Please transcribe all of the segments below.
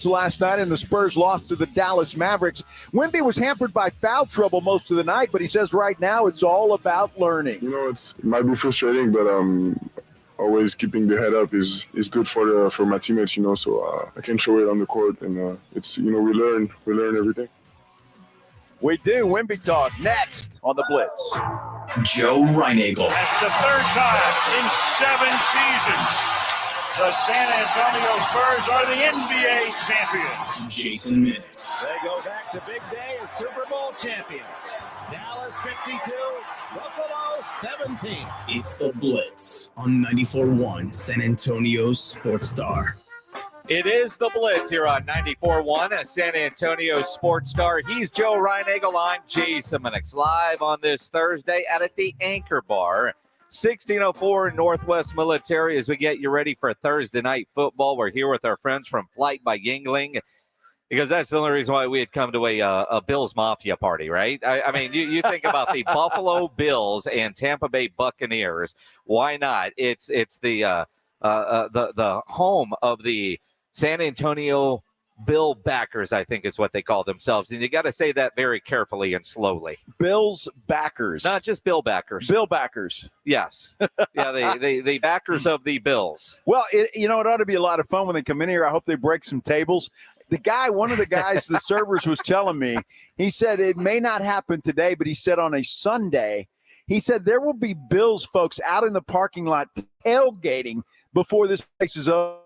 last night, and the Spurs lost to the Dallas Mavericks. Wemby was hampered by foul trouble most of the night, but he says right now it's all about learning. It might be frustrating, but always keeping the head up is good for my teammates. So I can show it on the court, and it's we learn everything. We do. Wemby talk next on the Blitz. Joe Reinagel. That's the third time in 7 seasons. The San Antonio Spurs are the NBA champions. Jason Minix. They go back to big day as Super Bowl champions. Dallas 52, Buffalo 17. It's the Blitz on 94.1 San Antonio Sports Star. It is the Blitz here on 94.1 at San Antonio Sports Star. He's Joe Reinagel. I'm Jason Minix, live on this Thursday out at the Anchor Bar. 1604 Northwest Military as we get you ready for Thursday night football. We're here with our friends from Flight by Yingling because that's the only reason why we had come to a Bills Mafia party, right? I mean, you think about the Buffalo Bills and Tampa Bay Buccaneers. Why not? It's the home of the San Antonio Bill backers, I think is what they call themselves. And you got to say that very carefully and slowly. Bills backers. Not just Bill backers. Bill backers. Yes. Yeah, the backers of the Bills. Well, it ought to be a lot of fun when they come in here. I hope they break some tables. One of the guys, the servers was telling me, he said it may not happen today, but he said on a Sunday, he said there will be Bills folks out in the parking lot tailgating before this place is over.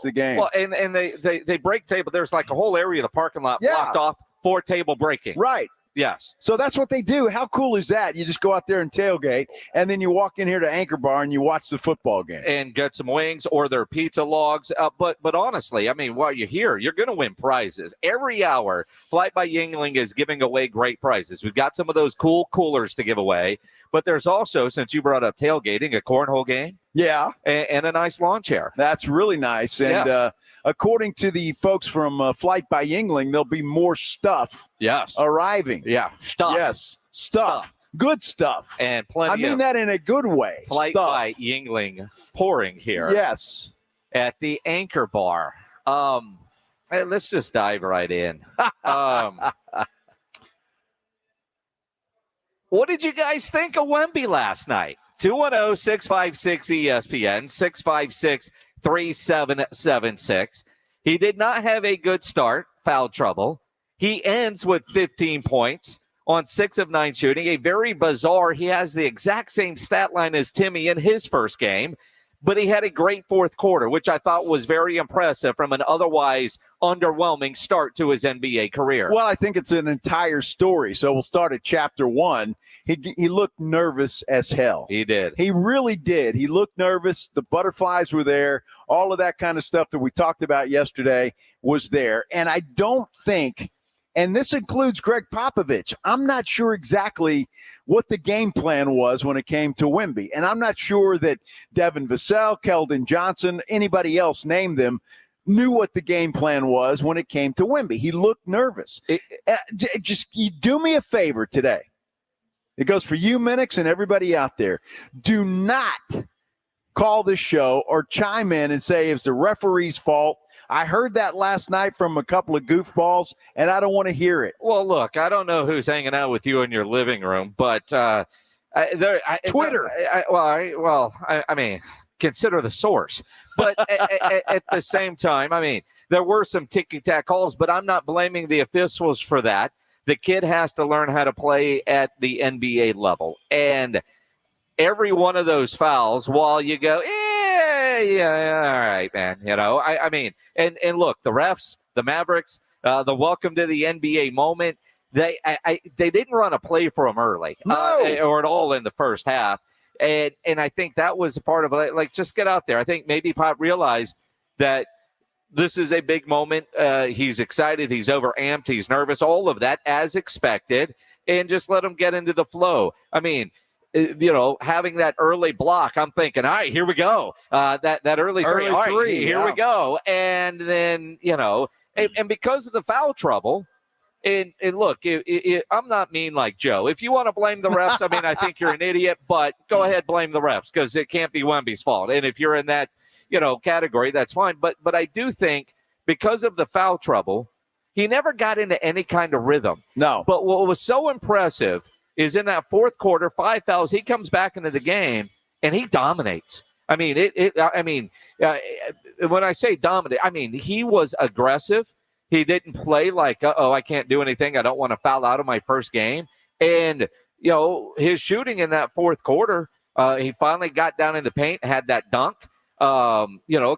The game. Well, and they break table. There's like a whole area of the parking lot blocked off for table breaking. Right. Yes. So that's what they do. How cool is that? You just go out there and tailgate, and then you walk in here to Anchor Bar and you watch the football game. And get some wings or their pizza logs. But honestly, I mean, while you're here, you're going to win prizes. Every hour, Flight by Yingling is giving away great prizes. We've got some of those cool coolers to give away. But there's also, since you brought up tailgating, a cornhole game. Yeah. And a nice lawn chair. That's really nice. And according to the folks from Flight by Yingling, there'll be more stuff arriving. Yeah, stuff. Yes, stuff. Good stuff. And plenty I mean that in a good way. Flight by Yingling pouring here. Yes. At the Anchor Bar. Hey, let's just dive right in. What did you guys think of Wemby last night? 210-656-ESPN, 656-3776. He did not have a good start, foul trouble. He ends with 15 points on 6 of 9 shooting. A very bizarre, he has the exact same stat line as Timmy in his first game, but he had a great fourth quarter, which I thought was very impressive from an otherwise underwhelming start to his NBA career. Well, I think it's an entire story. So we'll start at chapter 1. He looked nervous as hell. He did. He really did. He looked nervous. The butterflies were there. All of that kind of stuff that we talked about yesterday was there. And I don't think, and this includes Greg Popovich, I'm not sure exactly what the game plan was when it came to Wemby. And I'm not sure that Devin Vassell, Keldon Johnson, anybody else, name them, knew what the game plan was when it came to Wemby. He looked nervous. Just you do me a favor today. It goes for you, Minix, and everybody out there. Do not call this show or chime in and say it's the referee's fault. I heard that last night from a couple of goofballs, and I don't want to hear it. Well, look, I don't know who's hanging out with you in your living room, but Twitter. I mean, consider the source. But at the same time, I mean, there were some ticky-tack calls, but I'm not blaming the officials for that. The kid has to learn how to play at the NBA level. And every one of those fouls, while you go, all right, man. I mean, and look, the refs, the Mavericks, the welcome to the NBA moment, they didn't run a play for them early or at all in the first half. And I think that was a part of it. Like, just get out there. I think maybe Pop realized that this is a big moment. He's excited. He's overamped. He's nervous. All of that as expected. And just let him get into the flow. I mean, having that early block, I'm thinking, all right, here we go. That early three. All right, here we go. And then, and because of the foul trouble, and look, I'm not mean like Joe. If you want to blame the refs, I mean, I think you're an idiot, but go ahead, blame the refs because it can't be Wemby's fault. And if you're in that, category, that's fine. But I do think because of the foul trouble, he never got into any kind of rhythm. No. But what was so impressive is in that fourth quarter, 5 fouls, he comes back into the game and he dominates. I mean, when I say dominate, I mean, he was aggressive. He didn't play like, I can't do anything. I don't want to foul out of my first game. And, his shooting in that fourth quarter, he finally got down in the paint, had that dunk, a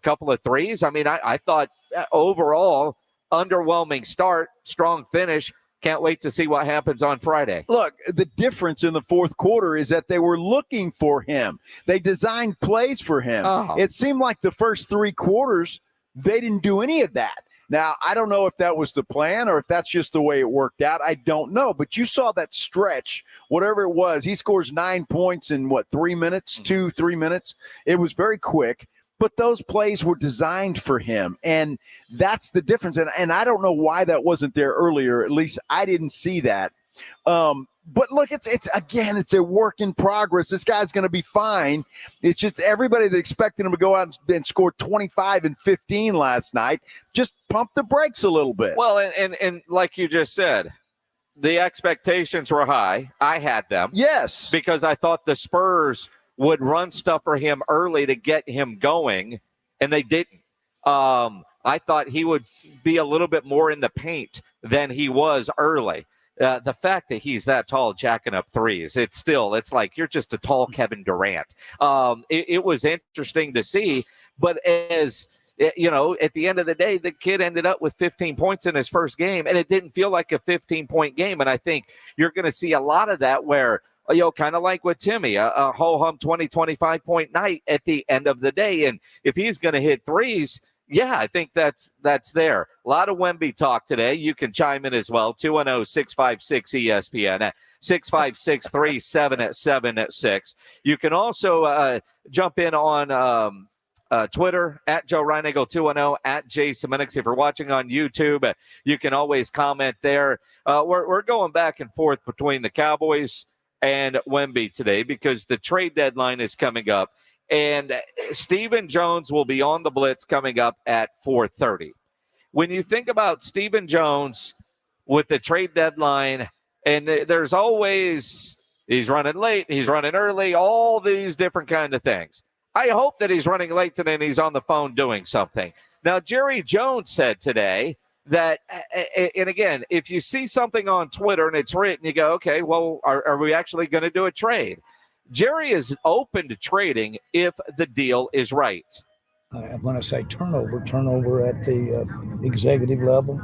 couple of threes. I mean, I thought overall, underwhelming start, strong finish. Can't wait to see what happens on Friday. Look, the difference in the fourth quarter is that they were looking for him. They designed plays for him. Oh. It seemed like the first 3 quarters, they didn't do any of that. Now, I don't know if that was the plan or if that's just the way it worked out. I don't know. But you saw that stretch, whatever it was. He scores 9 points in, 3 minutes, 2-3 minutes? It was very quick. But those plays were designed for him, and that's the difference. And I don't know why that wasn't there earlier. At least I didn't see that. But look, it's a work in progress. This guy's going to be fine. It's just everybody that expected him to go out and score 25 and 15 last night, just pump the brakes a little bit. Well, and like you just said, the expectations were high. I had them. Yes. Because I thought the Spurs would run stuff for him early to get him going, and they didn't. I thought he would be a little bit more in the paint than he was early. The fact that he's that tall jacking up threes, it's like you're just a tall Kevin Durant. It was interesting to see, but as at the end of the day, the kid ended up with 15 points in his first game, and it didn't feel like a 15-point game. And I think you're going to see a lot of that where, kind of like with Timmy, a ho-hum 20, 25-point night at the end of the day. And if he's going to hit threes, yeah, I think that's there. A lot of Wemby talk today. You can chime in as well. 210-656-ESPN at 656-3776. You can also jump in on Twitter at Joe Reinagle 210 at Jason Minix. If you're watching on YouTube, you can always comment there. We're going back and forth between the Cowboys and Wemby today because the trade deadline is coming up. And Stephen Jones will be on the Blitz coming up at 4:30. When you think about Stephen Jones with the trade deadline, and there's always he's running late, he's running early, all these different kind of things. I hope that he's running late today and he's on the phone doing something. Now, Jerry Jones said today that, and again, if you see something on Twitter and it's written, you go, okay, well, are we actually going to do a trade? Jerry is open to trading if the deal is right. When I say turnover at the executive level,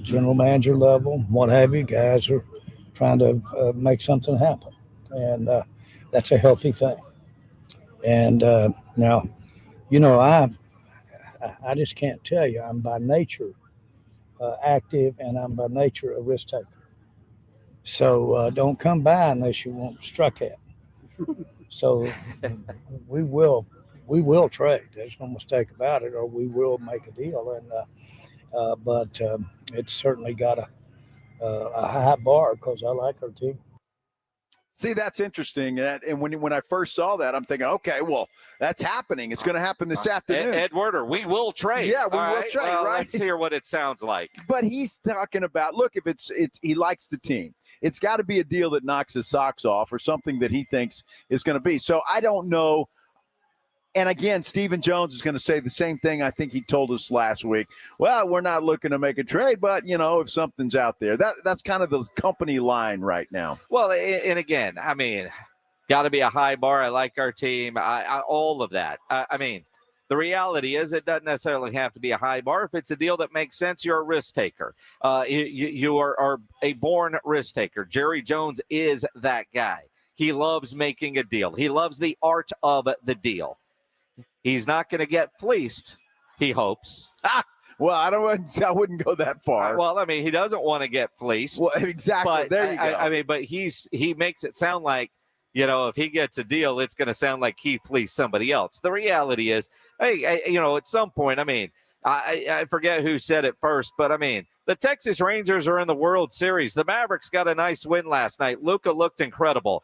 general manager level, what have you, guys are trying to make something happen. And that's a healthy thing. And now, I just can't tell you. I'm by nature active, and I'm by nature a risk taker. So don't come by unless you want struck at. So we will trade. There's no mistake about it, or we will make a deal. And but it's certainly got a high bar because I like our team. See, that's interesting. And when I first saw that, I'm thinking, okay, well, that's happening. It's going to happen this afternoon. Ed Werder, we will trade. Yeah, we will trade, well, right? Let's hear what it sounds like. But he's talking about, look, if it's he likes the team, it's got to be a deal that knocks his socks off or something that he thinks is going to be. So I don't know. And again, Stephen Jones is going to say the same thing I think he told us last week. Well, we're not looking to make a trade, but, if something's out there. That's kind of the company line right now. Well, and again, I mean, got to be a high bar. I like our team. All of that. I mean, the reality is it doesn't necessarily have to be a high bar. If it's a deal that makes sense, you're a risk taker. You are a born risk taker. Jerry Jones is that guy. He loves making a deal. He loves the art of the deal. He's not going to get fleeced, he hopes. Well, I wouldn't go that far. Well, I mean, he doesn't want to get fleeced. Well, exactly. But there you go. I mean, but he makes it sound like, if he gets a deal, it's going to sound like he fleeced somebody else. The reality is, hey, at some point, I mean, I forget who said it first, but I mean, the Texas Rangers are in the World Series. The Mavericks got a nice win last night. Luka looked incredible.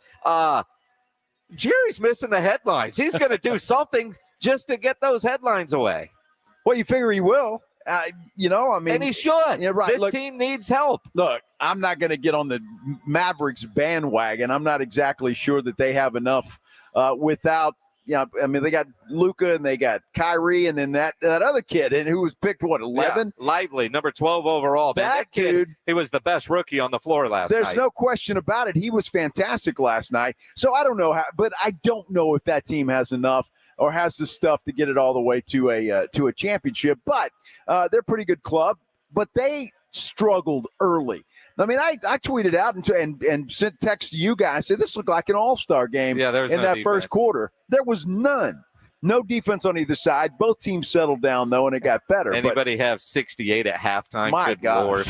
Jerry's missing the headlines. He's going to do something just to get those headlines away. Well, you figure he will. mean, and he should. Yeah, right. This team needs help. Look, I'm not going to get on the Mavericks bandwagon. I'm not exactly sure that they have enough without. They got Luka and they got Kyrie and then that other kid and who was picked 11? Yeah, Lively, number 12 overall. Man, that kid, he was the best rookie on the floor last night. There's no question about it. He was fantastic last night. So I don't know but I don't know if that team has enough or has the stuff to get it all the way to a championship. But they're a pretty good club. But they struggled early. I mean, I tweeted out and sent text to you guys. Said this looked like an all-star game in that defense. First quarter. There was none. No defense on either side. Both teams settled down, though, and it got better. Anybody have 68 at halftime? My God. Lord.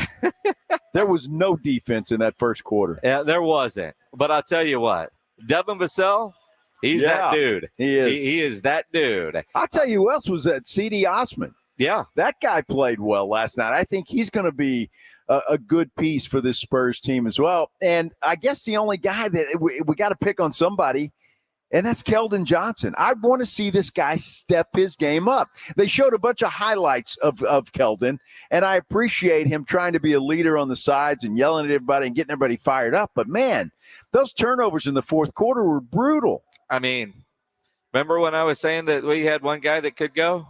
There was no defense in that first quarter. Yeah, there wasn't. But I'll tell you what. Devin Vassell, he's that dude. He is. He is that dude. I'll tell you who else was that. C.D. Osman. Yeah. That guy played well last night. I think he's going to be a good piece for this Spurs team as well. And I guess the only guy that we got to pick on somebody, and that's Keldon Johnson. I want to see this guy step his game up. They showed a bunch of highlights of Keldon, and I appreciate him trying to be a leader on the sides and yelling at everybody and getting everybody fired up. But, man, those turnovers in the fourth quarter were brutal. I mean, remember when I was saying that we had one guy that could go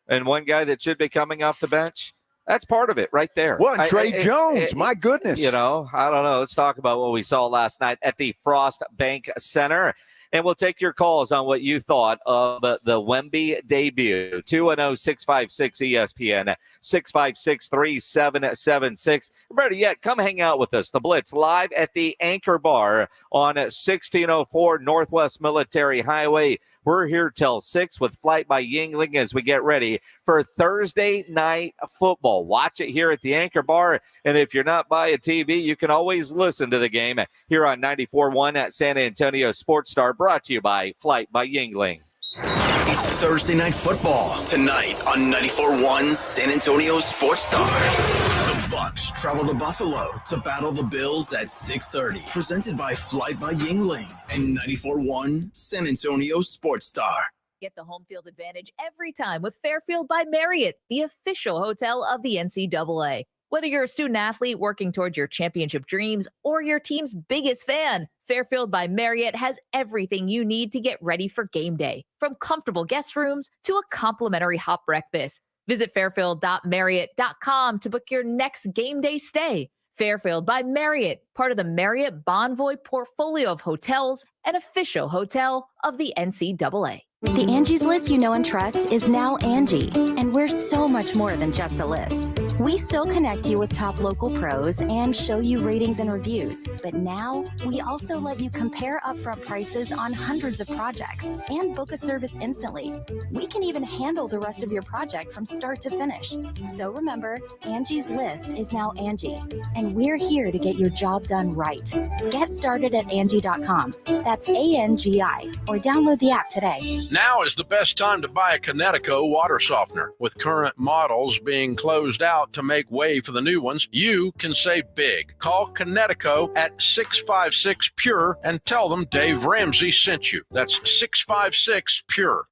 and one guy that should be coming off the bench? That's part of it right there. Well, Trey Jones, my goodness. I don't know. Let's talk about what we saw last night at the Frost Bank Center. And we'll take your calls on what you thought of the Wemby debut. 210-656-ESPN, 656-3776. Better yet, come hang out with us. The Blitz live at the Anchor Bar on 1604 Northwest Military Highway. We're here till 6 with Flight by Yingling as we get ready for Thursday night football. Watch it here at the Anchor Bar. And if you're not by a TV, you can always listen to the game here on 94.1 at San Antonio Sports Star, brought to you by Flight by Yingling. It's Thursday night football tonight on 94.1 San Antonio Sports Star. The Bucks travel to Buffalo to battle the Bills at 6:30. Presented by Flight by Yingling and 94.1 San Antonio Sports Star. Get the home field advantage every time with Fairfield by Marriott, the official hotel of the NCAA. Whether you're a student athlete working towards your championship dreams or your team's biggest fan, Fairfield by Marriott has everything you need to get ready for game day, from comfortable guest rooms to a complimentary hot breakfast. Visit fairfield.marriott.com to book your next game day stay. Fairfield by Marriott, part of the Marriott Bonvoy portfolio of hotels, an official hotel of the NCAA. The Angie's List you know and trust is now Angie, and we're so much more than just a list. We still connect you with top local pros and show you ratings and reviews, but now we also let you compare upfront prices on hundreds of projects and book a service instantly. We can even handle the rest of your project from start to finish. So remember, Angie's List is now Angie, and we're here to get your job done right. Get started at Angie.com. That's ANGI, or download the app today. Now is the best time to buy a Connecticut water softener. With current models being closed out to make way for the new ones, you can save big. Call Connecticut at 656-PURE and tell them Dave Ramsey sent you. That's 656-PURE.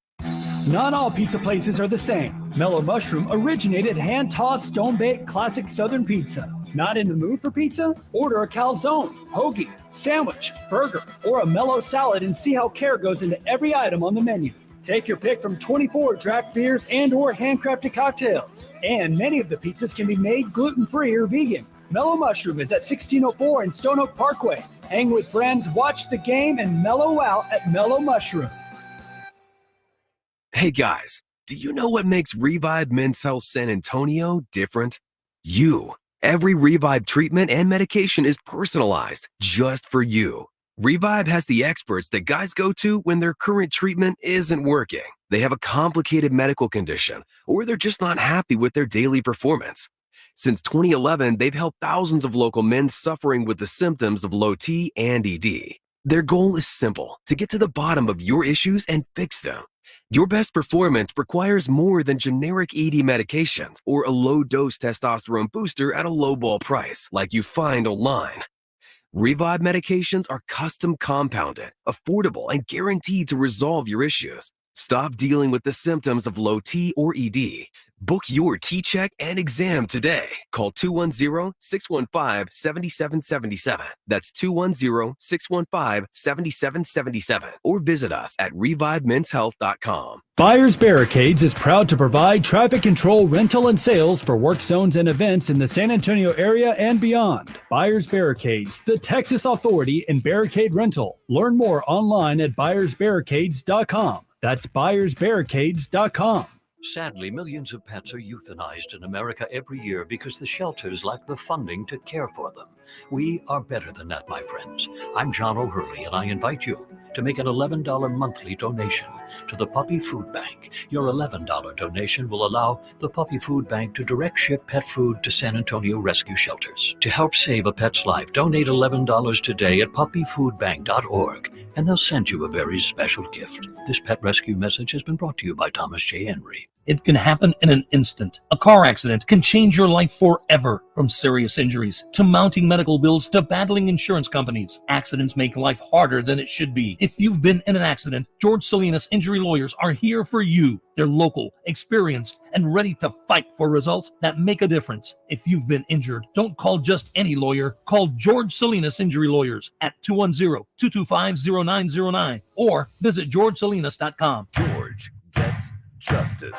Not all pizza places are the same. Mellow Mushroom originated hand-tossed, stone-baked classic Southern pizza. Not in the mood for pizza? Order a calzone, hoagie, sandwich, burger, or a mellow salad and see how care goes into every item on the menu. Take your pick from 24 draft beers and or handcrafted cocktails. And many of the pizzas can be made gluten-free or vegan. Mellow Mushroom is at 1604 in Stone Oak Parkway. Hang with friends, watch the game, and mellow out at Mellow Mushroom. Hey guys, do you know what makes Revive Men's Health San Antonio different? You. Every Revive treatment and medication is personalized just for you. Revive has the experts that guys go to when their current treatment isn't working. They have a complicated medical condition, or they're just not happy with their daily performance. Since 2011, they've helped thousands of local men suffering with the symptoms of low T and ED. Their goal is simple: to get to the bottom of your issues and fix them. Your best performance requires more than generic ED medications or a low-dose testosterone booster at a low-ball price like you find online. Revive medications are custom compounded, affordable, and guaranteed to resolve your issues. Stop dealing with the symptoms of low T or ED. Book your T-check and exam today. Call 210-615-7777. That's 210-615-7777. Or visit us at revivemenshealth.com. Buyers Barricades is proud to provide traffic control, rental, and sales for work zones and events in the San Antonio area and beyond. Buyers Barricades, the Texas authority in barricade rental. Learn more online at buyersbarricades.com. That's buyersbarricades.com. Sadly, millions of pets are euthanized in America every year because the shelters lack the funding to care for them. We are better than that, my friends. I'm John O'Hurley, and I invite you to make an $11 monthly donation to the Puppy Food Bank. Your $11 donation will allow the Puppy Food Bank to direct ship pet food to San Antonio rescue shelters. To help save a pet's life, donate $11 today at puppyfoodbank.org, and they'll send you a very special gift. This pet rescue message has been brought to you by Thomas J. Henry. It can happen in an instant. A car accident can change your life forever, from serious injuries to mounting medical bills to battling insurance companies. Accidents make life harder than it should be. If you've been in an accident, George Salinas Injury Lawyers are here for you. They're local, experienced, and ready to fight for results that make a difference. If you've been injured, don't call just any lawyer. Call George Salinas Injury Lawyers at 210-225-0909 or visit georgesalinas.com. George gets justice.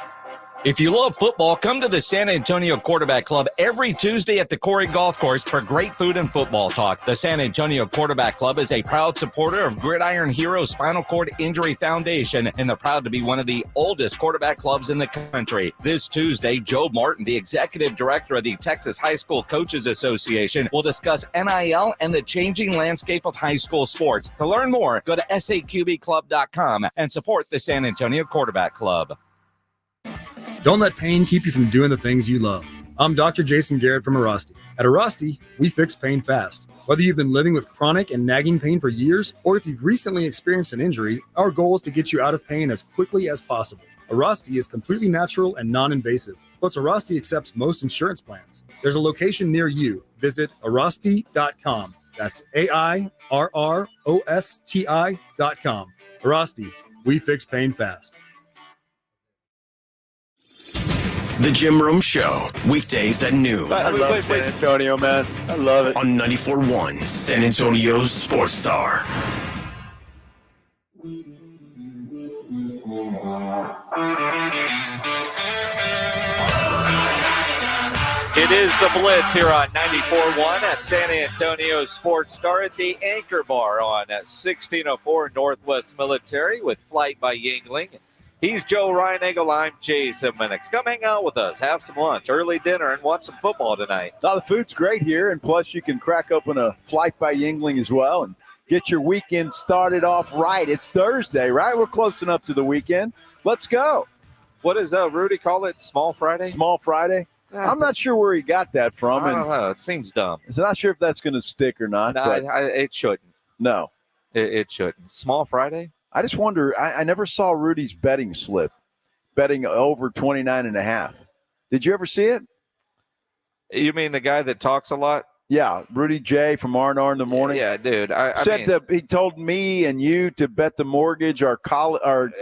If you love football, come to the San Antonio Quarterback Club every Tuesday at the Quarry Golf Course for great food and football talk. The San Antonio Quarterback Club is a proud supporter of Gridiron Heroes Spinal Cord Injury Foundation, and they're proud to be one of the oldest quarterback clubs in the country. This Tuesday, Joe Martin, the executive director of the Texas High School Coaches Association, will discuss NIL and the changing landscape of high school sports. To learn more, go to saqbclub.com and support the San Antonio Quarterback Club. Don't let pain keep you from doing the things you love. I'm Dr. Jason Garrett from Arasti. At Arasti, we fix pain fast. Whether you've been living with chronic and nagging pain for years, or if you've recently experienced an injury, our goal is to get you out of pain as quickly as possible. Arasti is completely natural and non-invasive. Plus, Arasti accepts most insurance plans. There's a location near you. Visit arasti.com. That's AIRROSTI.com. Arasti, we fix pain fast. The Jim Rome Show, weekdays at noon. I love San Antonio, man. I love it. On 94.1 San Antonio's Sports Star. It is the Blitz here on 94.1 at San Antonio Sports Star at the Anchor Bar on 1604 Northwest Military with Flight by Yingling. He's Joe Reinagel. I'm Jason Minix. Come hang out with us, have some lunch, early dinner, and watch some football tonight. Now, the food's great here, and plus you can crack open a Flight by Yingling as well and get your weekend started off right. It's Thursday, right? We're close enough to the weekend. Let's go. What does Rudy call it? Small Friday? Small Friday? I'm not sure where he got that from. I don't know. It seems dumb. I'm not sure if that's going to stick or not. No, but it shouldn't. No. It shouldn't. Small Friday? I just wonder, I never saw Rudy's betting slip, betting over 29.5. Did you ever see it? You mean the guy that talks a lot? Yeah, Rudy J from R&R in the morning. Yeah, dude. He told me and you to bet the mortgage, our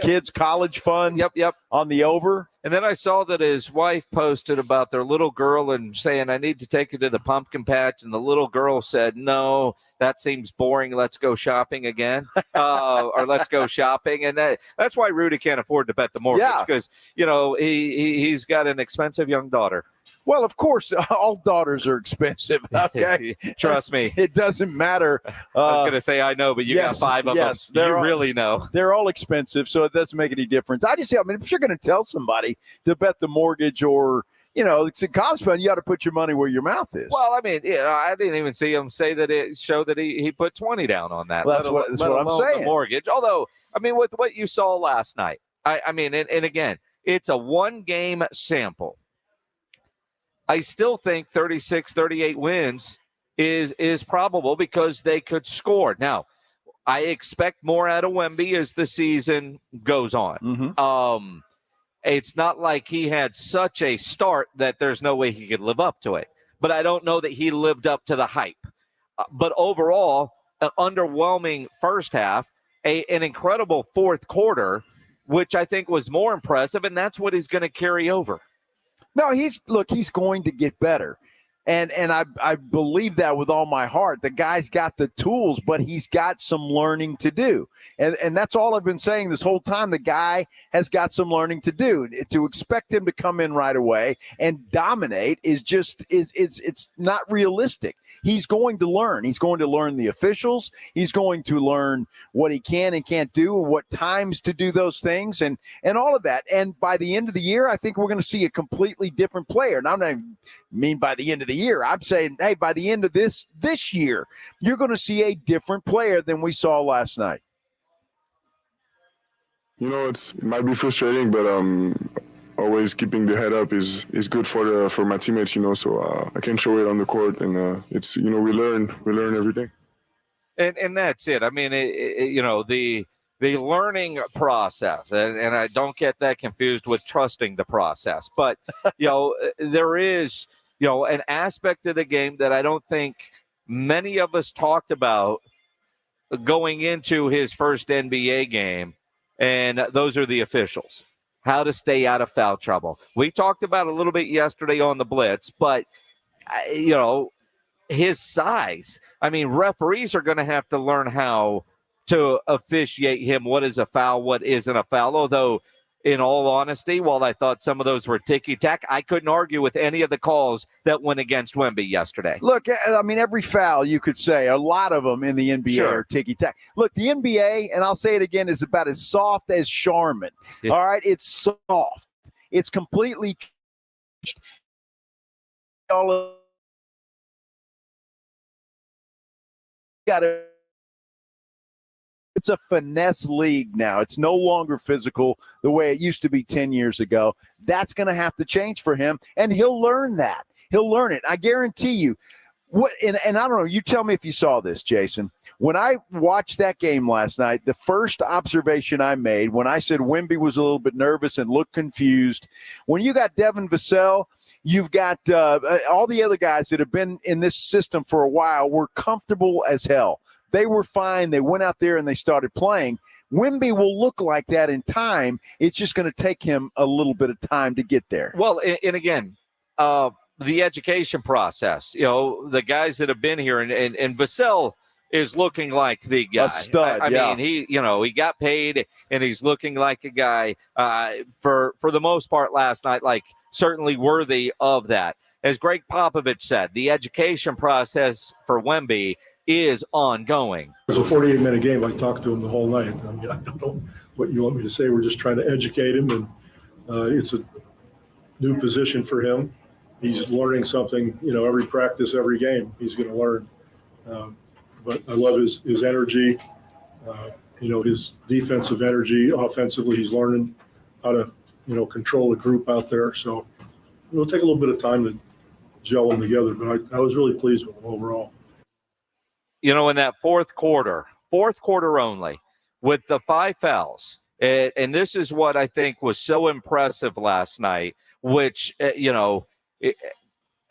kids' college fund. Yep. On the over. And then I saw that his wife posted about their little girl and saying, I need to take her to the pumpkin patch. And the little girl said, no, that seems boring. Let's go shopping again. Or let's go shopping. And that's why Rudy can't afford to bet the mortgage. Because, he's got an expensive young daughter. Well, of course, all daughters are expensive. Okay, trust me. It doesn't matter. I was going to say I know, but you got 5 of them. You really know. They're all expensive, so it doesn't make any difference. if you're going to tell somebody to bet the mortgage or it's a college fund, you got to put your money where your mouth is. Well, I didn't even see him say that it showed that he put 20 down on that. Well, that's what I'm saying. The mortgage. Although, with what you saw last night, and again, it's a one-game sample. I still think 36, 38 wins is probable because they could score. Now, I expect more out of Wemby as the season goes on. Mm-hmm. It's not like he had such a start that there's no way he could live up to it. But I don't know that he lived up to the hype. But overall, an underwhelming first half, an incredible fourth quarter which I think was more impressive, and that's what he's going to carry over. No, he's going to get better. And I believe that with all my heart. The guy's got the tools, but he's got some learning to do. And that's all I've been saying this whole time. The guy has got some learning to do. To expect him to come in right away and dominate is it's not realistic. He's going to learn. He's going to learn the officials. He's going to learn what he can and can't do, what times to do those things, and all of that. And by the end of the year, I think we're going to see a completely different player. And I'm not mean by the end of the year. I'm saying, hey, by the end of this year, you're going to see a different player than we saw last night. You know, it might be frustrating, but always keeping the head up is good for my teammates. You know, so I can show it on the court, and it's we learn every day. And that's it. I mean, the learning process, and I don't get that confused with trusting the process, but there is an aspect of the game that I don't think many of us talked about going into his first NBA game, and those are the officials. How to stay out of foul trouble. We talked about a little bit yesterday on the Blitz, but his size. I mean, referees are going to have to learn how to officiate him. What is a foul? What isn't a foul? Although, in all honesty, while I thought some of those were ticky-tack, I couldn't argue with any of the calls that went against Wemby yesterday. Look, I mean, every foul you could say, a lot of them in the NBA are ticky-tack. Look, the NBA, and I'll say it again, is about as soft as Charmin. Yeah. All right? It's soft. It's completely it's a finesse league now. It's no longer physical the way it used to be 10 years ago. That's going to have to change for him, and he'll learn that. He'll learn it. I guarantee you. And I don't know, you tell me if you saw this, Jason. When I watched that game last night, the first observation I made when I said Wemby was a little bit nervous and looked confused, when you got Devin Vassell, you've got all the other guys that have been in this system for a while were comfortable as hell. They were fine. They went out there and they started playing. Wemby will look like that in time. It's just going to take him a little bit of time to get there. Well, and again, the education process, the guys that have been here, and Vassell is looking like the guy. A stud, I mean, he got paid, and he's looking like a guy for the most part last night, like certainly worthy of that. As Greg Popovich said, the education process for Wemby is ongoing. It was a 48-minute game. I talked to him the whole night. I mean, I don't know what you want me to say. We're just trying to educate him, and it's a new position for him. He's learning something, every practice, every game, he's going to learn. But I love his energy, his defensive energy. Offensively, he's learning how to, control the group out there. So it'll take a little bit of time to gel them together, but I was really pleased with him overall. In that fourth quarter only, with the 5 fouls, and this is what I think was so impressive last night, which,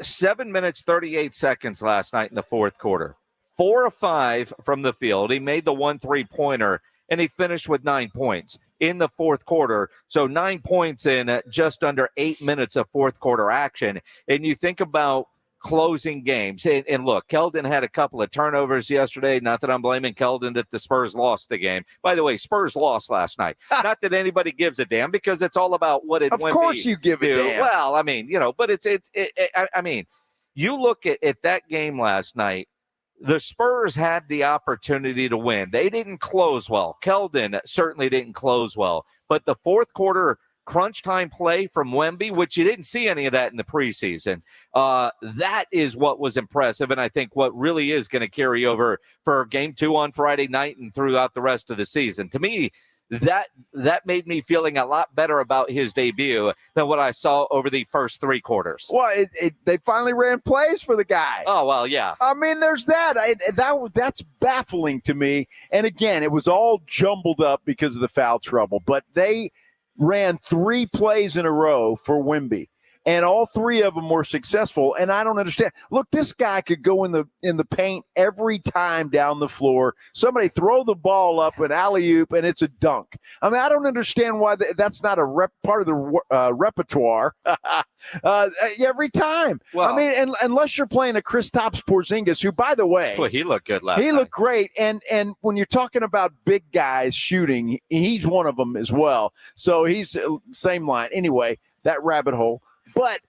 7 minutes, 38 seconds last night in the fourth quarter. 4 of 5 from the field. He made the 1 3-pointer, and he finished with 9 points in the fourth quarter. So 9 points in just under 8 minutes of fourth quarter action. And you think about closing games. And look, Keldon had a couple of turnovers yesterday. Not that I'm blaming Keldon that the Spurs lost the game. By the way, Spurs lost last night. Not that anybody gives a damn, because it's all about what it. Of course you give a damn. Well, I mean, but I mean, you look at that game last night. The Spurs had the opportunity to win. They didn't close well. Keldon certainly didn't close well. But the fourth quarter crunch time play from Wemby, which you didn't see any of that in the preseason. That is what was impressive, and I think what really is going to carry over for Game 2 on Friday night and throughout the rest of the season. To me, that made me feeling a lot better about his debut than what I saw over the first 3 quarters. Well, they finally ran plays for the guy. Oh, well, yeah. I mean, there's that. That's baffling to me. And again, it was all jumbled up because of the foul trouble, but they ran 3 plays in a row for Wemby. and all three of them were successful. And I don't understand. Look, this guy could go in the paint every time down the floor. Somebody throw the ball up an alley-oop, and it's a dunk. I mean, I don't understand why that's not a part of the repertoire every time. Well, I mean, unless you're playing a Kristaps Porzingis, who, by the way, well, he looked good last night. He looked great. And when you're talking about big guys shooting, he's one of them as well. So he's same line. Anyway, that rabbit hole. But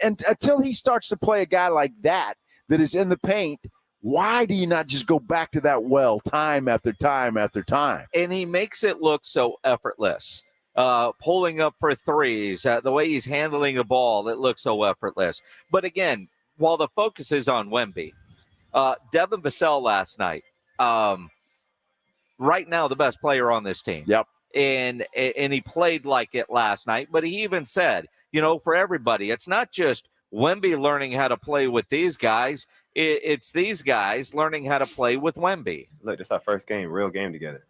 and until he starts to play a guy like that is in the paint, why do you not just go back to that well time after time after time? And he makes it look so effortless. Pulling up for threes, the way he's handling the ball, it looks so effortless. But again, while the focus is on Wemby, Devin Vassell last night, right now the best player on this team. Yep. And he played like it last night. But he even said, for everybody, it's not just Wemby learning how to play with these guys. It's these guys learning how to play with Wemby. Look, it's our first real game together.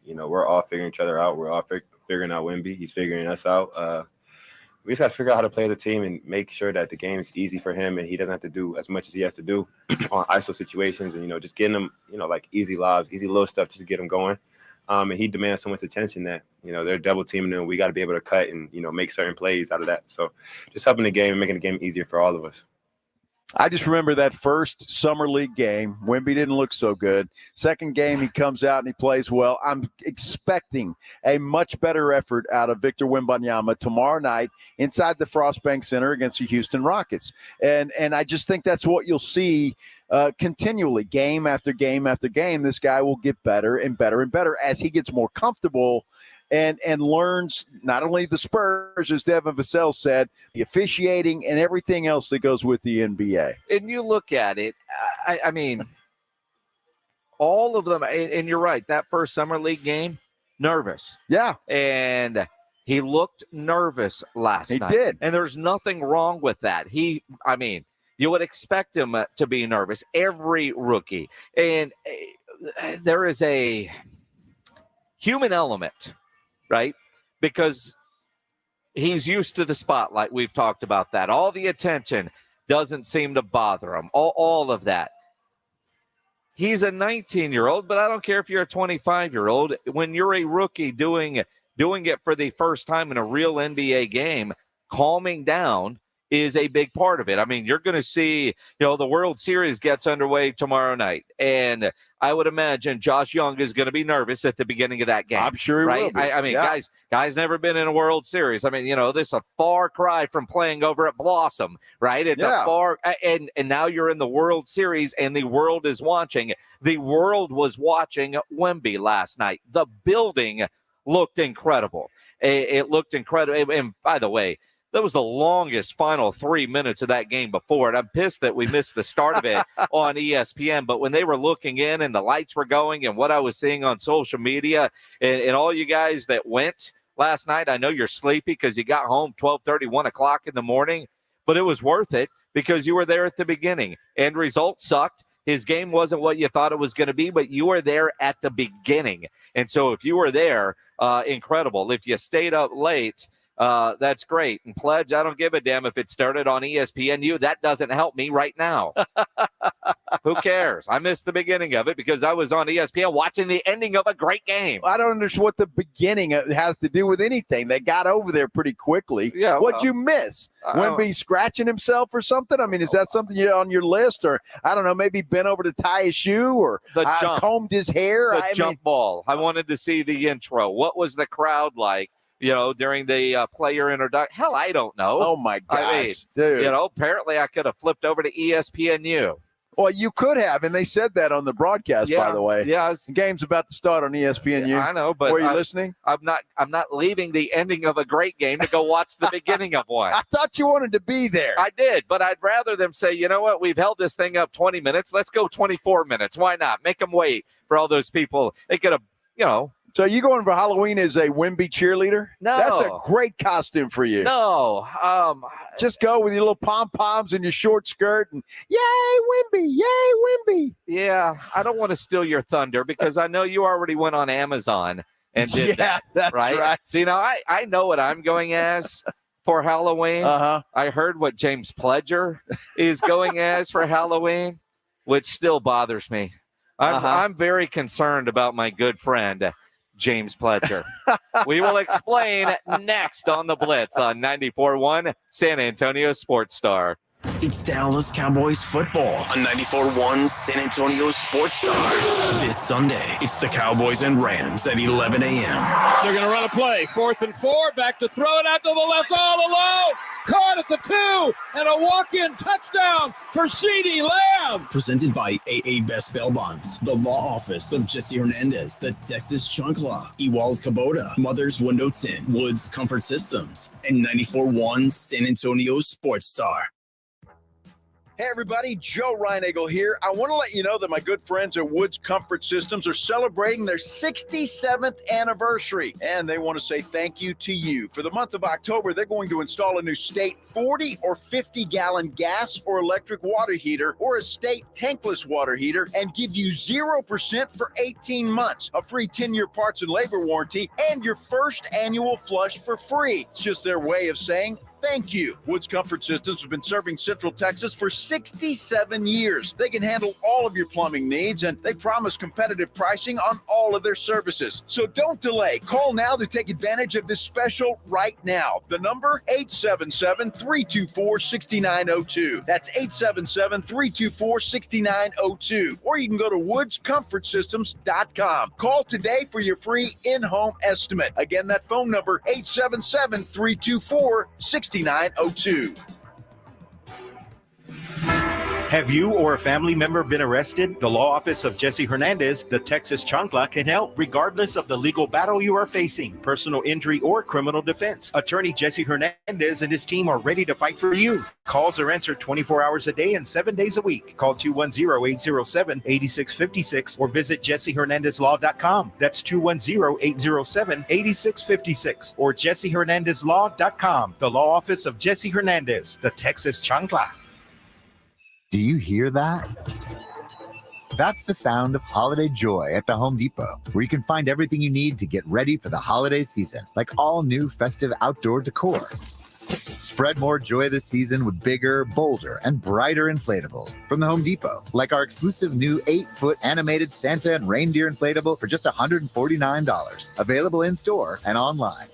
We're all figuring each other out. We're all figuring out Wemby. He's figuring us out. We just got to figure out how to play the team and make sure that the game is easy for him and he doesn't have to do as much as he has to do on ISO situations and, just getting him, like easy lobs, easy little stuff just to get him going. And he demands so much attention that, they're double teaming him. We got to be able to cut and, make certain plays out of that. So just helping the game and making the game easier for all of us. I just remember that first summer league game. Wemby didn't look so good. Second game, he comes out and he plays well. I'm expecting a much better effort out of Victor Wembanyama tomorrow night inside the Frostbank Center against the Houston Rockets. And I just think that's what you'll see continually, game after game after game. This guy will get better and better and better as he gets more comfortable and learns not only the Spurs, as Devin Vassell said, the officiating and everything else that goes with the NBA. And you look at it, I mean, all of them, and you're right, that first summer league game, nervous. Yeah. And he looked nervous last night. He did. And there's nothing wrong with that. You would expect him to be nervous, every rookie. And there is a human element, right? Because he's used to the spotlight. We've talked about that. All the attention doesn't seem to bother him. All of that. He's a 19-year-old, but I don't care if you're a 25-year-old. When you're a rookie doing it for the first time in a real NBA game, calming down is a big part of it. I mean, you're going to see, the World Series gets underway tomorrow night, and I would imagine Josh Young is going to be nervous at the beginning of that game. I'm sure he right? will be. I mean, yeah. guys never been in a World Series. I mean, this is a far cry from playing over at Blossom, right? It's a far, and now you're in the World Series, and the world is watching. The world was watching Wemby last night. The building looked incredible. It looked incredible. And by the way, that was the longest final 3 minutes of that game before it. I'm pissed that we missed the start of it on ESPN, but when they were looking in and the lights were going and what I was seeing on social media and all you guys that went last night, I know you're sleepy because you got home 12:30, 1 o'clock in the morning, but it was worth it because you were there at the beginning. End result sucked. His game wasn't what you thought it was going to be, but you were there at the beginning. And so if you were there, incredible. If you stayed up late, that's great. And Pledge, I don't give a damn if it started on ESPNU. That doesn't help me right now. Who cares? I missed the beginning of it because I was on ESPN watching the ending of a great game. I don't understand what the beginning has to do with anything. They got over there pretty quickly. Yeah, What'd you miss? Wemby scratching himself or something? I mean, is that something you're on your list? Or, I don't know, maybe bent over to tie his shoe or combed his hair? The jump ball. I wanted to see the intro. What was the crowd like? During the player introduction. Hell, I don't know. Oh, my gosh, dude. Apparently I could have flipped over to ESPNU. Well, you could have, and they said that on the broadcast, by the way. Yeah. The game's about to start on ESPNU. Yeah, I know, but were you listening? I'm not leaving the ending of a great game to go watch the beginning of one. I thought you wanted to be there. I did, but I'd rather them say, you know what, we've held this thing up 20 minutes. Let's go 24 minutes. Why not? Make them wait for all those people. They could have, So you going for Halloween as a Wemby cheerleader? No. That's a great costume for you. No. Just go with your little pom-poms and your short skirt and yay, Wemby, yay, Wemby. Yeah, I don't want to steal your thunder because I know you already went on Amazon and did that. That's right. See, now I know what I'm going as. for Halloween. I heard what James Pledger is going as for Halloween, which still bothers me. I'm very concerned about my good friend, James Pledger. We will explain next on the Blitz on 94.1 San Antonio Sports Star. It's Dallas Cowboys football on 94.1 San Antonio Sports Star. This Sunday, it's the Cowboys and Rams at 11 a.m. They're going to run a play. 4th and 4. Back to throw it out to the left all alone. Caught at the 2. And a walk-in touchdown for CeeDee Lamb. Presented by AA Best Bail Bonds, the law office of Jesse Hernandez, the Texas Chunk Law, Ewald Kubota, Mother's Window Tint, Woods Comfort Systems, and 94.1 San Antonio Sports Star. Hey everybody, Joe Reinagle here. I want to let you know that my good friends at Woods Comfort Systems are celebrating their 67th anniversary, and they want to say thank you to you. For the month of October, they're going to install a new state 40 or 50-gallon gas or electric water heater or a state tankless water heater and give you 0% for 18 months, a free 10-year parts and labor warranty, and your first annual flush for free. It's just their way of saying thank you. Woods Comfort Systems have been serving Central Texas for 67 years. They can handle all of your plumbing needs, and they promise competitive pricing on all of their services. So don't delay. Call now to take advantage of this special right now. The number, 877-324-6902. That's 877-324-6902. Or you can go to woodscomfortsystems.com. Call today for your free in-home estimate. Again, that phone number, 877-324-6902. Have you or a family member been arrested? The law office of Jesse Hernandez, the Texas Chancla, can help regardless of the legal battle you are facing, personal injury or criminal defense. Attorney Jesse Hernandez and his team are ready to fight for you. Calls are answered 24 hours a day and 7 days a week. Call 210-807-8656 or visit jessehernandezlaw.com. That's 210-807-8656 or jessehernandezlaw.com. The law office of Jesse Hernandez, the Texas Chancla. Do you hear that? That's the sound of holiday joy at the Home Depot, where you can find everything you need to get ready for the holiday season, like all new festive outdoor decor. Spread more joy this season with bigger, bolder, and brighter inflatables from the Home Depot, like our exclusive new 8-foot animated Santa and reindeer inflatable for just $149, available in-store and online.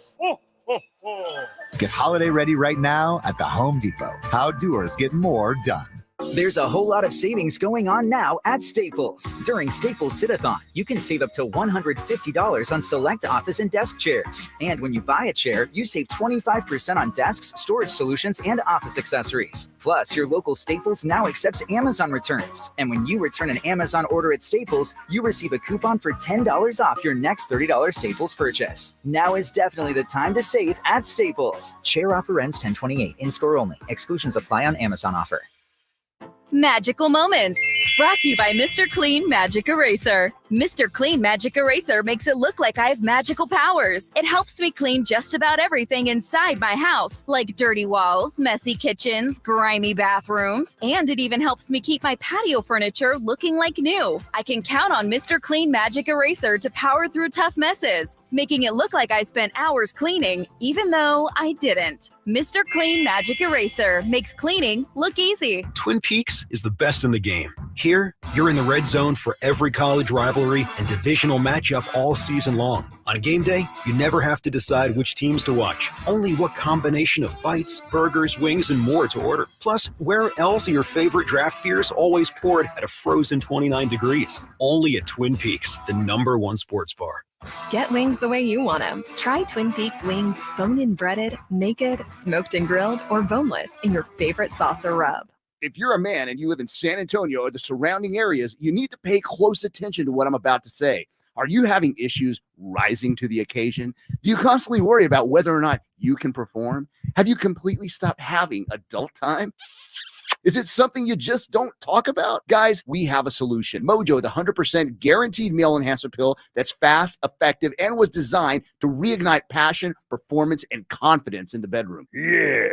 Get holiday ready right now at the Home Depot. How doers get more done. There's a whole lot of savings going on now at Staples. During Staples Sit-a-thon, you can save up to $150 on select office and desk chairs. And when you buy a chair, you save 25% on desks, storage solutions, and office accessories. Plus, your local Staples now accepts Amazon returns. And when you return an Amazon order at Staples, you receive a coupon for $10 off your next $30 Staples purchase. Now is definitely the time to save at Staples. Chair offer ends 10/28, in-store only. Exclusions apply on Amazon offer. Magical moments. Brought to you by Mr. Clean Magic Eraser. Mr. Clean Magic Eraser makes it look like I have magical powers. It helps me clean just about everything inside my house, like dirty walls, messy kitchens, grimy bathrooms, and it even helps me keep my patio furniture looking like new. I can count on Mr. Clean Magic Eraser to power through tough messes, making it look like I spent hours cleaning, even though I didn't. Mr. Clean Magic Eraser makes cleaning look easy. Twin Peaks is the best in the game. Here, you're in the red zone for every college rivalry and divisional matchup all season long. On game day, you never have to decide which teams to watch, only what combination of bites, burgers, wings, and more to order. Plus, where else are your favorite draft beers always poured at a frozen 29 degrees? Only at Twin Peaks, the #1 sports bar. Get wings the way you want them. Try Twin Peaks wings, bone-in breaded, naked, smoked and grilled, or boneless in your favorite sauce or rub. If you're a man and you live in San Antonio or the surrounding areas, you need to pay close attention to what I'm about to say. Are you having issues rising to the occasion? Do you constantly worry about whether or not you can perform? Have you completely stopped having adult time? Is it something you just don't talk about? Guys, we have a solution. Mojo, the 100% guaranteed male enhancer pill that's fast, effective, and was designed to reignite passion, performance, and confidence in the bedroom. Yeah.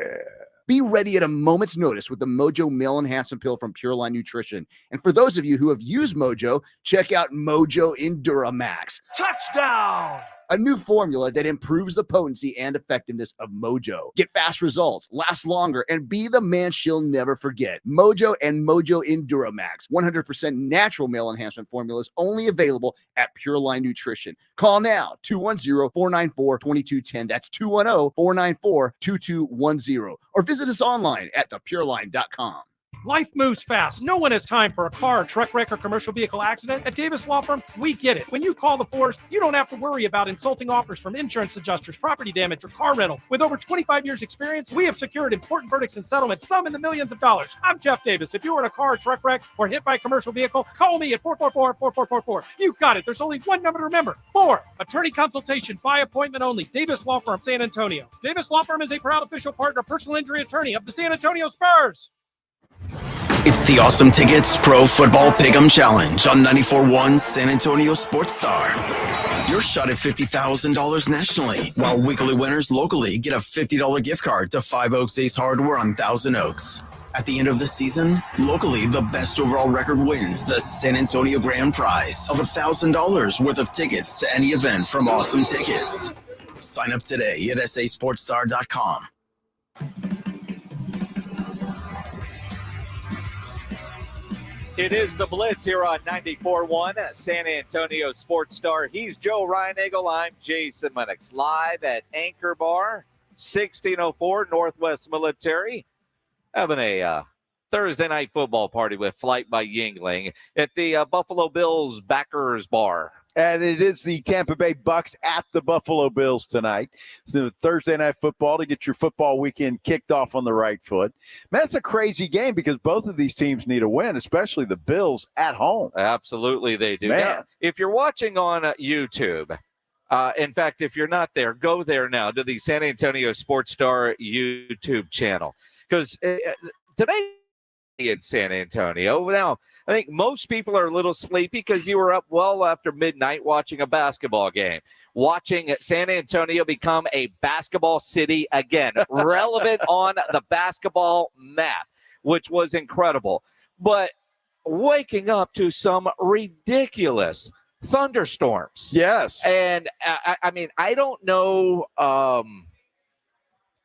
Be ready at a moment's notice with the Mojo Male Enhancement Pill from Pure Line Nutrition. And for those of you who have used Mojo, check out Mojo Enduramax. Touchdown! a new formula that improves the potency and effectiveness of Mojo. Get fast results, last longer, and be the man she'll never forget. Mojo and Mojo Enduramax, 100% natural male enhancement formulas, only available at Pure Line Nutrition. Call now, 210-494-2210. That's 210-494-2210. Or visit us online at thepureline.com. Life moves fast. No one has time for a car, truck wreck, or commercial vehicle accident. At Davis Law Firm, we get it. When you call the force, you don't have to worry about insulting offers from insurance adjusters, property damage, or car rental. With over 25 years experience, we have secured important verdicts and settlements, some in the millions of dollars. I'm Jeff Davis. If you were in a car, truck wreck, or hit by a commercial vehicle, call me at 444-4444. You got it. There's only one number to remember. 4. Attorney consultation by appointment only. Davis Law Firm, San Antonio. Davis Law Firm is a proud official partner, personal injury attorney of the San Antonio Spurs. It's the Awesome Tickets Pro Football Pick'em Challenge on 94.1 San Antonio Sports Star. Your shot at $50,000 nationally, while weekly winners locally get a $50 gift card to 5 Oaks Ace Hardware on Thousand Oaks. At the end of the season, locally, the best overall record wins the San Antonio Grand Prize of $1,000 worth of tickets to any event from Awesome Tickets. Sign up today at sasportstar.com. It is the Blitz here on 94.1 San Antonio Sports Star. He's Joe Reinagel. I'm Jason Minix. Live at Anchor Bar, 1604 Northwest Military. Having a Thursday night football party with Flight by Yingling at the Buffalo Bills Backers Bar. And it is the Tampa Bay Bucks at the Buffalo Bills tonight. So Thursday night football to get your football weekend kicked off on the right foot. Man, that's a crazy game because both of these teams need a win, especially the Bills at home. Absolutely, they do. Man. Now, if you're watching on YouTube, in fact, if you're not there, go there now to the San Antonio Sports Star YouTube channel. Because today in San Antonio, now, I think most people are a little sleepy because you were up well after midnight watching a basketball game, watching San Antonio become a basketball city again, relevant on the basketball map, which was incredible. But waking up to some ridiculous thunderstorms. Yes. And I mean, I don't know.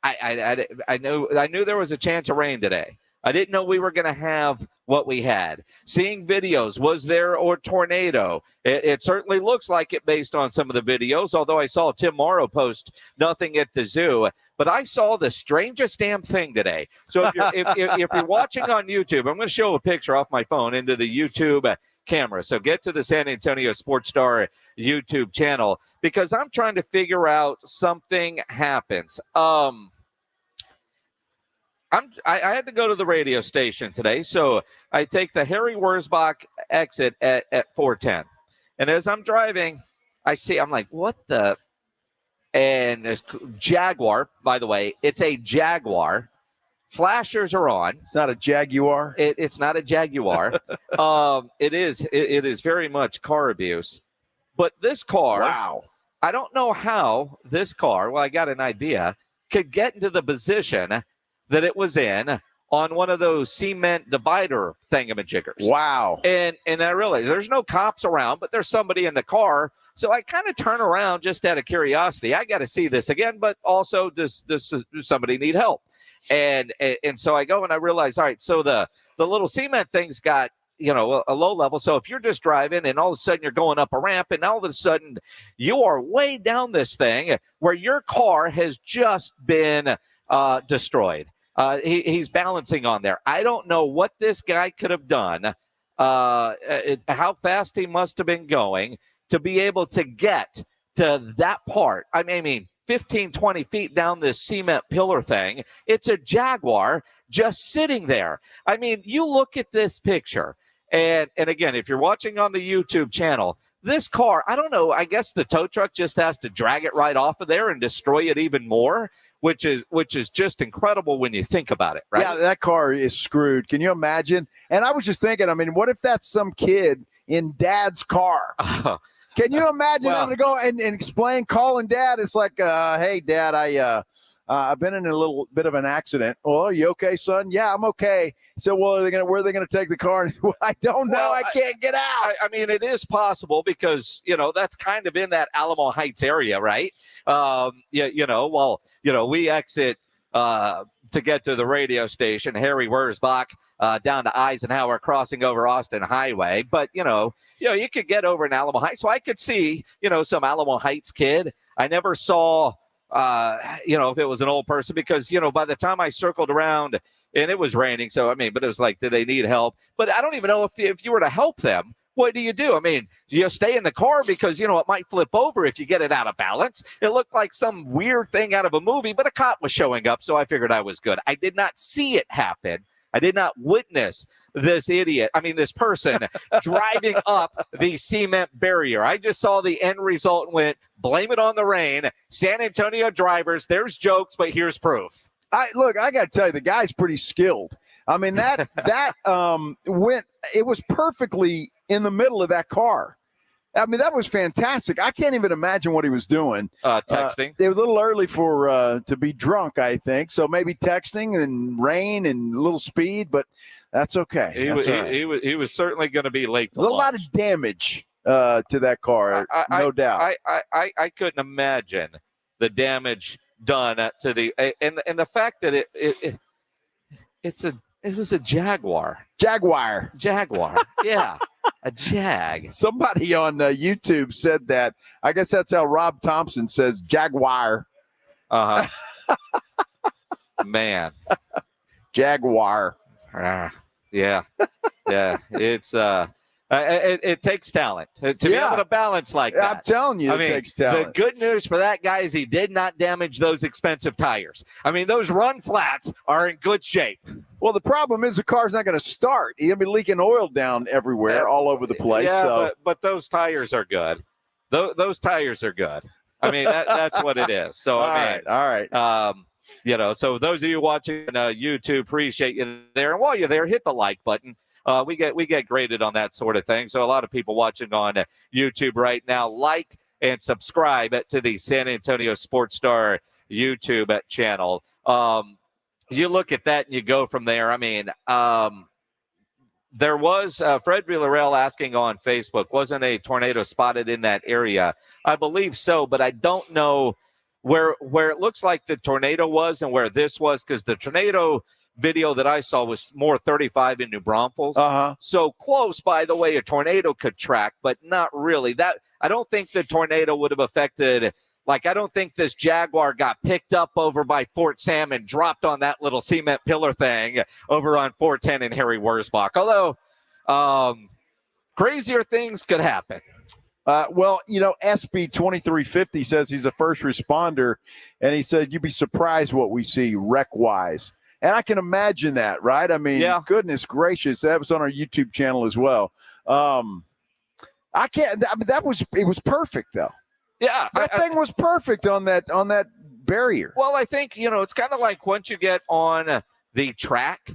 I knew there was a chance of rain today. I didn't know we were going to have what we had. Seeing videos, was there a tornado? It certainly looks like it based on some of the videos, although I saw Tim Morrow post nothing at the zoo. But I saw the strangest damn thing today. So if you're watching on YouTube, I'm going to show a picture off my phone into the YouTube camera. So get to the San Antonio Sports Star YouTube channel because I'm trying to figure out something happens. I had to go to the radio station today, so I take the Harry Wurzbach exit at 410. And as I'm driving, I'm like, what the? And it's Jaguar, by the way, it's a Jaguar. Flashers are on. It's not a Jaguar. It's not a Jaguar. It is very much car abuse. But this car, wow. I don't know how this car, well, I got an idea, could get into the position that it was in on one of those cement divider thingamajiggers. Wow. And I realized there's no cops around, but there's somebody in the car. So I kind of turn around just out of curiosity. I got to see this again, but also does somebody need help? And so I go and I realize, all right, so the little cement thing's got, a low level. So if you're just driving and all of a sudden you're going up a ramp and all of a sudden you are way down this thing where your car has just been destroyed. He's balancing on there. I don't know what this guy could have done, how fast he must have been going to be able to get to that part. I mean, 15, 20 feet down this cement pillar thing. It's a Jaguar just sitting there. I mean, you look at this picture, and again, if you're watching on the YouTube channel, this car, I don't know, I guess the tow truck just has to drag it right off of there and destroy it even more. Which is just incredible when you think about it, right? Yeah, that car is screwed. Can you imagine? And I was just thinking, I mean, what if that's some kid in dad's car? Can you imagine having to go and explain, calling dad? It's like, hey, dad, I've been in a little bit of an accident. Well, are you okay, son? Yeah, I'm okay. So, well, where are they going to take the car? Well, I don't know. Well, I can't get out. I mean, it is possible because, that's kind of in that Alamo Heights area, right? We exit to get to the radio station, Harry Wurzbach, down to Eisenhower, crossing over Austin Highway. But, you could get over in Alamo Heights. So I could see, some Alamo Heights kid. I never saw, if it was an old person because, by the time I circled around and it was raining. So, but it was like, do they need help? But I don't even know if you were to help them. What do? You stay in the car because, it might flip over if you get it out of balance. It looked like some weird thing out of a movie, but a cop was showing up, so I figured I was good. I did not see it happen. I did not witness this person driving up the cement barrier. I just saw the end result and went, blame it on the rain. San Antonio drivers, there's jokes, but here's proof. I got to tell you, the guy's pretty skilled. That it was perfectly in the middle of that car. That was fantastic. I can't even imagine what he was doing. Texting. It was a little early for to be drunk, I think. So maybe texting and rain and a little speed, but that's okay. He was certainly going to be late. A lot of damage to that car, no doubt. I couldn't imagine the damage done to the and the fact that it was a Jaguar. Yeah. A Jag. Somebody on YouTube said that. I guess that's how Rob Thompson says Jaguar. Man. Jaguar. Yeah. It's it takes talent to be able to balance like that. I'm telling you, it takes talent. The good news for that guy is he did not damage those expensive tires. Those run flats are in good shape. Well, the problem is the car's not going to start. He'll be leaking oil down everywhere, all over the place. Yeah, so. but those tires are good. Those tires are good. That's what it is. So, all right. So those of you watching YouTube, appreciate you there. And while you're there, hit the like button. We get graded on that sort of thing. So a lot of people watching on YouTube right now, like and subscribe to the San Antonio Sports Star YouTube channel. You look at that and you go from there. There was Fred Villarreal asking on Facebook, wasn't a tornado spotted in that area? I believe so, but I don't know where it looks like the tornado was and where this was, because the tornado video that I saw was more 35 in New Braunfels. So close, by the way, a tornado could track, but not really. I don't think the tornado would have affected. I don't think this Jaguar got picked up over by Fort Sam and dropped on that little cement pillar thing over on 410 in Harry Wurzbach. Although crazier things could happen. SB 2350 says he's a first responder, and he said you'd be surprised what we see wreck-wise. And I can imagine that, right? Goodness gracious, that was on our YouTube channel as well. It was perfect, though. Yeah, that thing was perfect on that barrier. Well, I think it's kind of like once you get on the track,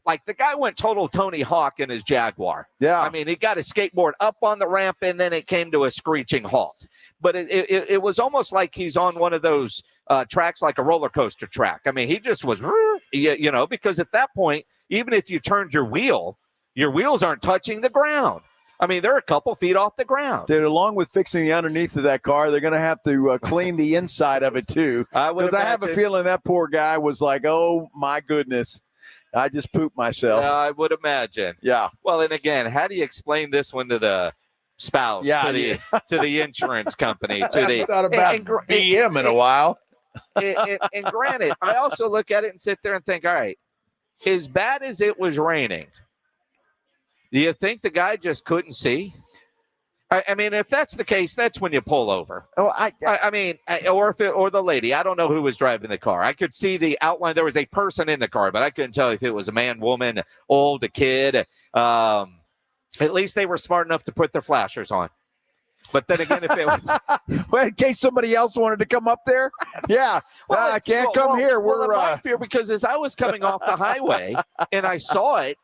like the guy went total Tony Hawk in his Jaguar. Yeah, he got his skateboard up on the ramp and then it came to a screeching halt. But it was almost like he's on one of those tracks, like a roller coaster track. He just was, because at that point, even if you turned your wheels aren't touching the ground. They're a couple feet off the ground. Dude, along with fixing the underneath of that car, they're going to have to clean the inside of it, too. Because I have a feeling that poor guy was like, oh, my goodness, I just pooped myself. I would imagine. Yeah. Well, and again, how do you explain this one to the spouse, to the insurance company? I haven't thought about BM in a while. And granted, I also look at it and sit there and think, all right, as bad as it was raining, do you think the guy just couldn't see? If that's the case, that's when you pull over. Oh, or the lady. I don't know who was driving the car. I could see the outline. There was a person in the car, but I couldn't tell if it was a man, woman, old, a kid. At least they were smart enough to put their flashers on. But then again, if it was well, in case somebody else wanted to come up there, yeah, I can't come here. We're fear because as I was coming off the highway and I saw it,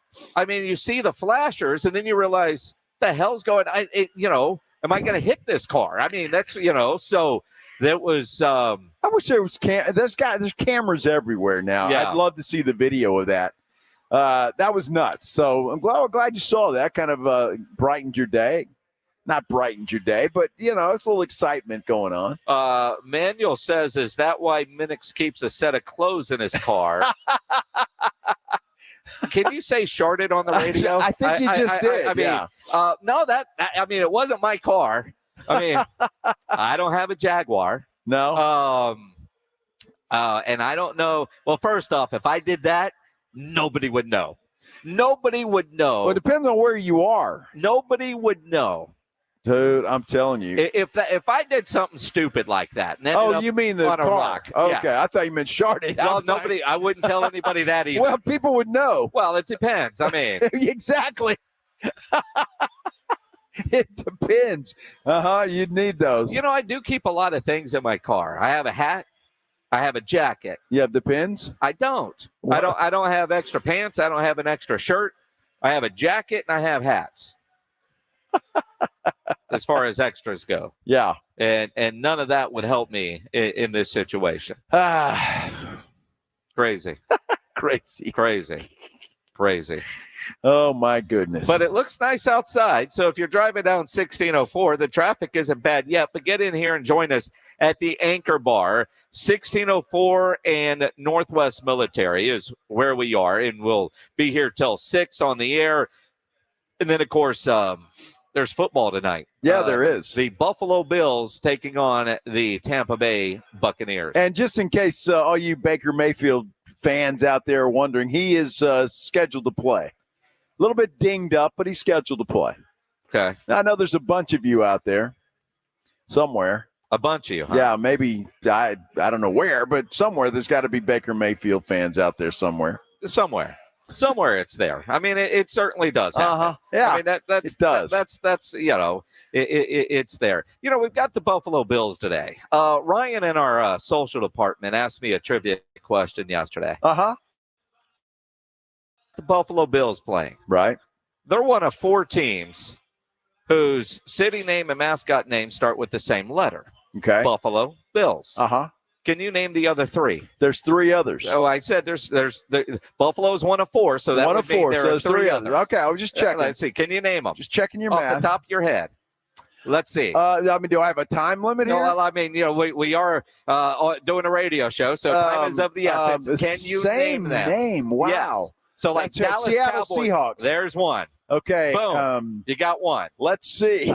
you see the flashers, and then you realize the hell's going. Am I going to hit this car? That's so That was. I wish there was there's cameras everywhere now. Yeah. I'd love to see the video of that. That was nuts. So I'm glad you saw that. Kind of brightened your day. Not brightened your day, but it's a little excitement going on. Manuel says, "Is that why Minix keeps a set of clothes in his car?" Can you say "sharded" on the radio? I think you just did. I mean, no, it wasn't my car. I mean, I don't have a Jaguar. No. And I don't know. Well, first off, if I did that, nobody would know. Nobody would know. Well, it depends on where you are. Nobody would know. Dude, I'm telling you. If I did something stupid like that. And you mean the on a car? rock. Okay, Yeah. I thought you meant sharded. Well, I wouldn't tell anybody that either. Well, people would know. Well, it depends. I mean. Exactly. It depends. You'd need those. I do keep a lot of things in my car. I have a hat. I have a jacket. You have the pins? I don't. What? I don't have extra pants. I don't have an extra shirt. I have a jacket and I have hats. As far as extras go. Yeah. And none of that would help me in this situation. Crazy. Crazy. Oh, my goodness. But it looks nice outside. So if you're driving down 1604, the traffic isn't bad yet. But get in here and join us at the Anchor Bar. 1604 and Northwest Military is where we are. And we'll be here till 6 on the air. And then, of course, there's football tonight. Yeah, there is. The Buffalo Bills taking on the Tampa Bay Buccaneers. And just in case all you Baker Mayfield fans out there are wondering, he is scheduled to play. A little bit dinged up, but he's scheduled to play. Okay. I know there's a bunch of you out there somewhere. A bunch of you, huh? Yeah, maybe, I don't know where, but somewhere there's got to be Baker Mayfield fans out there somewhere. Somewhere it's there. I mean, it certainly does happen. Yeah, I mean, it does. That's it's there. We've got the Buffalo Bills today. Ryan in our social department asked me a trivia question yesterday. The Buffalo Bills playing. Right. They're one of 4 teams whose city name and mascot name start with the same letter. Okay. Buffalo Bills. Can you name the other three? There's three others. Oh, I said there's Buffalo's one of four, so that one would of four. mean there So are there's three others. Okay, I was just checking. Let's see. Can you name them? Just checking your off math. the top of your head. Let's see. I mean, do I have a time limit here? No, well, I mean, we are doing a radio show, so time is of the essence. Can you same name them? name? Wow. Yes. So like That's Dallas Seattle Cowboys. Seahawks. There's one. Okay. Boom. You got one. Let's see. You've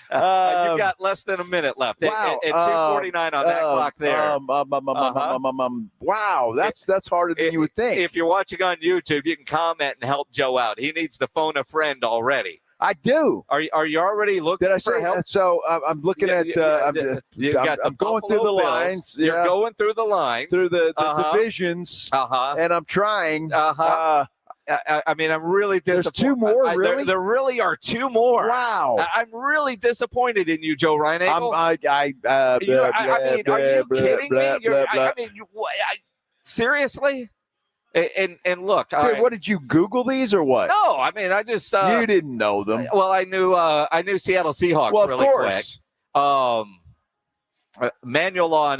got less than a minute left. Wow. At 2:49 on that clock there. Wow, that's harder than you would think. If you're watching on YouTube, you can comment and help Joe out. He needs to phone a friend already. I do. Are you already looking Did I for say help? that? So I'm looking at. I'm going through the lines. You're going through the lines. Through the divisions. And I'm trying. I mean, I'm really disappointed. There's two more, really? There really are two more. Wow. I'm really disappointed in you, Joe Ryan. I mean, are you kidding me? Seriously? And look. Okay, what did you Google these or what? No, I mean, I just. You didn't know them. Well, I knew Seattle Seahawks really quick. Manuel on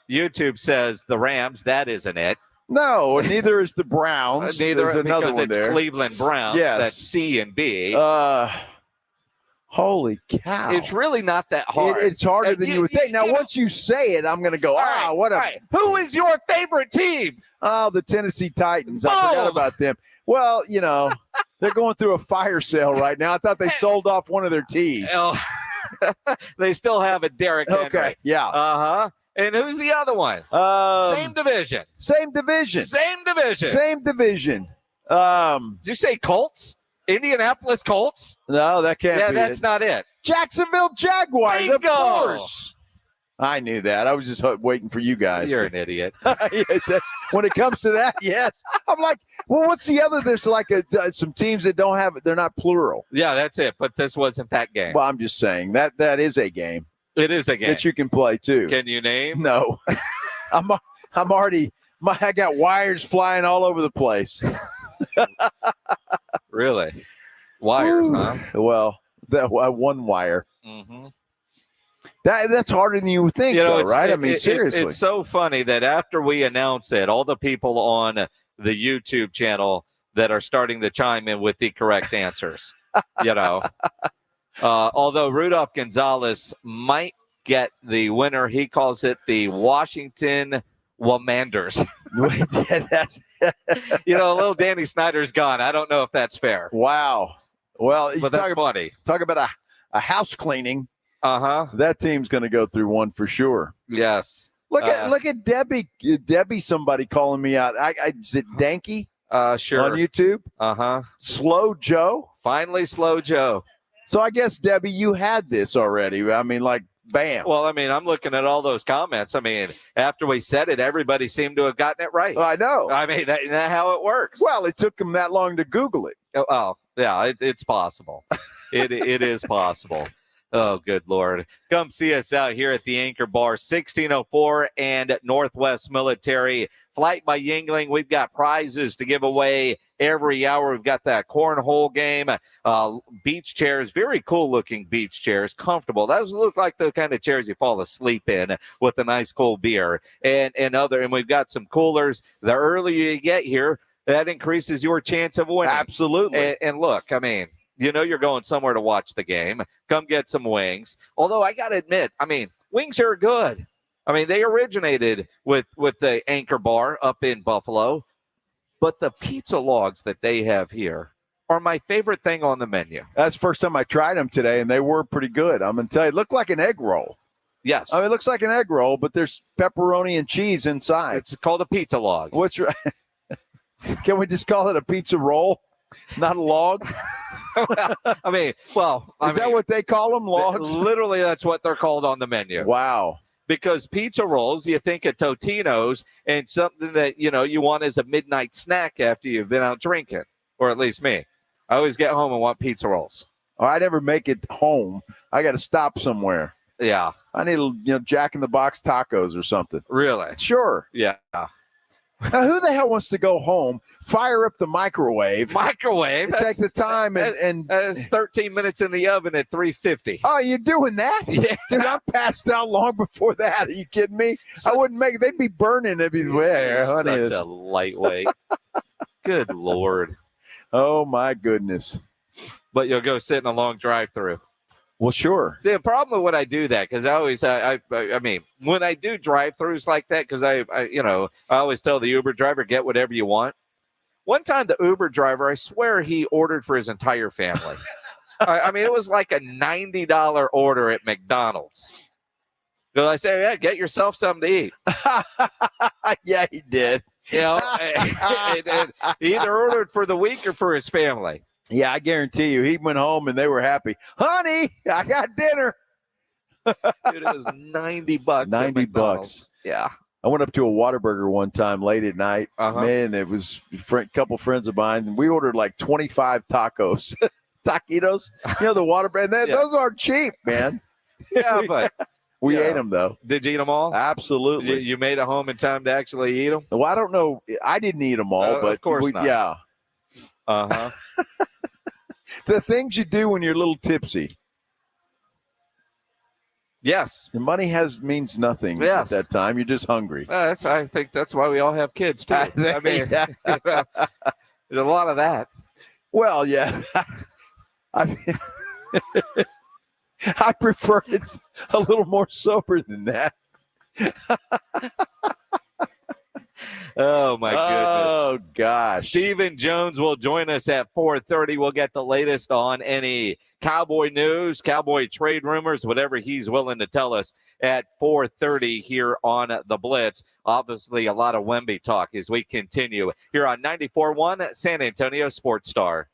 YouTube says the Rams. That isn't it. No, neither is the Browns. Neither, There's another because one it's there. Cleveland Browns. Yes. That's C and B. Holy cow. It's really not that hard. It's harder than you would think. Now, once you say it, I'm going to go, what a... Right. Who is your favorite team? Oh, the Tennessee Titans. I forgot about them. Well, they're going through a fire sale right now. I thought they sold off one of their tees. Oh, they still have a Derrick Henry. Okay, yeah. Uh-huh. And who's the other one? Same division. Same division. Same division. Same division. Did you say Colts? Indianapolis Colts? No, that can't be. Yeah, that's not it. Jacksonville Jaguars, Bingo! of course. I knew that. I was just waiting for you guys. You're an idiot. When it comes to that, yes. I'm like, well, what's the other? There's like some teams that don't have it. They're not plural. Yeah, that's it. But this wasn't that game. Well, I'm just saying that is a game. It is a game that you can play too. Can you name? No, I'm already. I got wires flying all over the place. Really, wires, huh? Well, that one wire. Mm-hmm. That's harder than you would think, though, right? I mean, seriously. It's so funny that after we announce it, all the people on the YouTube channel that are starting to chime in with the correct answers, although Rudolph Gonzalez might get the winner. He calls it the Washington Womanders. Little Danny Snyder's gone. I don't know if that's fair. Wow. Well, but that's funny. Talk about a house cleaning. Uh-huh. That team's going to go through one for sure. Yes. Look at Debbie. Debbie, somebody calling me out. Is it Danky? Sure. On YouTube? Uh-huh. Slow Joe? Finally, Slow Joe. So I guess, Debbie, you had this already. I mean, like, bam. Well, I mean, I'm looking at all those comments. I mean, after we said it, everybody seemed to have gotten it right. Well, I know. I mean, that's how it works. Well, it took them that long to Google it. Oh yeah, it's possible. It is possible. Oh, good Lord. Come see us out here at the Anchor Bar, 1604 and Northwest Military. Flight by Yingling. We've got prizes to give away every hour. We've got that cornhole game, beach chairs, very cool looking beach chairs, comfortable. Those look like the kind of chairs you fall asleep in with a nice cold beer and we've got some coolers. The earlier you get here, that increases your chance of winning. Absolutely. And look, I mean, you're going somewhere to watch the game. Come get some wings. Although I got to admit, I mean, wings are good. I mean, they originated with the Anchor Bar up in Buffalo, but the pizza logs that they have here are my favorite thing on the menu. That's the first time I tried them today, and they were pretty good. I'm going to tell you, it looked like an egg roll. Yes. I mean, it looks like an egg roll, but there's pepperoni and cheese inside. It's called a pizza log. What's right? Can we just call it a pizza roll, not a log? Is that what they call them, logs? Literally, that's what they're called on the menu. Wow. Because pizza rolls, you think of Totino's and something that, you want as a midnight snack after you've been out drinking, or at least me. I always get home and want pizza rolls. Oh, I never make it home. I got to stop somewhere. Yeah. I need, Jack in the Box tacos or something. Really? Sure. Yeah. Now, who the hell wants to go home, fire up the microwave, take the time, and it's 13 minutes in the oven at 350. Oh, you're doing that? Yeah. Dude, I'm passed out long before that. Are you kidding me? I wouldn't make it. They'd be burning everywhere. Honey, such a lightweight. Good Lord. Oh, my goodness. But you'll go sit in a long drive-through. Well, sure. See, the problem when I do that, because I always, I mean, when I do drive-thrus like that, because I always tell the Uber driver, get whatever you want. One time, the Uber driver, I swear he ordered for his entire family. I mean, it was like a $90 order at McDonald's. So I say, yeah, get yourself something to eat. Yeah, he did. And he either ordered for the week or for his family. Yeah, I guarantee you, he went home and they were happy. Honey, I got dinner. Dude, it was $90. $90. Yeah. I went up to a Whataburger one time late at night. Man, it was a couple friends of mine. And we ordered like 25 tacos. Taquitos. The Whataburger. And those aren't cheap, man. Yeah, but we ate them, though. Did you eat them all? Absolutely. You made it home in time to actually eat them? Well, I don't know. I didn't eat them all, but of course not. Yeah. Uh-huh. The things you do when you're a little tipsy. Yes. The money means nothing at that time. You're just hungry. I think that's why we all have kids, too. I mean, there's a lot of that. Well, yeah. I mean, I prefer it's a little more sober than that. Oh, my goodness. Oh, gosh. Stephen Jones will join us at 4:30. We'll get the latest on any Cowboy news, Cowboy trade rumors, whatever he's willing to tell us at 4:30 here on the Blitz. Obviously, a lot of Wemby talk as we continue here on 94.1 San Antonio Sports Star.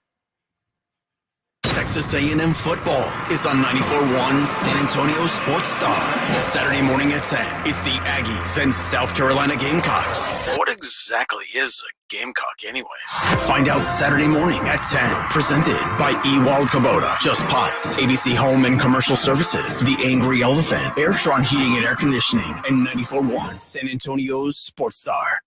Texas A&M football is on 94.1 San Antonio Sports Star. Saturday morning at 10, it's the Aggies and South Carolina Gamecocks. What exactly is a Gamecock anyways? Find out Saturday morning at 10. Presented by Ewald Kubota, Just Pots, ABC Home and Commercial Services, The Angry Elephant, Airtron Heating and Air Conditioning, and 94.1 San Antonio's Sports Star.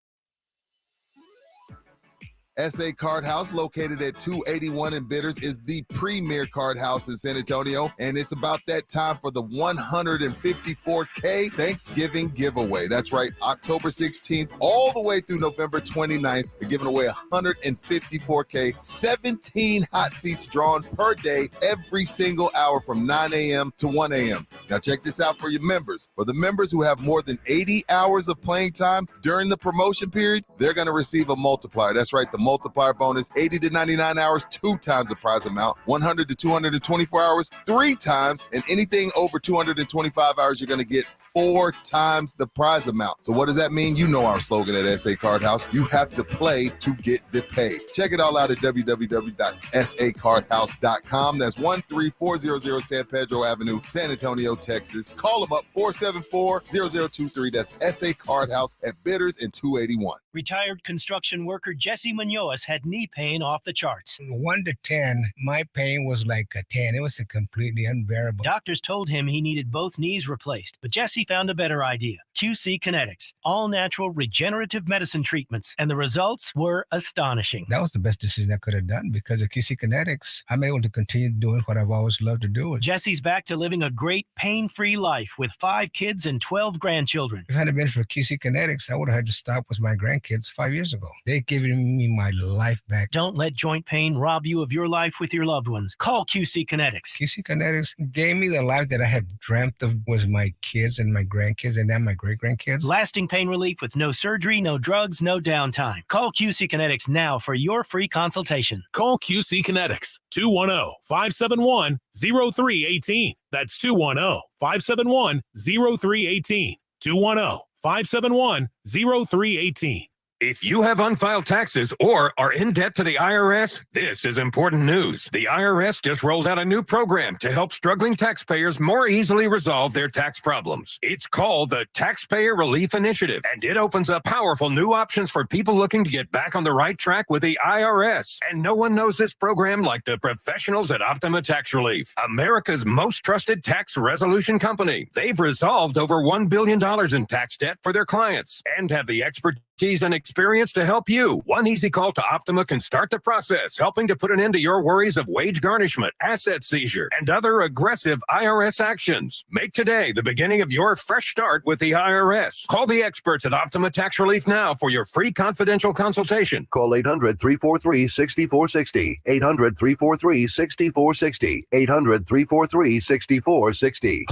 SA Card House, located at 281 in Bitters, is the premier card house in San Antonio, and it's about that time for the 154K Thanksgiving giveaway. That's right, October 16th all the way through November 29th. We're giving away 154K, 17 hot seats drawn per day, every single hour from 9 a.m. to 1 a.m. Now check this out for your members. For the members who have more than 80 hours of playing time during the promotion period, they're going to receive a multiplier. That's right, the multiplier bonus, 80 to 99 hours, 2 times the prize amount, 100 to 224 hours, 3 times, and anything over 225 hours, you're going to get 4 times the prize amount. So what does that mean? You know our slogan at SA Card House. You have to play to get the pay. Check it all out at www.sacardhouse.com. That's 13400 San Pedro Avenue, San Antonio, Texas. Call them up, 474-0023. That's SA Card House at Bitters and 281. Retired construction worker Jesse Munoz had knee pain off the charts. 1 to 10, my pain was like a 10. It was completely unbearable. Doctors told him he needed both knees replaced, but Jesse found a better idea. QC Kinetics, all-natural regenerative medicine treatments, and the results were astonishing. That was the best decision I could have done because of QC Kinetics. I'm able to continue doing what I've always loved to do. Jesse's back to living a great pain-free life with 5 kids and 12 grandchildren. If it hadn't been for QC Kinetics, I would have had to stop with my grandkids 5 years ago. They've given me my life back. Don't let joint pain rob you of your life with your loved ones. Call QC Kinetics. QC Kinetics gave me the life that I had dreamt of with my kids and my grandkids and then my great-grandkids. Lasting pain relief with no surgery, no drugs, no downtime. Call QC Kinetics now for your free consultation. Call QC Kinetics, 210-571-0318. That's 210-571-0318. 210-571-0318. If you have unfiled taxes or are in debt to the IRS, this is important news. The IRS just rolled out a new program to help struggling taxpayers more easily resolve their tax problems. It's called the Taxpayer Relief Initiative, and it opens up powerful new options for people looking to get back on the right track with the IRS. And no one knows this program like the professionals at Optima Tax Relief, America's most trusted tax resolution company. They've resolved over $1 billion in tax debt for their clients and have the expertise and experience to help you. One easy call to Optima can start the process, helping to put an end to your worries of wage garnishment, asset seizure, and other aggressive IRS actions. Make today the beginning of your fresh start with the IRS. Call the experts at Optima Tax Relief now for your free confidential consultation. Call 800-343-6460. 800-343-6460. 800-343-6460.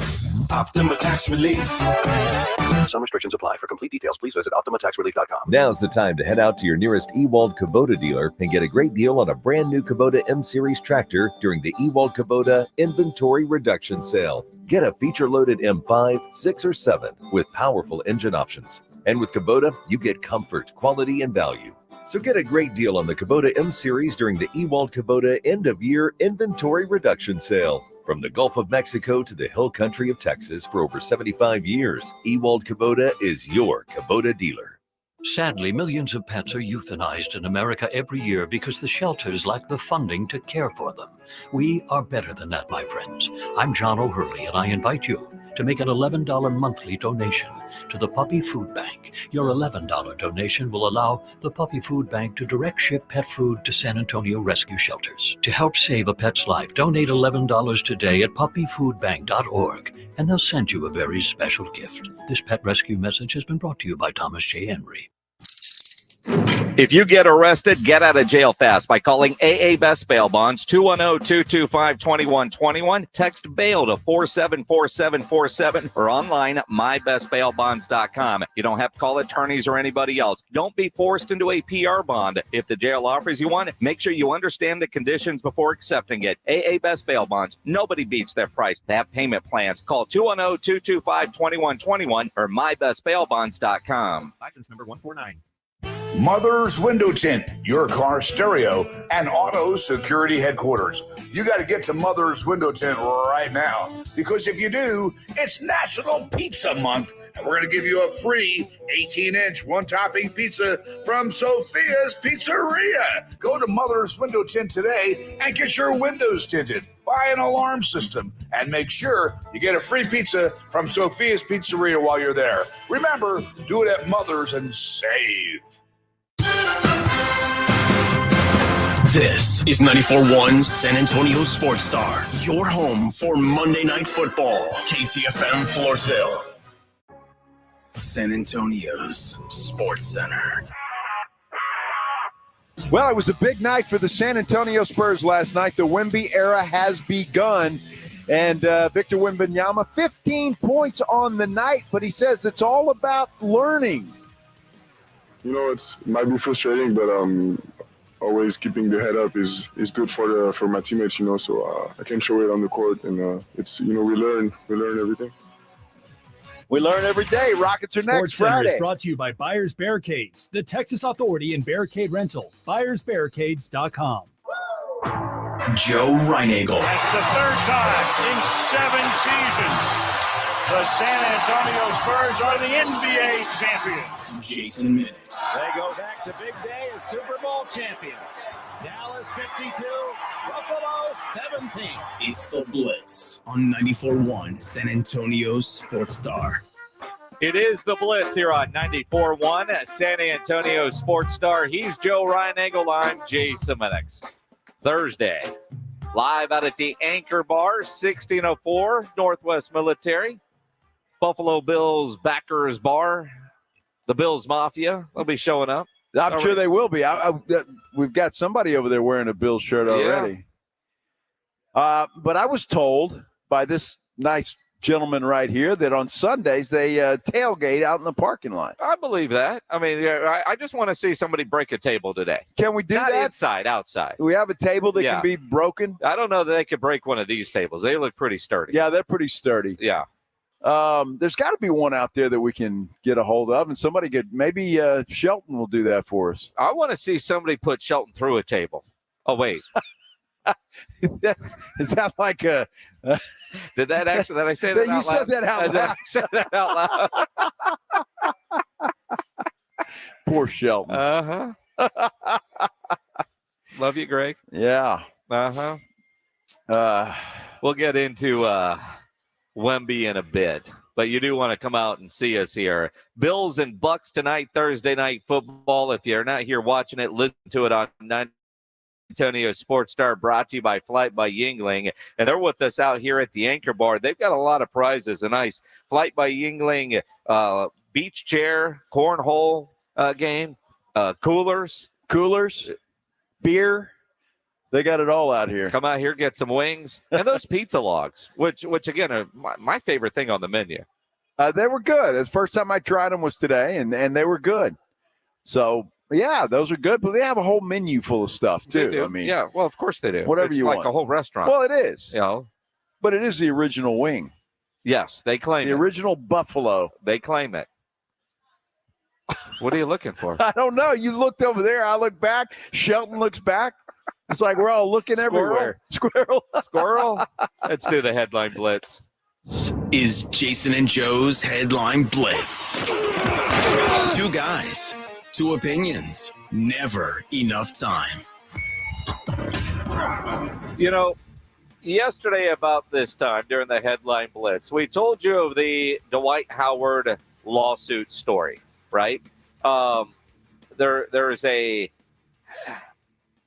Optima Tax Relief. Some restrictions apply. For complete details, please visit OptimaTaxRelief.com. Now's the time to head out to your nearest Ewald Kubota dealer and get a great deal on a brand new Kubota M-Series tractor during the Ewald Kubota Inventory Reduction Sale. Get a feature-loaded M5, 6, or 7 with powerful engine options. And with Kubota, you get comfort, quality, and value. So get a great deal on the Kubota M-Series during the Ewald Kubota End-of-Year Inventory Reduction Sale. From the Gulf of Mexico to the hill country of Texas for over 75 years, Ewald Kubota is your Kubota dealer. Sadly, millions of pets are euthanized in America every year because the shelters lack the funding to care for them. We are better than that, my friends. I'm John O'Hurley, and I invite you to make an $11 monthly donation to the Puppy Food Bank. Your $11 donation will allow the Puppy Food Bank to direct ship pet food to San Antonio rescue shelters. To help save a pet's life, donate $11 today at puppyfoodbank.org, and they'll send you a very special gift. This pet rescue message has been brought to you by Thomas J. Henry. If you get arrested, get out of jail fast by calling AA Best Bail Bonds, 210-225-2121. Text bail to 474747 or online at mybestbailbonds.com. You don't have to call attorneys or anybody else. Don't be forced into a PR bond. If the jail offers you one, make sure you understand the conditions before accepting it. AA Best Bail Bonds. Nobody beats their price. They have payment plans. Call 210-225-2121 or mybestbailbonds.com. License number 149. Mother's Window Tint, your car stereo and auto security headquarters. You got to get to Mother's Window Tint right now, because if you do, it's National Pizza Month, and we're going to give you a free 18-inch one-topping pizza from Sophia's Pizzeria. Go to Mother's Window Tint today and get your windows tinted. Buy an alarm system and make sure you get a free pizza from Sophia's Pizzeria while you're there. Remember, do it at Mother's and save. This is 94.1 San Antonio Sports Star, your home for Monday Night Football. KTFM Floresville. San Antonio's Sports Center. Well, it was a big night for the San Antonio Spurs last night. The Wemby era has begun. And Victor Wembanyama, 15 points on the night, but he says it's all about learning. You know, it might be frustrating, but always keeping the head up is good for my teammates, you know, so I can show it on the court, and it's, you know, we learn everything. We learn every day. Rockets are next Friday. Is brought to you by Buyers Barricades, the Texas Authority in Barricade Rental. BuyersBarricades.com. Joe Reinagel. That's the third time in 7 seasons the San Antonio Spurs are the NBA champions. Jason Minutes. They go back to big day as Super Bowl champions. Dallas 52, Buffalo 17. It's the Blitz on 94.1 San Antonio Sports Star. It is the Blitz here on 94.1 San Antonio Sports Star. He's Joe Reinagel. I'm Jason Minix. Thursday, live out at the Anchor Bar, 1604 Northwest Military. Buffalo Bills Backers Bar. The Bills Mafia will be showing up. I'm sure they will be. We've got somebody over there wearing a Bills shirt already. Yeah. But I was told by this nice gentleman right here that on Sundays they tailgate out in the parking lot. I believe that. I mean, I just want to see somebody break a table today. Can we do Not that? Inside, outside. Do we have a table that can be broken? I don't know that they could break one of these tables. They look pretty sturdy. Yeah, they're pretty sturdy. Yeah. There's got to be one out there that we can get a hold of, and somebody could, maybe Shelton will do that for us. I want to see somebody put Shelton through a table. Oh, wait. Is that like a... Did I say that out loud? You said that out loud. I said that out loud. Poor Shelton. Uh-huh. Love you, Greg. Yeah. Uh-huh. We'll get into Wemby in a bit, but you do want to come out and see us here. Bills and Bucks tonight, Thursday Night Football. If you're not here watching it, listen to it on 9 Antonio Sports Star, brought to you by Flight by Yingling. And they're with us out here at the Anchor Bar. They've got a lot of prizes. A nice Flight by Yingling beach chair, cornhole game, coolers, beer. They got it all out here. Come out here, get some wings, and those pizza logs, which again are my favorite thing on the menu. They were good. The first time I tried them was today, and they were good. So, yeah, those are good, but they have a whole menu full of stuff, too. I mean, yeah, well, of course they do. Whatever it's you like want. a whole restaurant. Well, it is. You know? But it is the original wing. Yes, they claim the original buffalo. They claim it. What are you looking for? I don't know. You looked over there. I look back. Shelton looks back. It's like we're all looking everywhere. Squirrel. Let's do the headline blitz. Is Jason and Joe's headline blitz. 2 guys, 2 opinions, never enough time. You know, yesterday about this time during the headline blitz, we told you of the Dwight Howard lawsuit story, right? There is a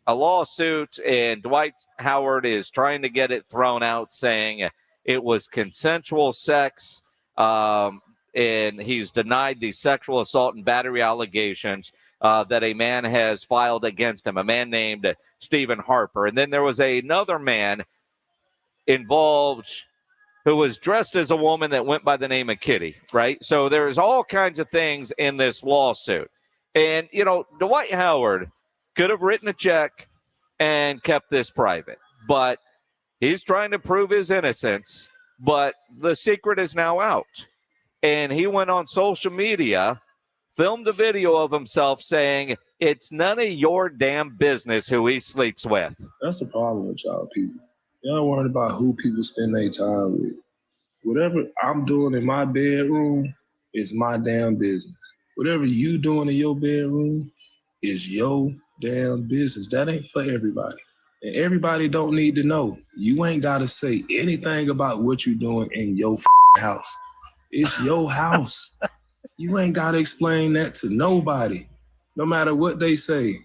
lawsuit, and Dwight Howard is trying to get it thrown out, saying it was consensual sex, and he's denied the sexual assault and battery allegations that a man has filed against him, a man named Stephen Harper. And then there was another man involved who was dressed as a woman that went by the name of Kitty, right? So there's all kinds of things in this lawsuit. And, you know, Dwight Howard could have written a check and kept this private, but he's trying to prove his innocence, but the secret is now out. And he went on social media, filmed a video of himself saying, it's none of your damn business who he sleeps with. That's the problem with y'all people. Y'all worried about who people spend their time with. Whatever I'm doing in my bedroom is my damn business. Whatever you doing in your bedroom is your damn business. That ain't for everybody. And everybody don't need to know. You ain't got to say anything about what you doing in your house. It's your house. You ain't got to explain that to nobody, no matter what they say.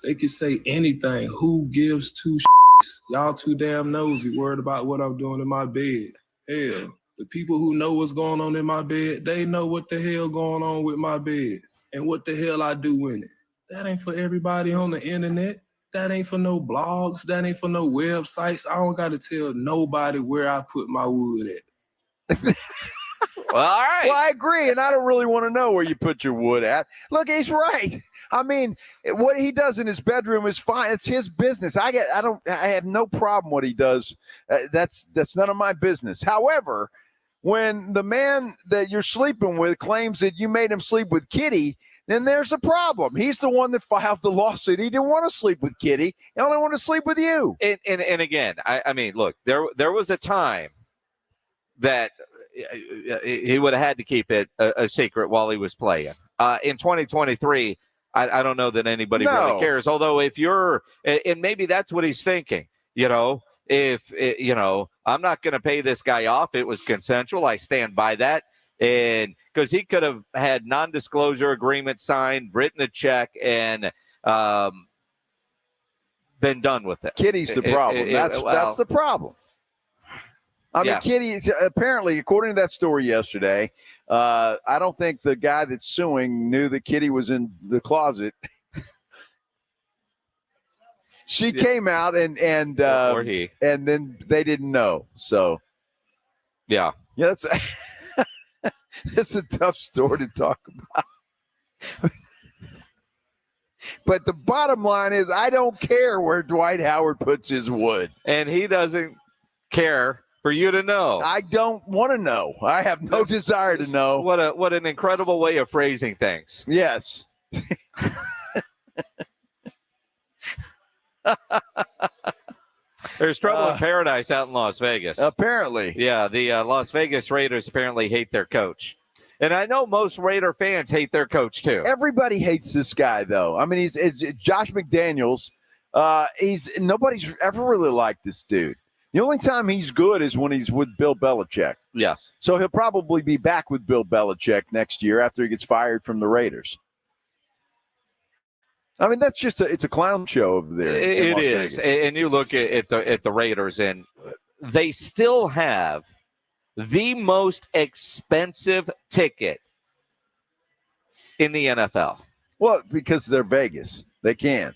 They can say anything. Who gives two shits? Y'all too damn nosy, worried about what I'm doing in my bed. Hell, the people who know what's going on in my bed, they know what the hell going on with my bed and what the hell I do in it. That ain't for everybody on the internet. That ain't for no blogs. That ain't for no websites. I don't got to tell nobody where I put my wood at. Well, all right. Well, I agree, and I don't really want to know where you put your wood at. Look, he's right. I mean, what he does in his bedroom is fine. It's his business. I have no problem what he does. That's none of my business. However, when the man that you're sleeping with claims that you made him sleep with Kitty, then there's a problem. He's the one that filed the lawsuit. He didn't want to sleep with Kitty. He only wanted to sleep with you. And again, I mean, look, there was a time that he would have had to keep it a secret while he was playing. In 2023, I don't know that anybody really cares. Although if you're, and maybe that's what he's thinking, if, I'm not going to pay this guy off. It was consensual. I stand by that. And because he could have had non-disclosure agreement signed, written a check, and been done with it. Kitty's the problem. That's the problem. I mean, Kitty, apparently, according to that story yesterday, I don't think the guy that's suing knew that Kitty was in the closet. She came out and then they didn't know. So, yeah, that's that's a tough story to talk about. But the bottom line is, I don't care where Dwight Howard puts his wood, and he doesn't care for you to know. I don't want to know. I have no desire to know. What an incredible way of phrasing things. Yes. There's trouble in paradise out in Las Vegas. Apparently. Yeah, the Las Vegas Raiders apparently hate their coach. And I know most Raider fans hate their coach too. Everybody hates this guy, though. I mean, it's Josh McDaniels. Nobody's ever really liked this dude. The only time he's good is when he's with Bill Belichick. Yes. So he'll probably be back with Bill Belichick next year after he gets fired from the Raiders. I mean, that's just it's a clown show over there. It is. And you look at the Raiders, and they still have the most expensive ticket in the NFL. Well, because they're Vegas. They can.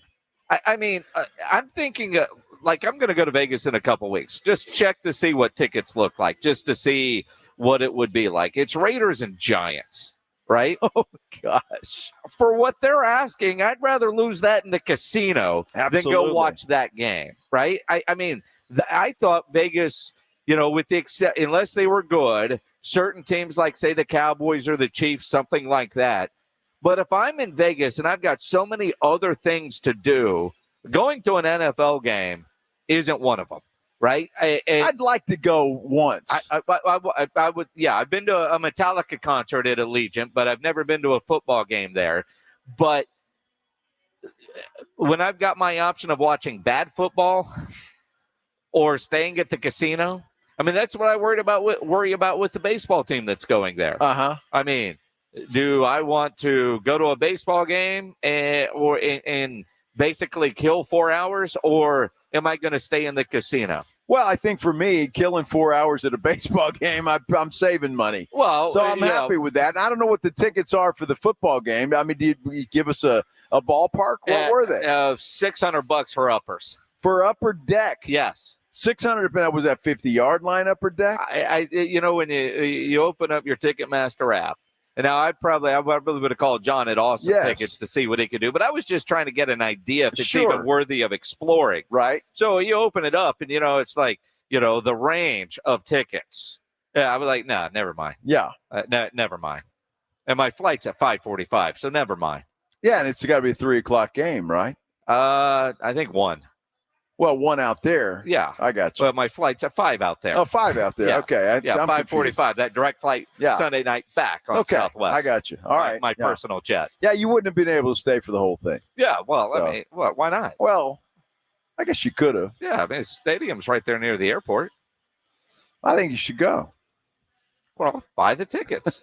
I mean, I'm thinking I'm going to go to Vegas in a couple weeks. Just check to see what tickets look like, just to see what it would be like. It's Raiders and Giants, right? Oh, gosh. For what they're asking, I'd rather lose that in the casino than go watch that game, right? I mean, I thought Vegas, with the unless they were good, certain teams like, say, the Cowboys or the Chiefs, something like that. But if I'm in Vegas and I've got so many other things to do, going to an NFL game isn't one of them, right? I'd like to go once. I would. Yeah, I've been to a Metallica concert at Allegiant, but I've never been to a football game there. But when I've got my option of watching bad football or staying at the casino, I mean, that's what I worry about with the baseball team that's going there. Uh-huh. I mean, do I want to go to a baseball game and basically kill 4 hours, or am I going to stay in the casino? Well, I think for me, killing 4 hours at a baseball game, I'm saving money. Well, so I'm happy with that. And I don't know what the tickets are for the football game. I mean, did you give us a ballpark? What were they? $600 for uppers. For upper deck? Yes. 600. Was that 50-yard line upper deck? When you open up your Ticketmaster app. And now I probably would have called John at Awesome Tickets to see what he could do. But I was just trying to get an idea if it's even worthy of exploring. Right. So you open it up and, it's like, the range of tickets. Yeah, I was like, nah, never mind. Yeah. Never mind. And my flight's at 5:45, so never mind. Yeah, and it's got to be a 3:00 game, right? I think 1. Well, 1 out there. Yeah. I got you. But my flight's at 5 out there. Oh, 5 out there. Yeah. Okay. Yeah, 5:45. That direct flight Sunday night back on Southwest. I got you. All right. My personal jet. Yeah, you wouldn't have been able to stay for the whole thing. Yeah, well, I mean, why not? Well, I guess you could have. Yeah, I mean, the stadium's right there near the airport. I think you should go. Well, buy the tickets.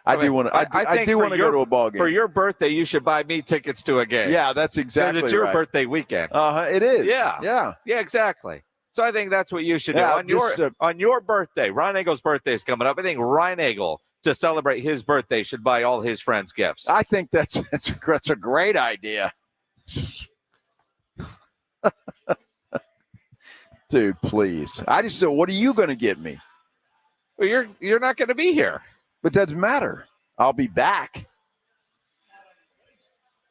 I do want to go to a ball game. For your birthday, you should buy me tickets to a game. Yeah, that's exactly because it's your right. birthday weekend. It is. Yeah, exactly. So I think that's what you should do Yeah, on your birthday. Ryan Eagle's birthday is coming up. I think Ryan Eagle, to celebrate his birthday, should buy all his friends gifts. I think that's a great idea. Dude, please. I just said, what are you going to get me? Well, you're not going to be here. But it doesn't matter. I'll be back.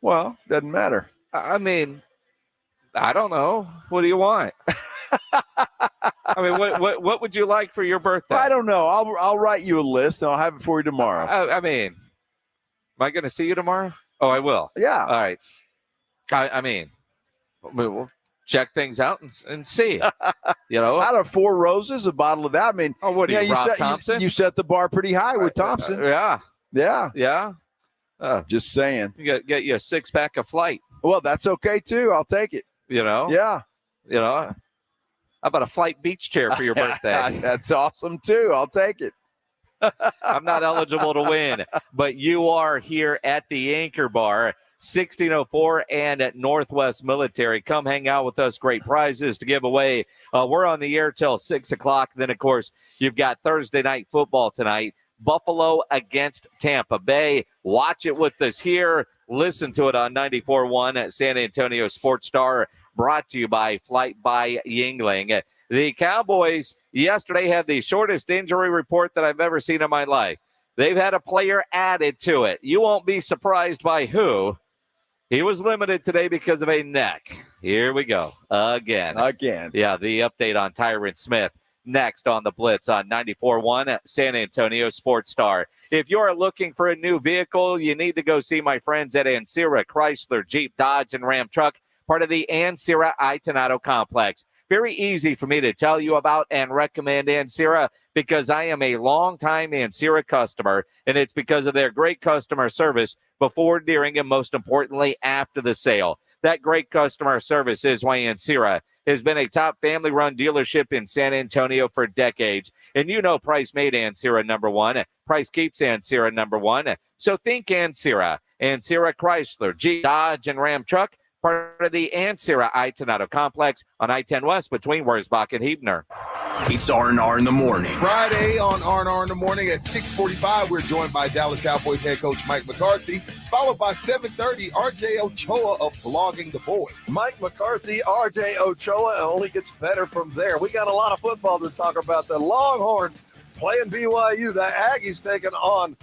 Well, doesn't matter. I mean, I don't know. What do you want? I mean, what would you like for your birthday? I don't know. I'll write you a list and I'll have it for you tomorrow. I mean, am I going to see you tomorrow? Oh, I will. Yeah. All right. I mean, we'll check things out and see. Out of 4 roses, a bottle of that. I mean, what are you, Rob Thompson? You set the bar pretty high with Thompson. Yeah. Just saying. You get you a 6-pack of Flight. Well, that's okay too. I'll take it. Yeah. How about a Flight beach chair for your birthday? That's awesome too. I'll take it. I'm not eligible to win, but you are here at the Anchor Bar, 1604 and at Northwest Military. Come hang out with us. Great prizes to give away. We're on the air till 6 o'clock. Then, of course, you've got Thursday night football tonight. Buffalo against Tampa Bay. Watch it with us here. Listen to it on 94.1 at San Antonio Sports Star. Brought to you by Flight by Yingling. The Cowboys yesterday had the shortest injury report that I've ever seen in my life. They've had a player added to it. You won't be surprised by who. He was limited today because of a neck. Here we go. Again. Yeah, the update on Tyron Smith next on the Blitz on 94.1 at San Antonio Sports Star. If you're looking for a new vehicle, you need to go see my friends at Ancira Chrysler, Jeep, Dodge, and Ram Truck, part of the Ancira Itonado complex. Very easy for me to tell you about and recommend Ancira because I am a longtime Ancira customer, and it's because of their great customer service before, during, and most importantly, after the sale. That great customer service is why Ancira has been a top family-run dealership in San Antonio for decades. And you know Price made Ancira number one. Price keeps Ancira number one. So think Ancira. Ancira Chrysler, Jeep, Dodge, and Ram Truck, part of the Ancira Itonado complex on I-10 West between Wurzbach and Huebner. It's R&R in the morning. Friday on R&R in the morning at 6:45, we're joined by Dallas Cowboys head coach Mike McCarthy, followed by 7:30, RJ Ochoa of Blogging the Boy. Mike McCarthy, RJ Ochoa, only gets better from there. We got a lot of football to talk about. The Longhorns playing BYU. The Aggies taking on,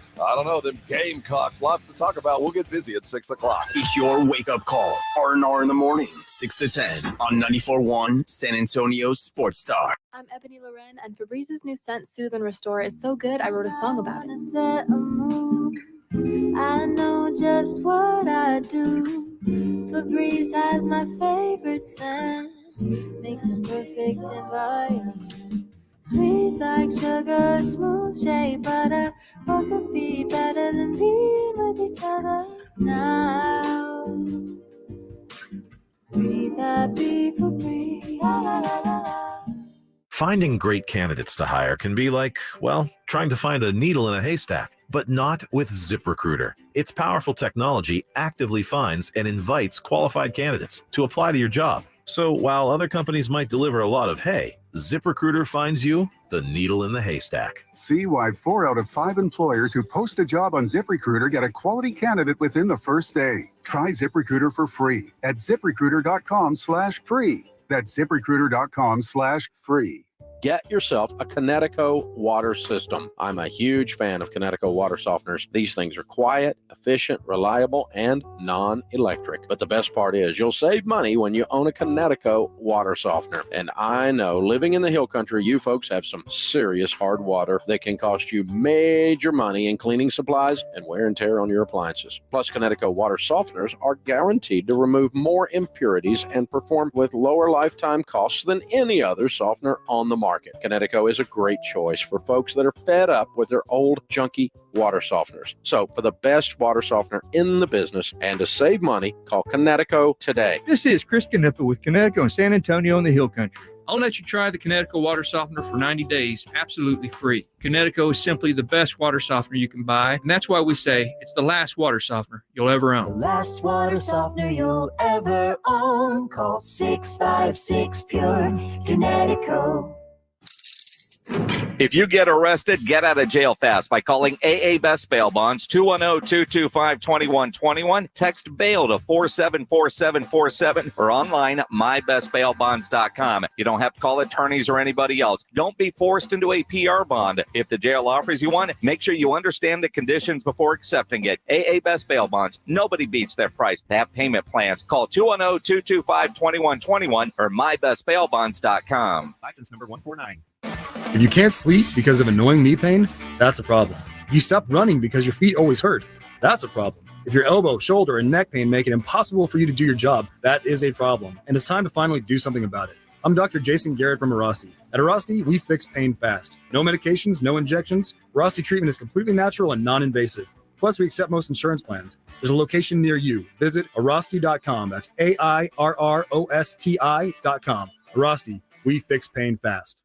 them Gamecocks. Lots to talk about. We'll get busy at 6 o'clock. It's your wake-up call. R&R in the morning, 6 to 10 on 94.1 San Antonio Sports Star. I'm Ebony Loren, and Febrez's new scent, Soothe and Restore, is so good I wrote a song about it. I know just what I do. Febreze has my favorite scent. Makes the perfect environment. Sweet like sugar, smooth shea butter. What could be better than being with each other now? Breathe happy for breathe. La, la, la, la, la. Finding great candidates to hire can be like, trying to find a needle in a haystack, but not with ZipRecruiter. Its powerful technology actively finds and invites qualified candidates to apply to your job. So while other companies might deliver a lot of hay, ZipRecruiter finds you the needle in the haystack. See why 4 out of 5 employers who post a job on ZipRecruiter get a quality candidate within the first day. Try ZipRecruiter for free at ZipRecruiter.com/free. That's ZipRecruiter.com/free. Get yourself a Connecticut water system. I'm a huge fan of Connecticut water softeners. These things are quiet, efficient, reliable, and non-electric. But the best part is you'll save money when you own a Connecticut water softener. And I know living in the hill country, you folks have some serious hard water that can cost you major money in cleaning supplies and wear and tear on your appliances. Plus, Connecticut water softeners are guaranteed to remove more impurities and perform with lower lifetime costs than any other softener on the market. market. Connecticut is a great choice for folks that are fed up with their old, junky water softeners. So for the best water softener in the business and to save money, call Connecticut today. This is Chris Knipper with Connecticut and San Antonio in the Hill Country. I'll let you try the Connecticut water softener for 90 days, absolutely free. Connecticut is simply the best water softener you can buy, and that's why we say it's the last water softener you'll ever own. The last water softener you'll ever own. Call 656-PURE, Connecticut. If you get arrested, get out of jail fast by calling AA Best Bail Bonds, 210-225-2121. Text bail to 474747 or online, mybestbailbonds.com. You don't have to call attorneys or anybody else. Don't be forced into a PR bond. If the jail offers you one, make sure you understand the conditions before accepting it. AA Best Bail Bonds. Nobody beats their price. They have payment plans. Call 210-225-2121 or mybestbailbonds.com. License number 149. If you can't sleep because of annoying knee pain, that's a problem. If you stop running because your feet always hurt, that's a problem. If your elbow, shoulder, and neck pain make it impossible for you to do your job, that is a problem. And it's time to finally do something about it. I'm Dr. Jason Garrett from Arasti. At Arasti, we fix pain fast. No medications, no injections. Arasti treatment is completely natural and non-invasive. Plus, we accept most insurance plans. There's a location near you. Visit Arasti.com. That's AIRROSTI.com. Arasti, we fix pain fast.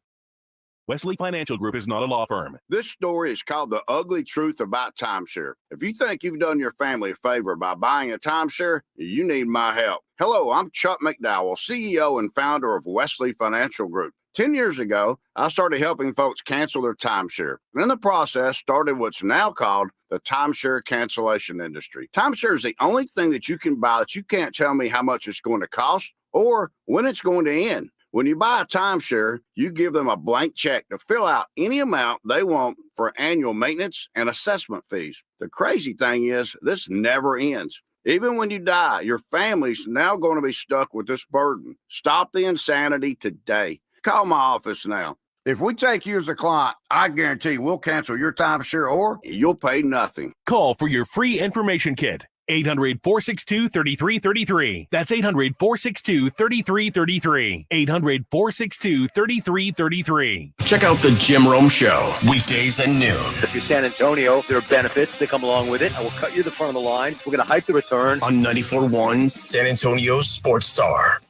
Wesley Financial Group is not a law firm. This story is called The Ugly Truth About Timeshare. If you think you've done your family a favor by buying a timeshare, you need my help. Hello, I'm Chuck McDowell, CEO and founder of Wesley Financial Group. 10 years ago, I started helping folks cancel their timeshare. And in the process, started what's now called the timeshare cancellation industry. Timeshare is the only thing that you can buy that you can't tell me how much it's going to cost or when it's going to end. When you buy a timeshare, you give them a blank check to fill out any amount they want for annual maintenance and assessment fees. The crazy thing is, this never ends. Even when you die, your family's now going to be stuck with this burden. Stop the insanity today. Call my office now. If we take you as a client, I guarantee we'll cancel your timeshare or you'll pay nothing. Call for your free information kit. 800-462-3333. That's 800-462-3333. 800-462-3333. Check out the Jim Rome Show, weekdays at noon. If you're San Antonio, there are benefits that come along with it. I will cut you the front of the line. We're going to hike the return. On 94.1 San Antonio Sports Star.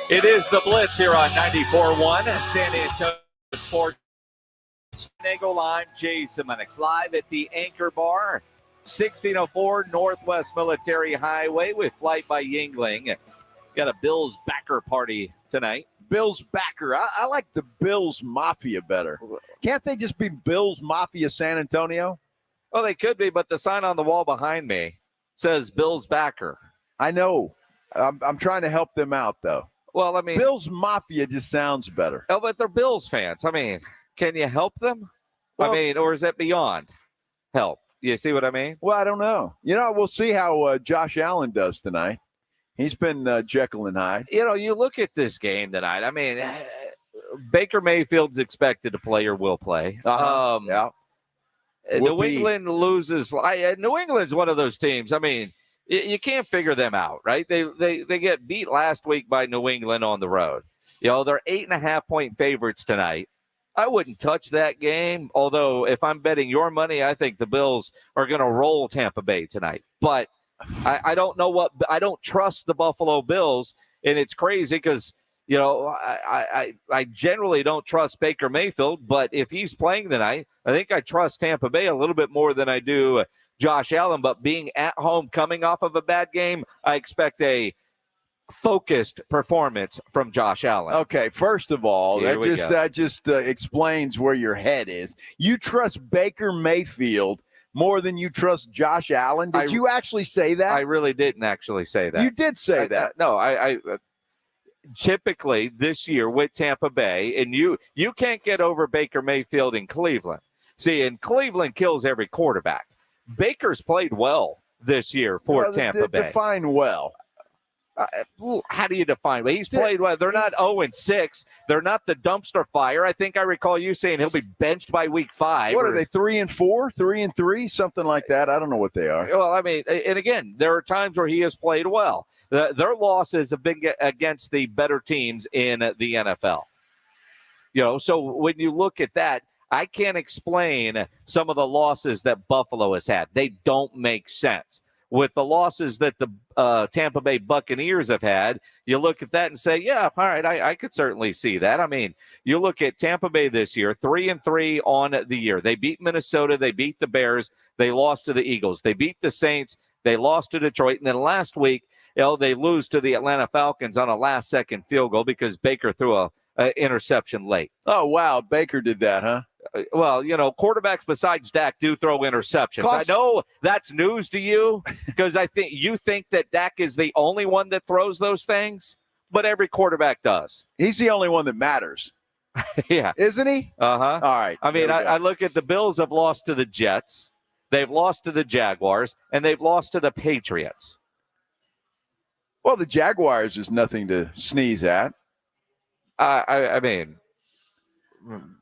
It is the Blitz here on 94.1 San Antonio Sports. Nego Lime, Jason Minix, live at the Anchor Bar, 1604 Northwest Military Highway with Flight by Yingling. Got a Bills backer party tonight. Bills backer. I like the Bills Mafia better. Can't they just be Bills Mafia San Antonio? Well, they could be, but the sign on the wall behind me says Bills backer. I know. I'm trying to help them out, though. Well, I mean, Bills Mafia just sounds better. Oh, but they're Bills fans. I mean, can you help them? Well, I mean, or is that beyond help? You see what I mean? Well, I don't know. We'll see how Josh Allen does tonight. He's been Jekyll and Hyde. You look at this game tonight. I mean, Baker Mayfield's expected to play or will play. Yeah. New England loses. New England's one of those teams. I mean, you can't figure them out, right? They get beat last week by New England on the road. They're 8.5-point favorites tonight. I wouldn't touch that game, although if I'm betting your money, I think the Bills are going to roll Tampa Bay tonight. But I don't know I don't trust the Buffalo Bills, and it's crazy because, I generally don't trust Baker Mayfield, but if he's playing tonight, I think I trust Tampa Bay a little bit more than I do Josh Allen. But being at home, coming off of a bad game, I expect a focused performance from Josh Allen. Okay, first of all, that just explains where your head is. You trust Baker Mayfield more than you trust Josh Allen. Did you actually say that? I really didn't actually say that. You did say that. No, I typically this year with Tampa Bay, and you can't get over Baker Mayfield in Cleveland. See, and Cleveland kills every quarterback. Baker's played well this year for Tampa Bay. Define well. How do you define? Well, he's played well. They're not 0-6. They're not the dumpster fire. I think I recall you saying he'll be benched by week 5. What are they, 3-4, 3-3, something like that? I don't know what they are. Well, I mean, and again, there are times where he has played well. Their losses have been against the better teams in the NFL. So when you look at that, I can't explain some of the losses that Buffalo has had. They don't make sense. With the losses that the Tampa Bay Buccaneers have had, you look at that and say, yeah, all right, I could certainly see that. I mean, you look at Tampa Bay this year, 3-3 on the year. They beat Minnesota. They beat the Bears. They lost to the Eagles. They beat the Saints. They lost to Detroit. And then last week, they lose to the Atlanta Falcons on a last-second field goal because Baker threw a interception late. Oh, wow. Baker did that, huh? Well, quarterbacks besides Dak do throw interceptions. I know that's news to you because I think you think that Dak is the only one that throws those things, but every quarterback does. He's the only one that matters. Yeah. Isn't he? Uh-huh. All right. I mean, I look at the Bills have lost to the Jets. They've lost to the Jaguars, and they've lost to the Patriots. Well, the Jaguars is nothing to sneeze at. I mean,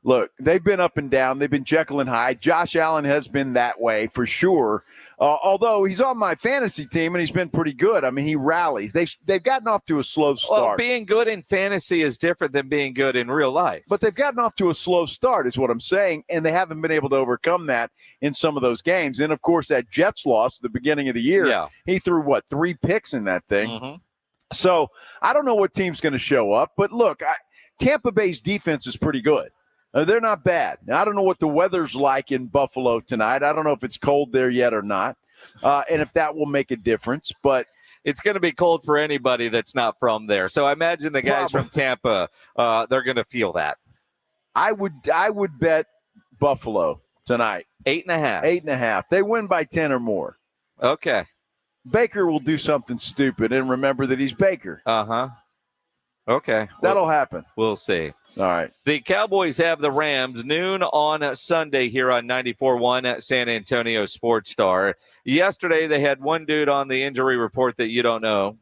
look, they've been up and down. They've been Jekyll and Hyde. Josh Allen has been that way for sure. Although he's on my fantasy team and he's been pretty good. I mean, he rallies. They've gotten off to a slow start. Well, being good in fantasy is different than being good in real life. But they've gotten off to a slow start is what I'm saying, and they haven't been able to overcome that in some of those games. And, of course, that Jets loss at the beginning of the year, he threw, 3 picks in that thing. Mm-hmm. So I don't know what team's going to show up. But, look, Tampa Bay's defense is pretty good. They're not bad. Now, I don't know what the weather's like in Buffalo tonight. I don't know if it's cold there yet or not, and if that will make a difference. But it's going to be cold for anybody that's not from there. So I imagine the guys from Tampa, they're going to feel that. I would bet Buffalo tonight. 8.5. 8.5. They win by 10 or more. Okay. Baker will do something stupid, and remember that he's Baker. Uh-huh. Okay. That'll happen. We'll see. All right. The Cowboys have the Rams noon on Sunday here on 94.1 at San Antonio Sports Star. Yesterday, they had one dude on the injury report that you don't know.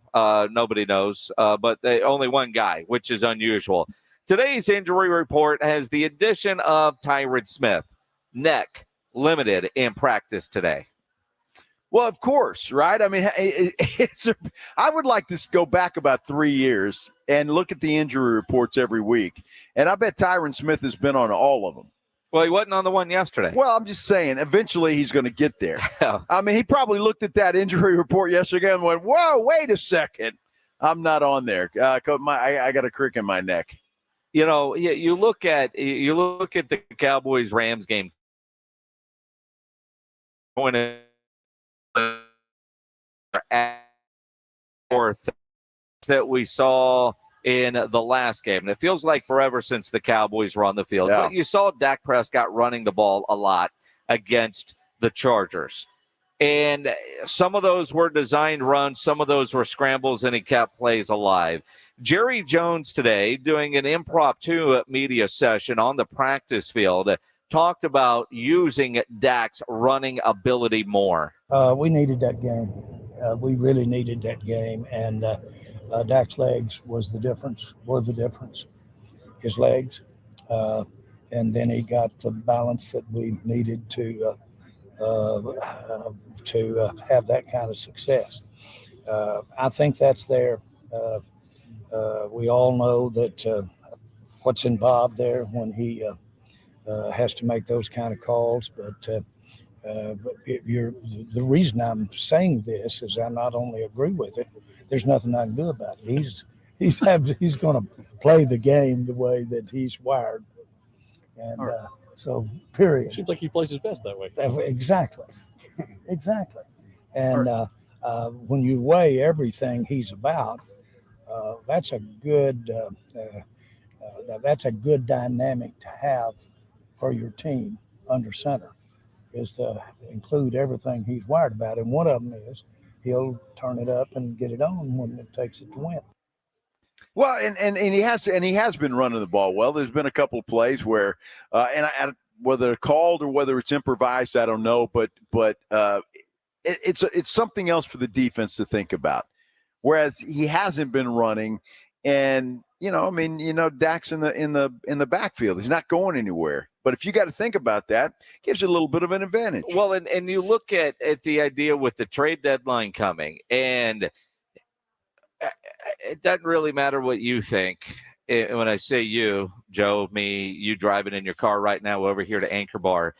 Nobody knows, but only one guy, which is unusual. Today's injury report has the addition of Tyron Smith. Neck limited in practice today. Well, of course, right? I mean, I would like to go back about 3 years and look at the injury reports every week. And I bet Tyron Smith has been on all of them. Well, he wasn't on the one yesterday. Well, I'm just saying, eventually he's going to get there. I mean, he probably looked at that injury report yesterday and went, whoa, wait a second. I'm not on there. I got a crick in my neck. You look at the Cowboys-Rams game. Fourth that we saw in the last game. And it feels like forever since the Cowboys were on the field. Yeah. But you saw Dak Prescott running the ball a lot against the Chargers. And some of those were designed runs, some of those were scrambles, and he kept plays alive. Jerry Jones today, doing an impromptu media session on the practice field, talked about using Dak's running ability more. We needed that game. We really needed that game. And Dak's legs were the difference. His legs. And then he got the balance that we needed to have that kind of success. I think that's there. We all know that what's involved there when he has to make those kind of calls. But the reason I'm saying this is I not only agree with it, there's nothing I can do about it. He's going to play the game the way that he's wired. And so, period. Seems like he plays his best that way. Exactly. And when you weigh everything he's about, that's a good dynamic to have for your team under center, is to include everything he's wired about. And one of them is he'll turn it up and get it on when it takes it to win. Well, and he has been running the ball well. There's been a couple of plays where, whether called or whether it's improvised, I don't know. But it's something else for the defense to think about. whereas he hasn't been running. And Dak's in the backfield. He's not going anywhere. But if you got to think about that, it gives you a little bit of an advantage. Well, and you look at the idea with the trade deadline coming, and it doesn't really matter what you think. When I say you, Joe, me, you driving in your car right now over here to Anchor Bar,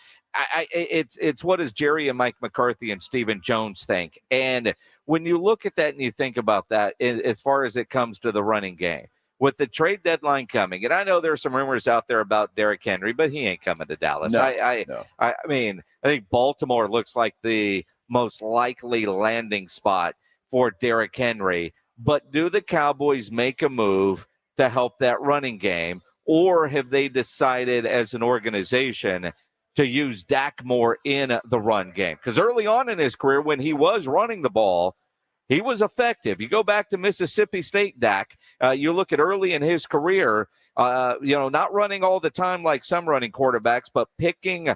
it's what does Jerry and Mike McCarthy and Stephen Jones think? And when you look at that and you think about that, as far as it comes to the running game, with the trade deadline coming, and I know there's some rumors out there about Derrick Henry, but he ain't coming to Dallas. No, I mean, I think Baltimore looks like the most likely landing spot for Derrick Henry. But do the Cowboys make a move to help that running game, or have they decided as an organization to use Dak more in the run game? Because early on in his career, when he was running the ball, he was effective. You go back to Mississippi State, Dak. You look at early in his career, not running all the time like some running quarterbacks, but picking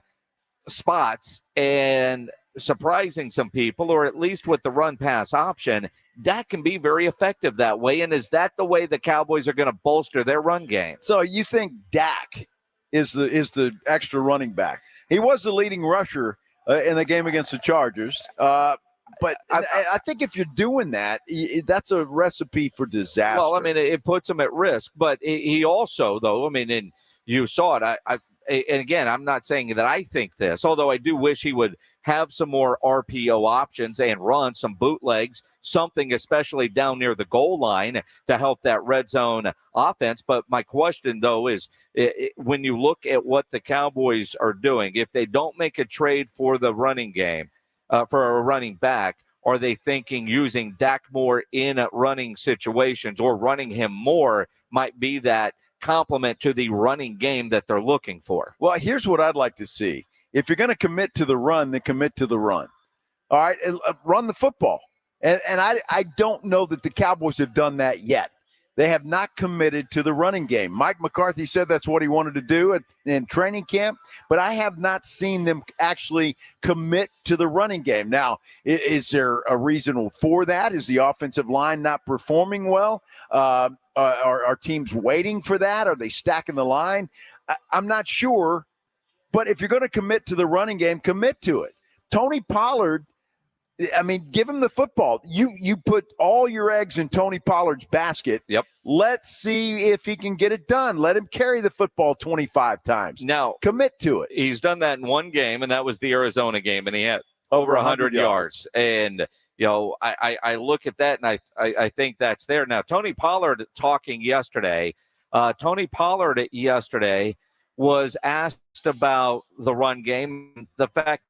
spots and surprising some people, or at least with the run-pass option. Dak can be very effective that way. And is that the way the Cowboys are going to bolster their run game? So you think Dak is the extra running back? He was the leading rusher in the game against the Chargers. But I think if you're doing that, that's a recipe for disaster. Well, I mean, it puts him at risk. But he also, though, I mean, and you saw it. And again, I'm not saying that I think this, although I do wish he would have some more RPO options and run some bootlegs, something especially down near the goal line to help that red zone offense. But my question, though, is when you look at what the Cowboys are doing, if they don't make a trade for the running game, for a running back, are they thinking using Dak more in running situations, or running him more might be that complement to the running game that they're looking for? Well, here's what I'd like to see. If you're going to commit to the run, then commit to the run. All right, run the football. And I don't know that the Cowboys have done that yet. They have not committed to the running game. Mike McCarthy said that's what he wanted to do in training camp, but I have not seen them actually commit to the running game. Now, is there a reason for that? Is the offensive line not performing well? Are teams waiting for that? Are they stacking the line? I'm not sure, but if you're going to commit to the running game, commit to it. Tony Pollard, I mean, give him the football. You put all your eggs in Tony Pollard's basket. Yep. Let's see if he can get it done. Let him carry the football 25 times. Now, commit to it. He's done that in one game, and that was the Arizona game, and he had over 100 yards. And, I look at that, and I think that's there. Now, Tony Pollard talking yesterday, was asked about the run game, the fact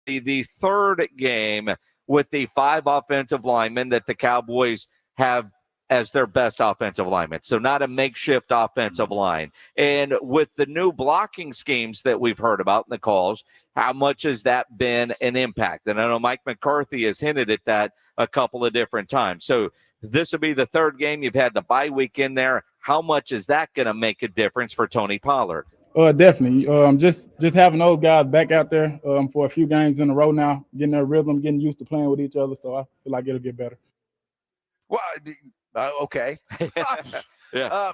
the third game with the 5 offensive linemen that the Cowboys have as their best offensive linemen. So not a makeshift offensive line. And with the new blocking schemes that we've heard about in the calls, how much has that been an impact? And I know Mike McCarthy has hinted at that a couple of different times. So this will be the third game. You've had the bye week in there. How much is that going to make a difference for Tony Pollard? Definitely. Just having those guys back out there for a few games in a row now, getting their rhythm, getting used to playing with each other. So I feel like it'll get better. Well, okay. Yeah.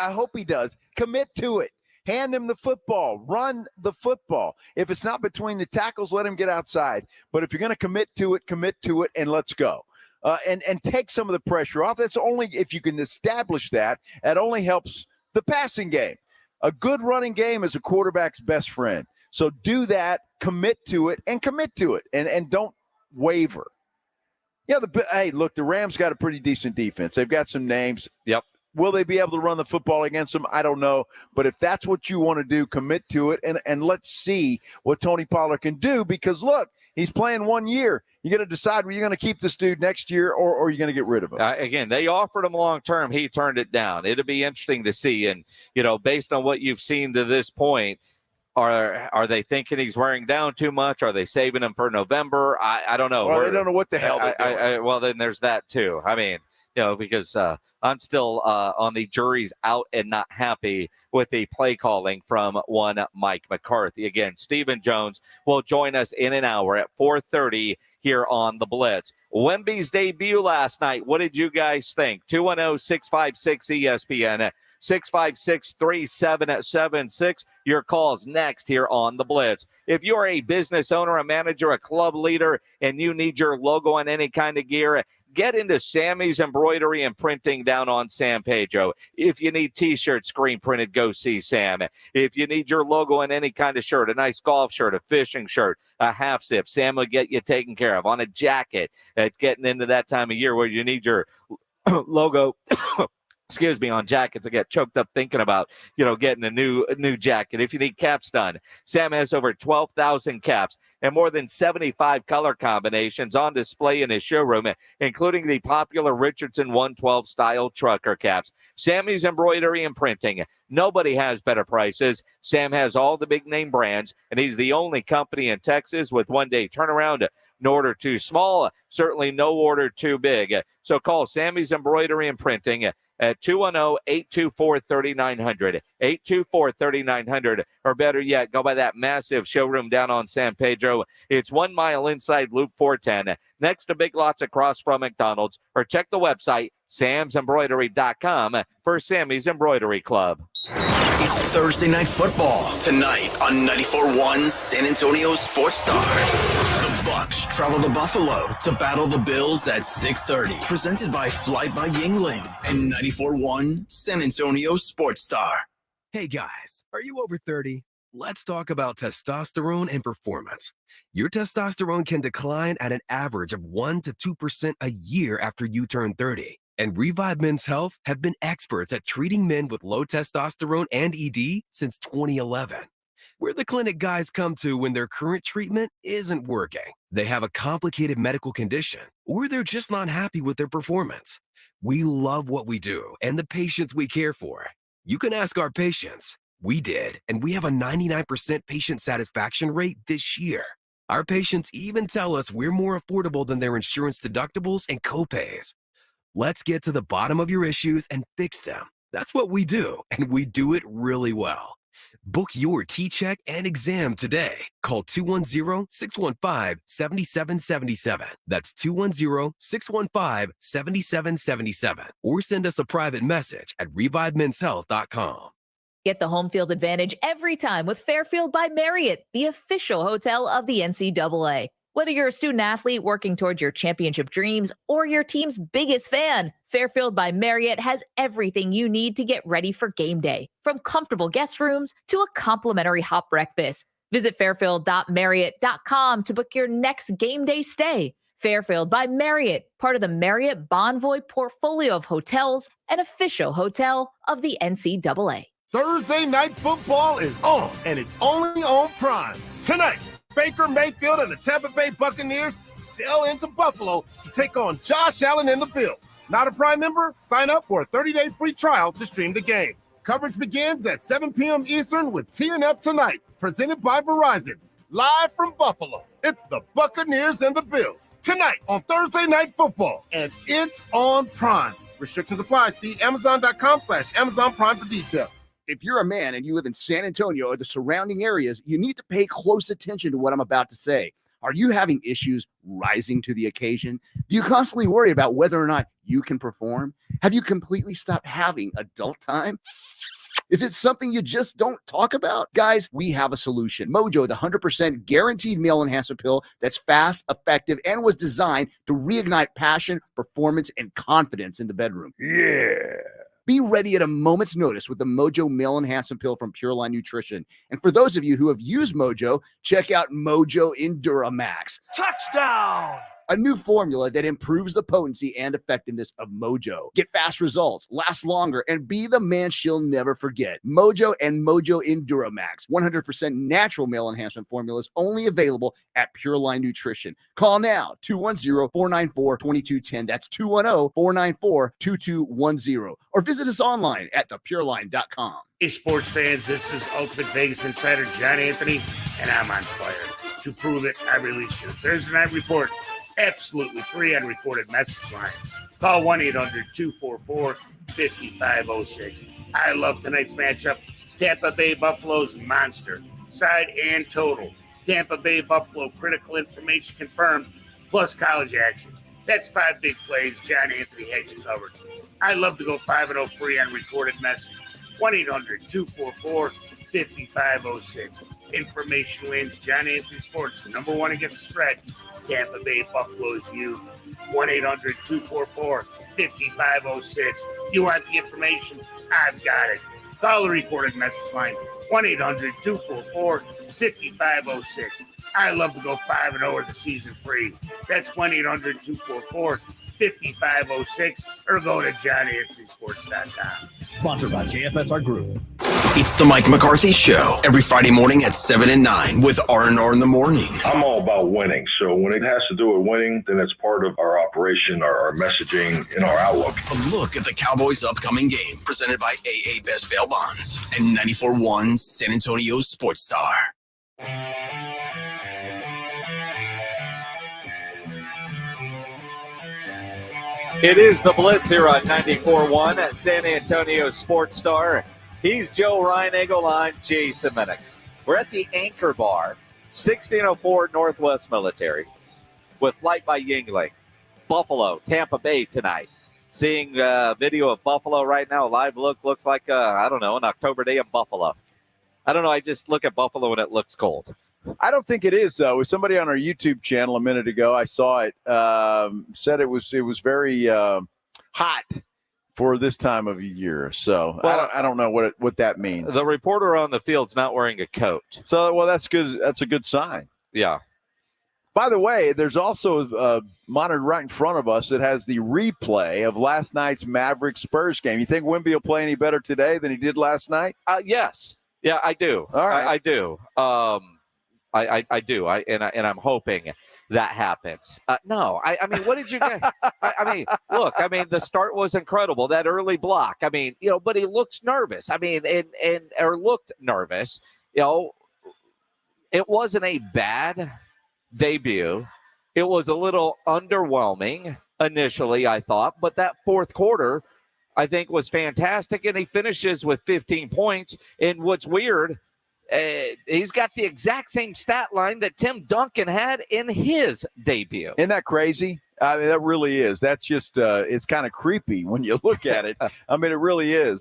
I hope he does. Commit to it. Hand him the football. Run the football. If it's not between the tackles, let him get outside. But if you're going to commit to it, and let's go. And take some of the pressure off. That's only if you can establish that. That only helps the passing game. A good running game is a quarterback's best friend. So do that, commit to it, and don't waver. Yeah, hey, look, the Rams got a pretty decent defense. They've got some names. Yep. Will they be able to run the football against them? I don't know. But if that's what you want to do, commit to it, and let's see what Tony Pollard can do. Because, look, he's playing 1 year. You got to decide whether you're going to keep this dude next year or you're going to get rid of him. Again, they offered him long-term. He turned it down. It'll be interesting to see. And, based on what you've seen to this point, are they thinking he's wearing down too much? Are they saving him for November? I don't know. Well, they don't know what the hell they're doing. Well, then there's that too. I mean, because I'm still on the jury's out and not happy with the play calling from one Mike McCarthy. Again, Stephen Jones will join us in an hour at 4:30 here on the Blitz. Wemby's debut last night. What did you guys think? 210-656-ESPN, 656-3776. Your calls next here on the Blitz. If you're a business owner, a manager, a club leader, and you need your logo on any kind of gear, get into Sammy's Embroidery and Printing down on San Pedro. If you need T-shirts screen printed, go see Sam. If you need your logo on any kind of shirt, a nice golf shirt, a fishing shirt, a half zip, Sam will get you taken care of. On a jacket, it's getting into that time of year where you need your logo excuse me, on jackets. I get choked up thinking about, getting a new jacket. If you need caps done, Sam has over 12,000 caps and more than 75 color combinations on display in his showroom, including the popular Richardson 112 style trucker caps. Sammy's Embroidery and Printing. Nobody has better prices. Sam has all the big name brands, and he's the only company in Texas with one-day turnaround. No order too small, certainly no order too big. So call Sammy's Embroidery and Printing at 210-824-3900, 824-3900, or better yet, go by that massive showroom down on San Pedro. It's 1 mile inside Loop 410, next to Big Lots across from McDonald's, or check the website, samsembroidery.com, for Sammy's Embroidery Club. It's Thursday Night Football tonight on 94.1 San Antonio Sports Star. The Bucks travel to Buffalo to battle the Bills at 6:30. Presented by Flight by Yingling and 94.1 San Antonio Sports Star. Hey guys, are you over 30? Let's talk about testosterone and performance. Your testosterone can decline at an average of 1 to 2% a year after you turn 30. And Revive Men's Health have been experts at treating men with low testosterone and ED since 2011. We're the clinic guys come to when their current treatment isn't working. They have a complicated medical condition, or they're just not happy with their performance. We love what we do and the patients we care for. You can ask our patients. We did, and we have a 99% patient satisfaction rate this year. Our patients even tell us we're more affordable than their insurance deductibles and copays. Let's get to the bottom of your issues and fix them. That's what we do, and we do it really well. Book your T-check and exam today. Call 210-615-7777. That's 210-615-7777. Or send us a private message at revivemenshealth.com. Get the home field advantage every time with Fairfield by Marriott, the official hotel of the NCAA. Whether you're a student athlete working towards your championship dreams or your team's biggest fan, Fairfield by Marriott has everything you need to get ready for game day, from comfortable guest rooms to a complimentary hot breakfast. Visit fairfield.marriott.com to book your next game day stay. Fairfield by Marriott, part of the Marriott Bonvoy portfolio of hotels, an official hotel of the NCAA. Thursday Night Football is on, and it's only on Prime. Tonight, Baker Mayfield and the Tampa Bay Buccaneers sail into Buffalo to take on Josh Allen and the Bills. Not a Prime member? Sign up for a 30-day free trial to stream the game. Coverage begins at 7 p.m. Eastern with TNF Tonight, presented by Verizon. Live from Buffalo, it's the Buccaneers and the Bills. Tonight on Thursday Night Football, and it's on Prime. Restrictions apply. See Amazon.com/Amazon Prime for details. If you're a man and you live in San Antonio or the surrounding areas, you need to pay close attention to what I'm about to say. Are you having issues rising to the occasion? Do you constantly worry about whether or not you can perform? Have you completely stopped having adult time? Is it something you just don't talk about? Guys, we have a solution. Mojo, the 100% guaranteed male enhancement pill that's fast, effective, and was designed to reignite passion, performance, and confidence in the bedroom. Yeah. Be ready at a moment's notice with the Mojo Male Enhancement Pill from Pure Line Nutrition. And for those of you who have used Mojo, check out Mojo Enduramax. Touchdown! A new formula that improves the potency and effectiveness of Mojo. Get fast results, last longer, and be the man she'll never forget. Mojo and Mojo Enduramax. 100% natural male enhancement formulas only available at Pure Line Nutrition. Call now, 210-494-2210. That's 210-494-2210. Or visit us online at thepureline.com. Hey, sports fans, this is Ultimate Vegas Insider John Anthony, and I'm on fire. To prove it, I released your Thursday Night Report absolutely free on recorded message line. Call 1-800-244-5506. I love tonight's matchup. Tampa Bay Buffalo's monster, side and total. Tampa Bay Buffalo critical information confirmed. plus college action. That's 5 big plays. John Anthony had you covered. I love to go 5-0 free on recorded message. 1-800-244-5506. Information wins. John Anthony Sports, #1 against the spread. Tampa Bay Buffalo is huge. 1-800-244-5506. You want the information? I've got it. Call the recorded message line. 1-800-244-5506. I love to go 5-0 or the season free. That's 1-800-244-5506 or go to johnanthonysports.com. Sponsored by JFSR Group. It's the Mike McCarthy Show every Friday morning at 7 and 9 with R&R in the morning. I'm all about winning. So when it has to do with winning, then it's part of our operation, our messaging, and our outlook. A look at the Cowboys' upcoming game presented by AA Best Bail Bonds and 94.1 San Antonio Sports Star. It is the Blitz here on 94.1 at San Antonio Sports Star. He's Joe Reinagel. I'm Jason Minix. We're at the Anchor Bar, 1604 Northwest Military, with Flight by Yingling. Buffalo, Tampa Bay tonight. Seeing video of Buffalo right now. Live looks like, an October day in Buffalo. I don't know. I just look at Buffalo and it looks cold. I don't think it is, though. With somebody on our YouTube channel a minute ago, I saw it, said it was very hot for this time of year. So well, I don't know what that means. The reporter on the field's not wearing a coat. So, well, that's good. That's a good sign. Yeah. By the way, there's also a monitor right in front of us that has the replay of last night's Mavericks Spurs game. You think Wemby will play any better today than he did last night? Yes. Yeah, I do. All right. I do. I do. And I'm hoping that happens. No, I mean, what did you get? Look, the start was incredible. That early block. But he looks nervous. Or looked nervous. It wasn't a bad debut. It was a little underwhelming initially, I thought, but that fourth quarter, I think, was fantastic, and he finishes with 15 points. And what's weird, he's got the exact same stat line that Tim Duncan had in his debut. Isn't that crazy? That really is. That's just, it's kind of creepy when you look at it. It really is.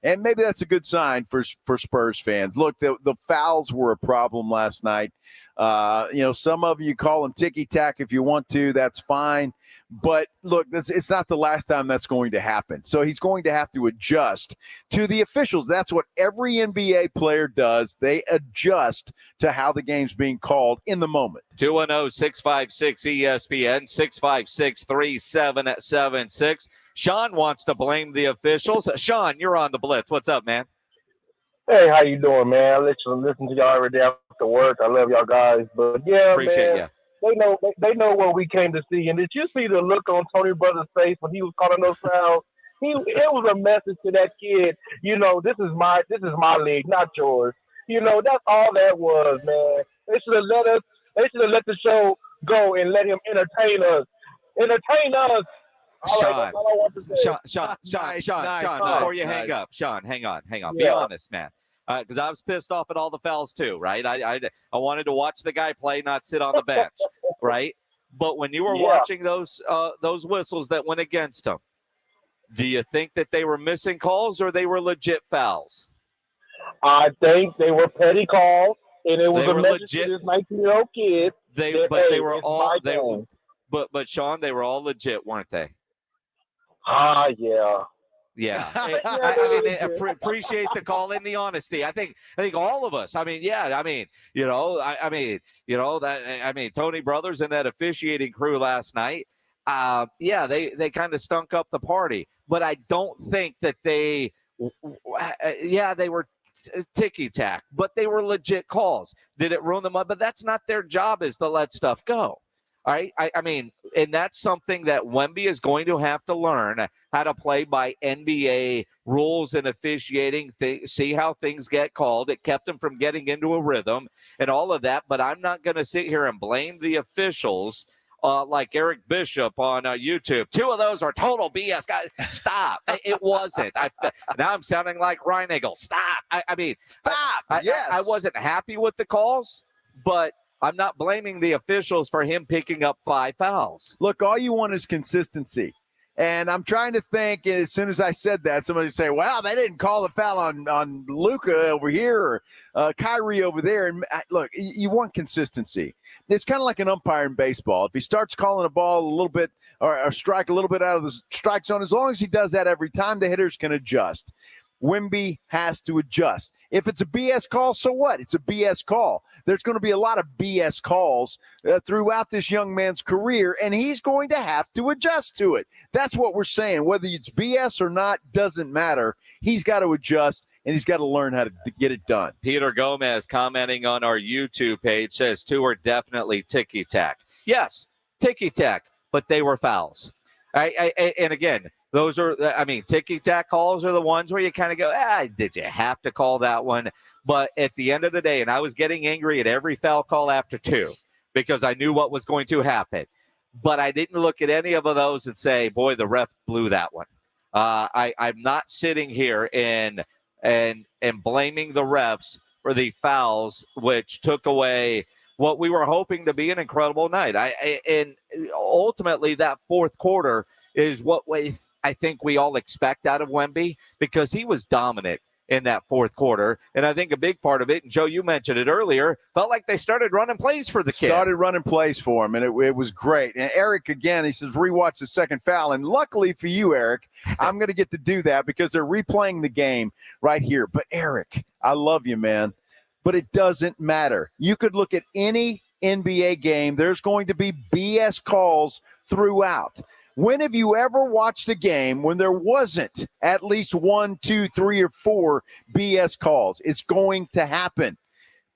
And maybe that's a good sign for Spurs fans. Look, the fouls were a problem last night. Some of you call them ticky-tack if you want to. That's fine. But, look, it's not the last time that's going to happen. So he's going to have to adjust to the officials. That's what every NBA player does. They adjust to how the game's being called in the moment. 210-656-ESPN, 656-3776. Sean wants to blame the officials. Sean, you're on the Blitz. What's up, man? Hey, how you doing, man? I listen to y'all every day after work. I love y'all guys. But, yeah, appreciate man. You. They know what we came to see. And did you see the look on Tony Brothers' face when he was calling those fouls? It was a message to that kid. This is my league, not yours. That's all that was, man. They should have let the show go and let him entertain us. Sean, Nice, before you hang up, Sean, hang on. Yeah. Be honest, man. Because I was pissed off at all the fouls too, right? I wanted to watch the guy play, not sit on the bench, right? But when you were watching those whistles that went against him, do you think that they were missing calls or they were legit fouls? I think they were petty calls, and it was a message to this 19-year-old kid. But Sean, they were all legit, weren't they? Yeah. Yeah. Appreciate the call and the honesty. I think all of us. Tony Brothers and that officiating crew last night. They kind of stunk up the party, but I don't think that they were ticky-tack, but they were legit calls. Did it ruin them up? But that's not their job, is to let stuff go. All right. And that's something that Wemby is going to have to learn how to play by NBA rules and officiating, see how things get called. It kept him from getting into a rhythm and all of that. But I'm not going to sit here and blame the officials like Eric Bishop on YouTube. Two of those are total BS. Guys, stop. It wasn't. Now I'm sounding like Reinagel. Stop. Stop. Yes. I wasn't happy with the calls, but I'm not blaming the officials for him picking up 5 fouls. Look, all you want is consistency. And I'm trying to think, as soon as I said that, somebody would say, well, they didn't call the foul on Luka over here or Kyrie over there. And look, you want consistency. It's kind of like an umpire in baseball. If he starts calling a ball a little bit or strike a little bit out of the strike zone, as long as he does that every time, the hitters can adjust. Wemby has to adjust. If it's a BS call, so what? It's a BS call. There's going to be a lot of BS calls throughout this young man's career, and he's going to have to adjust to it. That's what we're saying. Whether it's BS or not doesn't matter. He's got to adjust, and he's got to learn how to get it done. Peter Gomez commenting on our YouTube page says 2 are definitely ticky-tack. Yes, ticky-tack, but they were fouls. And again, those are, ticky-tack calls are the ones where you kind of go, did you have to call that one? But at the end of the day, and I was getting angry at every foul call after 2 because I knew what was going to happen. But I didn't look at any of those and say, boy, the ref blew that one. I'm not sitting here and blaming the refs for the fouls, which took away what we were hoping to be an incredible night. And ultimately, that fourth quarter is what I think we all expect out of Wemby, because he was dominant in that fourth quarter. And I think a big part of it, and Joe, you mentioned it earlier, felt like they started running plays for the kid. Started running plays for him, and it was great. And Eric, again, he says, rewatch the second foul. And luckily for you, Eric, I'm going to get to do that because they're replaying the game right here. But Eric, I love you, man. But it doesn't matter. You could look at any NBA game. There's going to be BS calls throughout. When have you ever watched a game when there wasn't at least 1, 2, 3, or 4 BS calls? It's going to happen.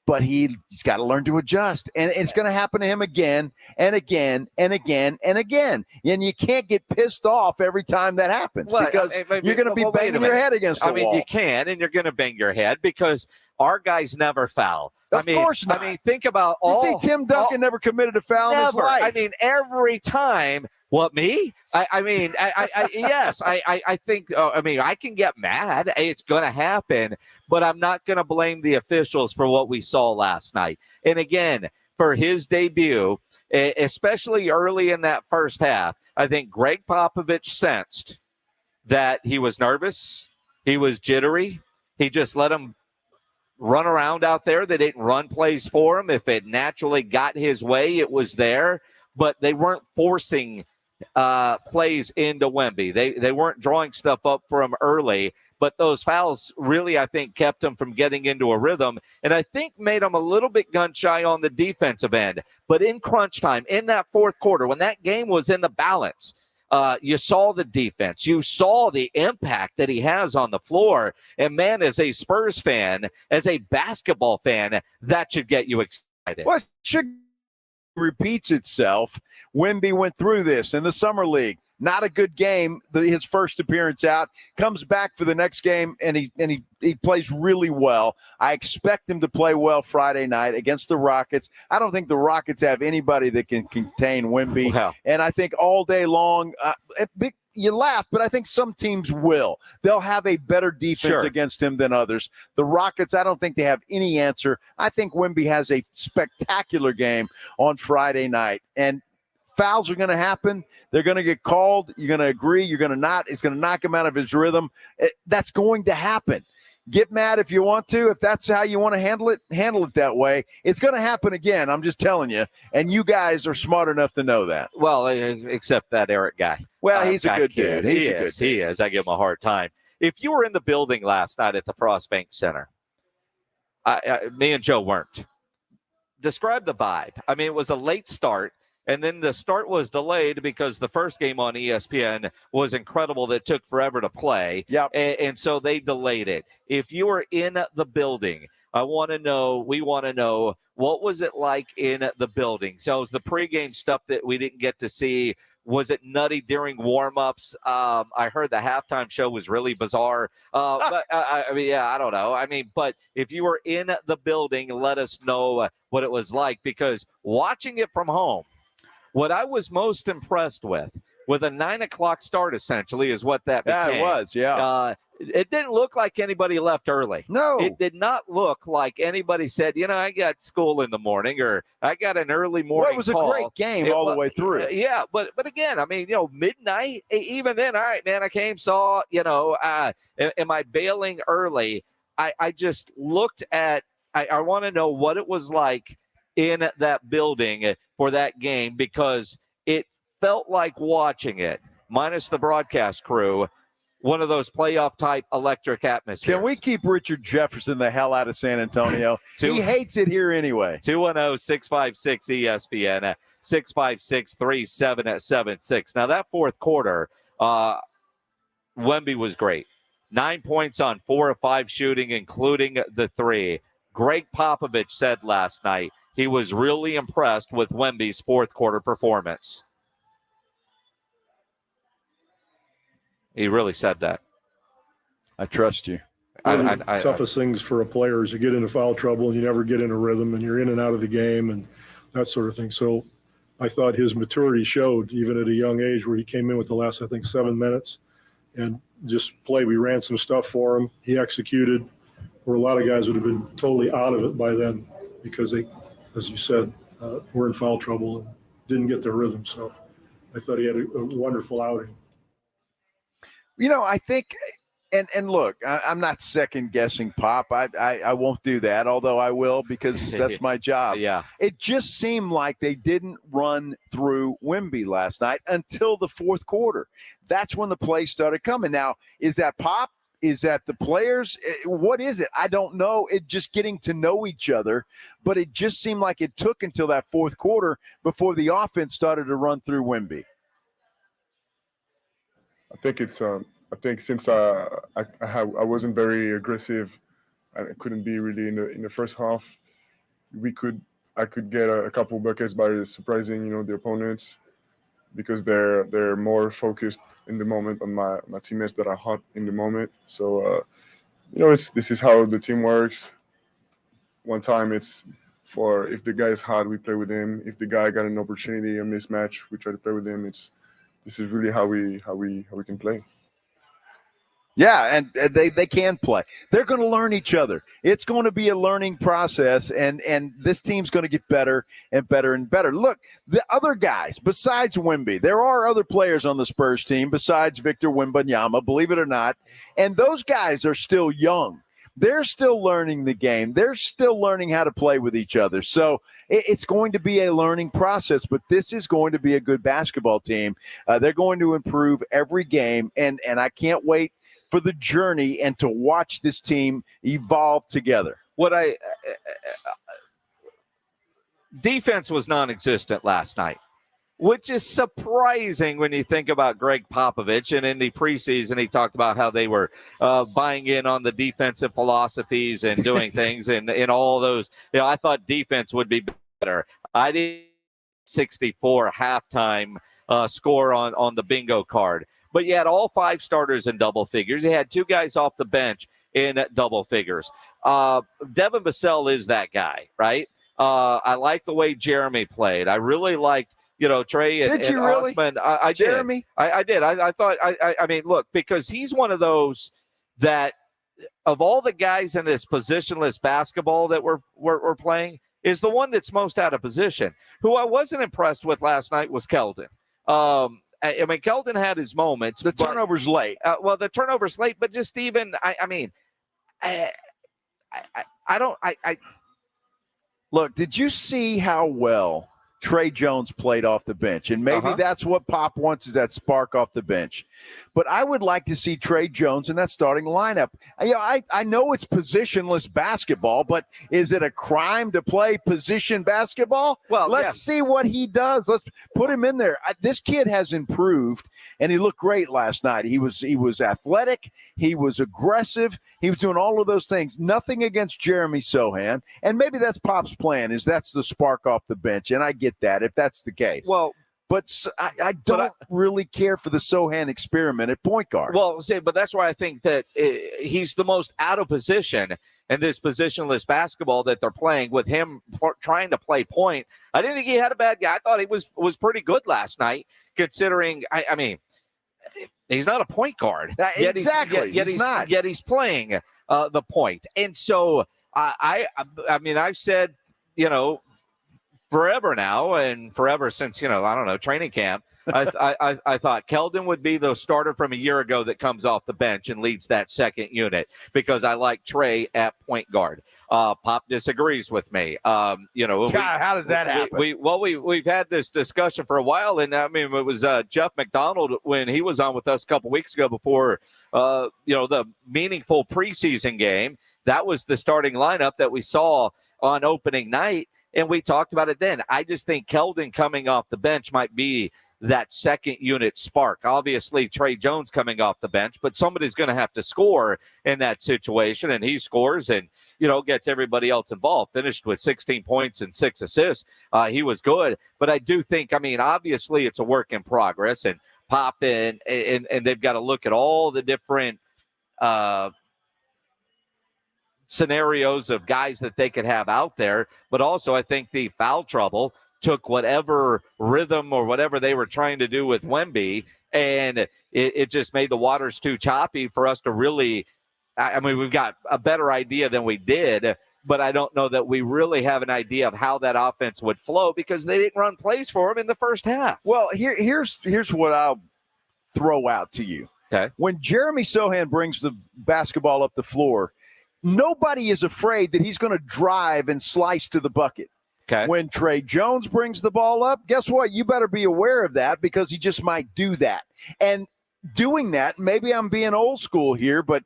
But he's got to learn to adjust. And it's going to happen to him again and again and again and again. And you can't get pissed off every time that happens because you're going to be banging your head against the wall. You can, and you're going to bang your head because our guys never foul. Of course not. Think about all. You see, Tim Duncan never committed a foul in his life. Every time. What, me? Yes, I think, I can get mad. It's going to happen, but I'm not going to blame the officials for what we saw last night. And again, for his debut, especially early in that first half, I think Greg Popovich sensed that he was nervous. He was jittery. He just let him run around out there. They didn't run plays for him. If it naturally got his way, it was there, but they weren't forcing plays into Wemby. They weren't drawing stuff up for him early, but those fouls really, I think, kept him from getting into a rhythm, and I think made him a little bit gun shy on the defensive end. But in crunch time, in that fourth quarter, when that game was in the balance, you saw the defense. You saw the impact that he has on the floor. And, man, as a Spurs fan, as a basketball fan, that should get you excited. What should repeats itself. Wemby went through this in the summer league. Not a good game. His first appearance out, comes back for the next game, and he plays really well. I expect him to play well Friday night against the Rockets. I don't think the Rockets have anybody that can contain Wemby. Wow. And I think all day long, you laugh, but I think some teams will. They'll have a better defense against him than others. The Rockets, I don't think they have any answer. I think Wemby has a spectacular game on Friday night. And fouls are going to happen. They're going to get called. You're going to agree. You're going to not. It's going to knock him out of his rhythm. That's going to happen. Get mad if you want to. If that's how you want to handle it that way. It's going to happen again. I'm just telling you. And you guys are smart enough to know that. Well, except that Eric guy. Well, he's a good dude. He is. I give him a hard time. If you were in the building last night at the Frost Bank Center, me and Joe weren't. Describe the vibe. It was a late start. And then the start was delayed because the first game on ESPN was incredible that took forever to play. Yep. And so they delayed it. If you were in the building, we want to know, what was it like in the building? So it was the pregame stuff that we didn't get to see. Was it nutty during warmups? I heard the halftime show was really bizarre. But I don't know. But if you were in the building, let us know what it was like, because watching it from home, what I was most impressed with with a 9 o'clock start, essentially, is what that became. Yeah, it was, yeah. It didn't look like anybody left early. No. It did not look like anybody said, I got school in the morning or I got an early morning Well, it was call. a great game all the way through. Yeah, but again, midnight, even then, all right, man, I came, saw, am I bailing early? I just looked at, I want to know what it was like in that building for that game, because it felt like watching it, minus the broadcast crew, one of those playoff type electric atmospheres. Can we keep Richard Jefferson the hell out of San Antonio? He hates it here anyway. 210-656-ESPN, 656-3776. Now, that fourth quarter, Wemby was great. 9 points on 4 of 5 shooting, including the 3. Greg Popovich said last night he was really impressed with Wemby's fourth quarter performance. He really said that. I trust you. Toughest things for a player is to get into foul trouble and you never get in a rhythm and you're in and out of the game and that sort of thing. So I thought his maturity showed even at a young age, where he came in with the last, 7 minutes and just play. We ran some stuff for him. He executed, where a lot of guys would have been totally out of it by then because they, as you said, were in foul trouble and didn't get their rhythm. So I thought he had a wonderful outing. I think, and look, I'm not second guessing Pop. I won't do that, although I will, because that's my job. Yeah. It just seemed like they didn't run through Wemby last night until the fourth quarter. That's when the play started coming. Now, is that Pop? Is that the players? What is it? I don't know. It just getting to know each other, but it just seemed like it took until that fourth quarter before the offense started to run through Wemby. I think it's. I think since I wasn't very aggressive, I couldn't be really in the first half. I could get a couple buckets by surprising the opponents, because they're more focused in the moment on my teammates that are hot in the moment. So this is how the team works. One time it's for, if the guy is hot, we play with him. If the guy got an opportunity, a mismatch, we try to play with him. This is really how we can play. Yeah, and they can play. They're going to learn each other. It's going to be a learning process, and this team's going to get better and better and better. Look, the other guys, besides Wemby, there are other players on the Spurs team besides Victor Wembanyama, believe it or not, and those guys are still young. They're still learning the game. They're still learning how to play with each other. So it's going to be a learning process, but this is going to be a good basketball team. They're going to improve every game, and I can't wait for the journey and to watch this team evolve together. Defense was non-existent last night, which is surprising when you think about Greg Popovich. And in the preseason, he talked about how they were buying in on the defensive philosophies and doing things and all those. I thought defense would be better. I did 64 halftime score on the bingo card. But you had all 5 starters in double figures. You had 2 guys off the bench in double figures. Devin Vassell is that guy, right? I like the way Jeremy played. I really liked, Trey and really? Osman. I did. Jeremy? I did. I thought, I mean, look, because he's one of those that, of all the guys in this positionless basketball that we're playing, is the one that's most out of position. Who I wasn't impressed with last night was Keldon. I mean, Keldon had his moments. The turnover's late. The turnover's late, but just even, Look, did you see how well Trey Jones played off the bench? And maybe that's what Pop wants, is that spark off the bench. But I would like to see Trey Jones in that starting lineup. I know it's positionless basketball, but is it a crime to play position basketball? Well, let's see what he does. Let's put him in there. This kid has improved, and he looked great last night. He was athletic. He was aggressive. He was doing all of those things. Nothing against Jeremy Sohan. And maybe that's Pop's plan, is that's the spark off the bench. And I get that if that's the case. Well, but I don't really care for the Sohan experiment at point guard. Well, but that's why I think that he's the most out of position. and this positionless basketball that they're playing with him trying to play point. I didn't think he had a bad guy. I thought he was pretty good last night, considering, I mean, he's not a point guard. Exactly. He's not. Yet he's playing the point. And so I mean, I've said, forever now and forever since, training camp, I thought Keldon would be the starter from a year ago that comes off the bench and leads that second unit because I like Trey at point guard. Pop disagrees with me. How does that happen? We've had this discussion for a while, and I mean, it was Jeff McDonald when he was on with us a couple weeks ago before, the meaningful preseason game. That was the starting lineup that we saw on opening night, and we talked about it then. I just think Keldon coming off the bench might be that second unit spark. Obviously, Trey Jones coming off the bench, but somebody's going to have to score in that situation, and he scores and, gets everybody else involved. Finished with 16 points and 6 assists. He was good, but I do think, obviously it's a work in progress, and Pop and they've got to look at all the different scenarios of guys that they could have out there, but also I think the foul trouble took whatever rhythm or whatever they were trying to do with Wemby, and it just made the waters too choppy for us to really, we've got a better idea than we did, but I don't know that we really have an idea of how that offense would flow because they didn't run plays for him in the first half. Well, here's what I'll throw out to you. Okay. When Jeremy Sohan brings the basketball up the floor, nobody is afraid that he's going to drive and slice to the bucket. Okay. When Trey Jones brings the ball up, guess what? You better be aware of that because he just might do that. And doing that, maybe I'm being old school here, but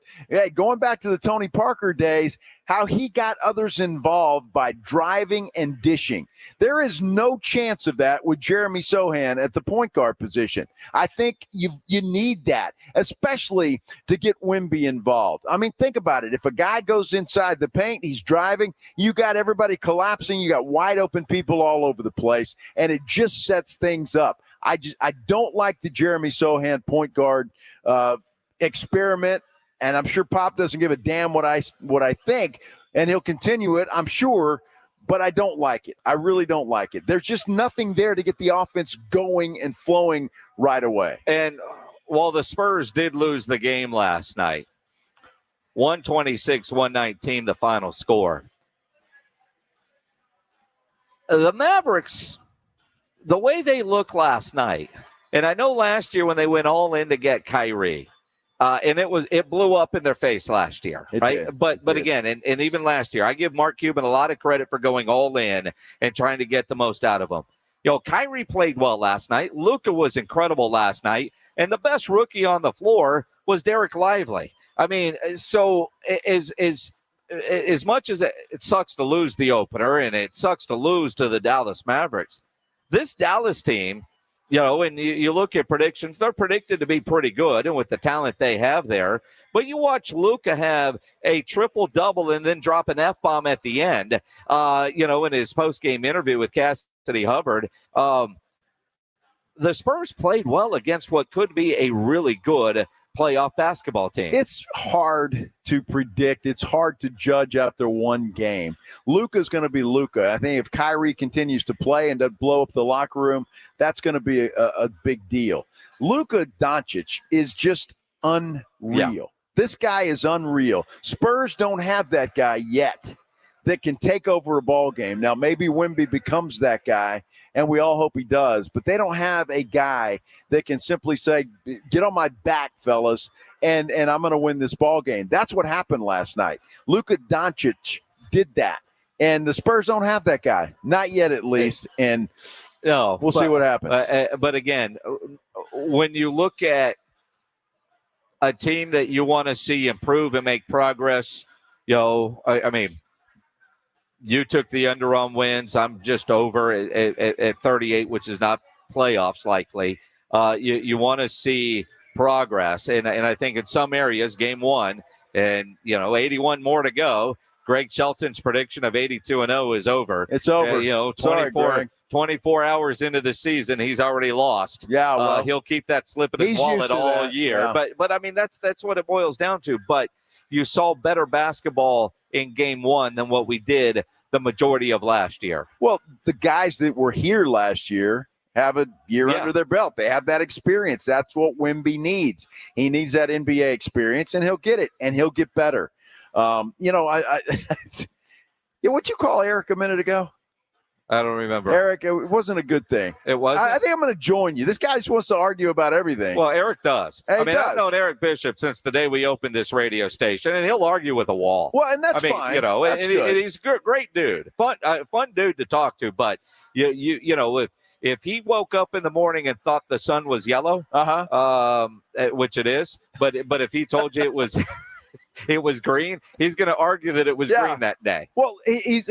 going back to the Tony Parker days, how he got others involved by driving and dishing. There is no chance of that with Jeremy Sohan at the point guard position. I think you need that, especially to get Wemby involved. I mean, think about it. If a guy goes inside the paint, he's driving, you got everybody collapsing, you got wide open people all over the place, and it just sets things up. I don't like the Jeremy Sohan point guard experiment, and I'm sure Pop doesn't give a damn what I think, and he'll continue it, I'm sure, but I don't like it. I really don't like it. There's just nothing there to get the offense going and flowing right away. And while the Spurs did lose the game last night, 126-119 the final score, the Mavericks, the way they looked last night, and I know last year when they went all in to get Kyrie, and it blew up in their face last year, right? But again, and even last year, I give Mark Cuban a lot of credit for going all in and trying to get the most out of him. Kyrie played well last night. Luka was incredible last night, and the best rookie on the floor was Derek Lively. I mean, so as much as it sucks to lose the opener and it sucks to lose to the Dallas Mavericks, this Dallas team, and you look at predictions, they're predicted to be pretty good and with the talent they have there. But you watch Luka have a triple-double and then drop an F-bomb at the end, in his post-game interview with Cassidy Hubbard. The Spurs played well against what could be a really good playoff basketball team. It's hard to predict. It's hard to judge after one game. Luka's going to be Luka. I think if Kyrie continues to play and to blow up the locker room, that's going to be a big deal. Luka Doncic is just unreal. Yeah. This guy is unreal. Spurs don't have that guy yet that can take over a ball game. Now, maybe Wemby becomes that guy, and we all hope he does, but they don't have a guy that can simply say, get on my back, fellas, and I'm going to win this ball game. That's what happened last night. Luka Doncic did that, and the Spurs don't have that guy, not yet at least, and we'll see what happens. But again, when you look at a team that you want to see improve and make progress, I mean, you took the under on wins. I'm just over at 38, which is not playoffs likely. You want to see progress. And I think in some areas, game one, and, 81 more to go, Greg Shelton's prediction of 82-0 is over. It's over. 24 hours into the season, he's already lost. Yeah, well, he'll keep that slip in his wallet all year. Yeah. But I mean, that's what it boils down to. But you saw better basketball in game one than what we did the majority of last year. Well, the guys that were here last year have a year under their belt. They have that experience. That's what Wemby needs. He needs that NBA experience, and he'll get it, and he'll get better. What'd you call Eric a minute ago? I don't remember. Eric, it wasn't a good thing. It wasn't? I think I'm going to join you. This guy just wants to argue about everything. Well, Eric does. Hey, I've known Eric Bishop since the day we opened this radio station, and he'll argue with a wall. Well, and that's fine. That's and good. he's a great dude, fun dude to talk to. But if he woke up in the morning and thought the sun was yellow, which it is, but if he told you it was it was green, he's going to argue that it was green that day. Well, he's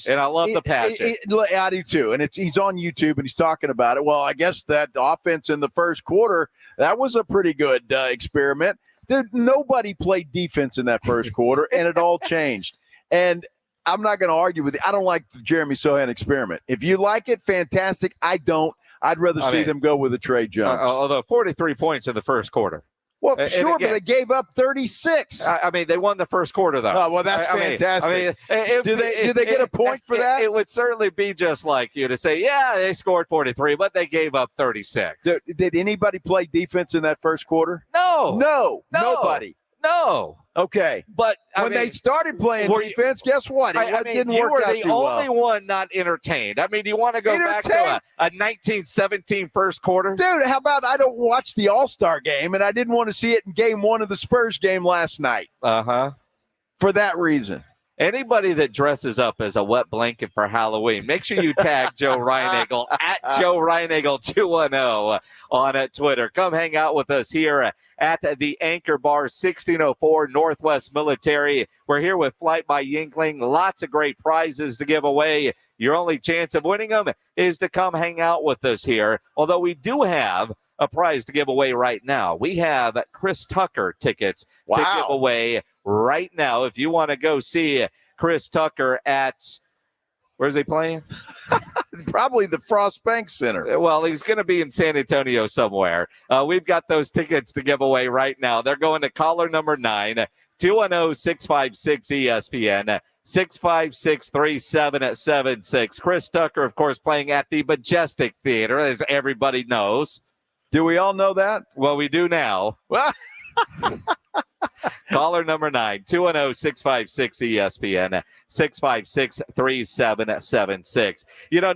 and I love the passion. I do too. And he's on YouTube and he's talking about it. Well, I guess that offense in the first quarter, that was a pretty good experiment. Dude, nobody played defense in that first quarter, and it all changed. And I'm not going to argue with you. I don't like the Jeremy Sohan experiment. If you like it, fantastic. I don't. I'd rather see them go with a Trey Jones. Although 43 points in the first quarter. Well, sure, but they gave up 36. They won the first quarter, though. Oh, well, that's fantastic. Do they get a point for that? It would certainly be just like you to say, yeah, they scored 43, but they gave up 36. Did anybody play defense in that first quarter? No. Nobody. No. Okay. But when they started playing defense, guess what? It didn't work out too well. You were the only one not entertained. I mean, do you want to go back to a 1917 first quarter? Dude, how about I don't watch the All-Star game, and I didn't want to see it in game one of the Spurs game last night. For that reason. Anybody that dresses up as a wet blanket for Halloween, make sure you tag Joe Reinagel at Joe Reinagel 210 on Twitter. Come hang out with us here at the Anchor Bar, 1604 Northwest Military. We're here with Flight by Yingling. Lots of great prizes to give away. Your only chance of winning them is to come hang out with us here. Although we do have a prize to give away right now. We have Chris Tucker tickets to give away right now. If you want to go see Chris Tucker at, where's he playing? Probably the Frost Bank Center. Well, he's going to be in San Antonio somewhere. We've got those tickets to give away right now. They're going to caller number 9, 210-656-ESPN, 656-3776. Chris Tucker, of course, playing at the Majestic Theater, as everybody knows. Do we all know that? Well, we do now. Caller number 9, 210-656-ESPN, 656-3776.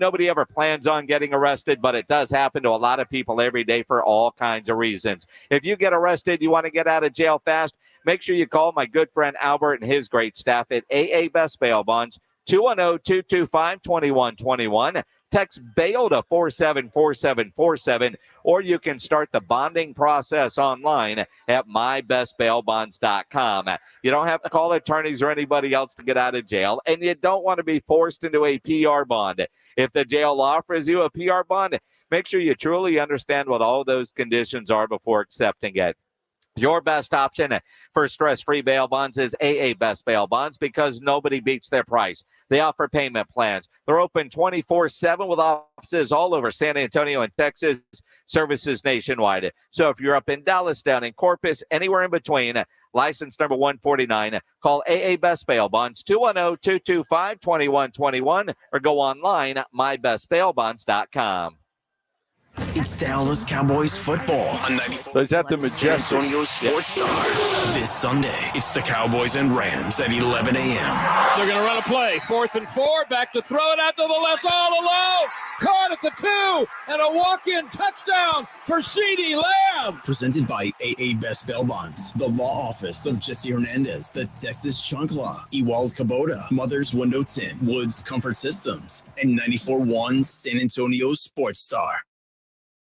Nobody ever plans on getting arrested, but it does happen to a lot of people every day for all kinds of reasons. If you get arrested, you want to get out of jail fast, make sure you call my good friend Albert and his great staff at AA Best Bail Bonds, 210-225-2121. Text bail to 474747, or you can start the bonding process online at mybestbailbonds.com. You don't have to call attorneys or anybody else to get out of jail, and you don't want to be forced into a PR bond. If the jail offers you a PR bond, make sure you truly understand what all those conditions are before accepting it. Your best option for stress-free bail bonds is AA Best Bail Bonds, because nobody beats their price. They offer payment plans. They're open 24/7 with offices all over San Antonio and Texas, services nationwide. So if you're up in Dallas, down in Corpus, anywhere in between, license number 149, call AA Best Bail Bonds, 210-225-2121, or go online, mybestbailbonds.com. It's Dallas Cowboys football on 94. So is that the Majestic? San Antonio Sports Star. This Sunday, it's the Cowboys and Rams at 11 a.m. They're going to run a play. 4th and 4. Back to throw it out to the left all alone. Caught at the 2. And a walk-in touchdown for CeeDee Lamb. Presented by AA Best Bail Bonds, the law office of Jesse Hernandez, the Texas Chunk Law, Ewald Kubota, Mother's Window Tint, Woods Comfort Systems, and 94.1 San Antonio Sports Star.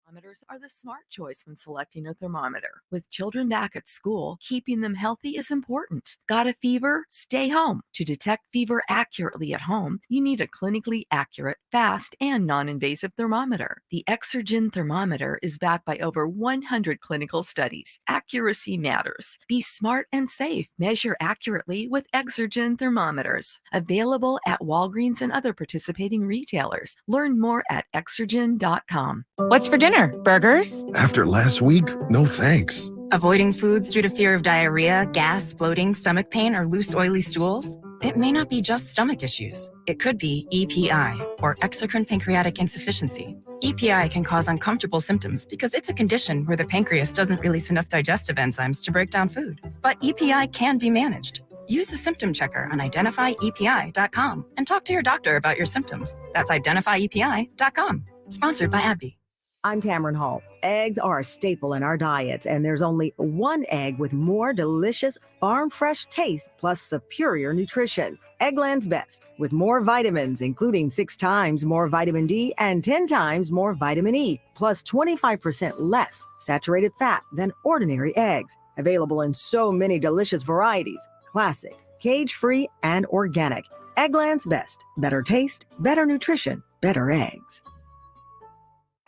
Thermometers are the smart choice when selecting a thermometer. With children back at school, keeping them healthy is important. Got a fever? Stay home. To detect fever accurately at home, you need a clinically accurate, fast, and non-invasive thermometer. The Exergen thermometer is backed by over 100 clinical studies. Accuracy matters. Be smart and safe. Measure accurately with Exergen thermometers. Available at Walgreens and other participating retailers. Learn more at Exergen.com. What's for dinner? Burgers? After last week, no thanks. Avoiding foods due to fear of diarrhea, gas, bloating, stomach pain, or loose, oily stools? It may not be just stomach issues. It could be EPI, or exocrine pancreatic insufficiency. EPI can cause uncomfortable symptoms because it's a condition where the pancreas doesn't release enough digestive enzymes to break down food. But EPI can be managed. Use the symptom checker on identifyepi.com and talk to your doctor about your symptoms. That's identifyepi.com. Sponsored by AbbVie. I'm Tamron Hall. Eggs are a staple in our diets, and there's only one egg with more delicious farm-fresh taste plus superior nutrition. Eggland's Best, with more vitamins, including 6 times more vitamin D and 10 times more vitamin E, plus 25% less saturated fat than ordinary eggs. Available in so many delicious varieties: classic, cage-free, and organic. Eggland's Best. Better taste, better nutrition, better eggs.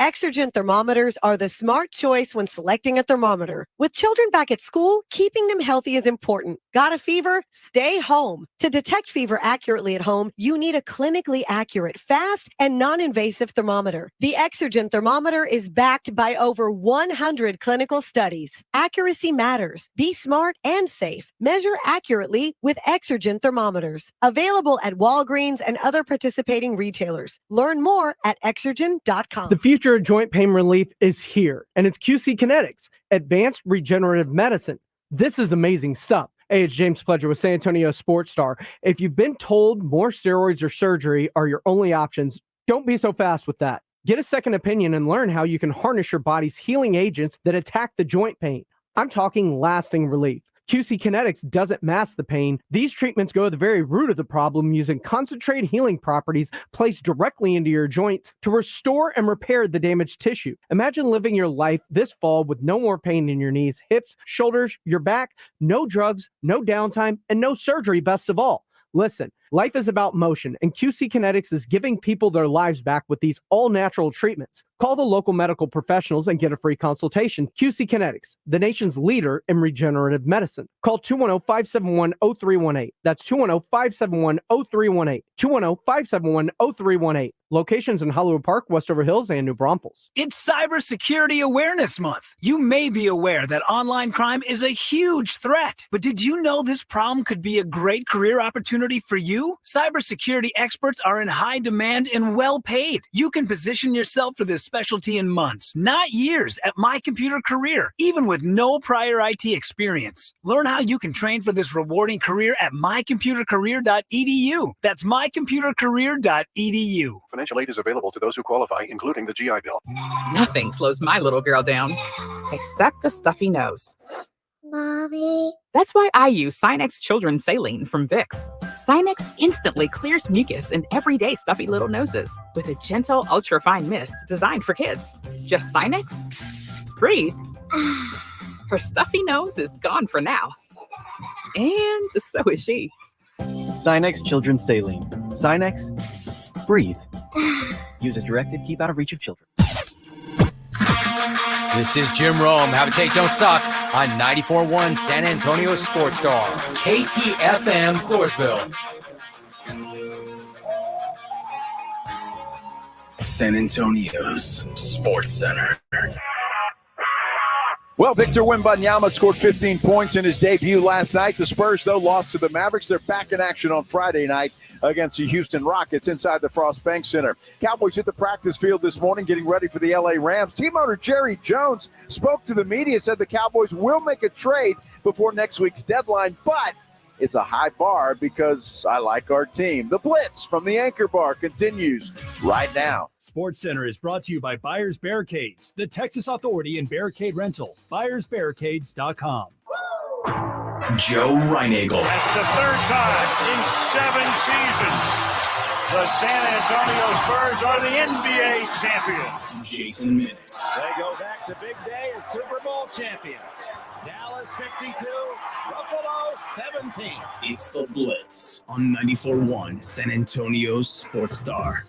Exergen thermometers are the smart choice when selecting a thermometer. With children back at school, keeping them healthy is important. Got a fever? Stay home. To detect fever accurately at home, you need a clinically accurate, fast, and non-invasive thermometer. The Exergen thermometer is backed by over 100 clinical studies. Accuracy matters. Be smart and safe. Measure accurately with Exergen thermometers. Available at Walgreens and other participating retailers. Learn more at Exergen.com. The future of joint pain relief is here, and it's QC Kinetics, advanced regenerative medicine. This is amazing stuff. Hey, it's James Pledger with San Antonio Sports Star. If you've been told more steroids or surgery are your only options, don't be so fast with that. Get a second opinion and learn how you can harness your body's healing agents that attack the joint pain. I'm talking lasting relief. QC Kinetics doesn't mask the pain. These treatments go to the very root of the problem using concentrated healing properties placed directly into your joints to restore and repair the damaged tissue. Imagine living your life this fall with no more pain in your knees, hips, shoulders, your back, no drugs, no downtime, and no surgery, best of all. Listen, life is about motion, and QC Kinetics is giving people their lives back with these all-natural treatments. Call the local medical professionals and get a free consultation. QC Kinetics, the nation's leader in regenerative medicine. Call 210-571-0318. That's 210-571-0318. 210-571-0318. Locations in Hollywood Park, Westover Hills, and New Braunfels. It's Cybersecurity Awareness Month. You may be aware that online crime is a huge threat, but did you know this problem could be a great career opportunity for you? Cybersecurity experts are in high demand and well paid. You can position yourself for this specialty in months, not years, at My Computer Career, even with no prior IT experience. Learn how you can train for this rewarding career at mycomputercareer.edu. That's mycomputercareer.edu. Financial aid is available to those who qualify, including the GI Bill. Nothing slows my little girl down, except a stuffy nose. Mommy. That's why I use Sinex Children's Saline from Vicks. Sinex instantly clears mucus in everyday stuffy little noses with a gentle, ultra-fine mist designed for kids. Just Sinex? Breathe. Her stuffy nose is gone for now. And so is she. Sinex Children's Saline. Sinex, breathe. Use as directed, keep out of reach of children. This is Jim Rome. Have a take, don't suck on 94.1 San Antonio Sports Star, KTFM, Floresville. San Antonio's Sports Center. Well, Victor Wembanyama scored 15 points in his debut last night. The Spurs, though, lost to the Mavericks. They're back in action on Friday night against the Houston Rockets inside the Frost Bank Center. Cowboys hit the practice field this morning getting ready for the L.A. Rams. Team owner Jerry Jones spoke to the media, said the Cowboys will make a trade before next week's deadline, but it's a high bar because I like our team. The Blitz from the Anchor Bar continues right now. Sports Center is brought to you by Buyers Barricades, the Texas authority in barricade rental. BuyersBarricades.com. Joe Reinagel. That's the third time in 7 seasons the San Antonio Spurs are the NBA champions. Jason Minutes. They go back to big day as Super Bowl champions. Dallas 52, Buffalo 17. It's the Blitz on 94.1 San Antonio Sports Star.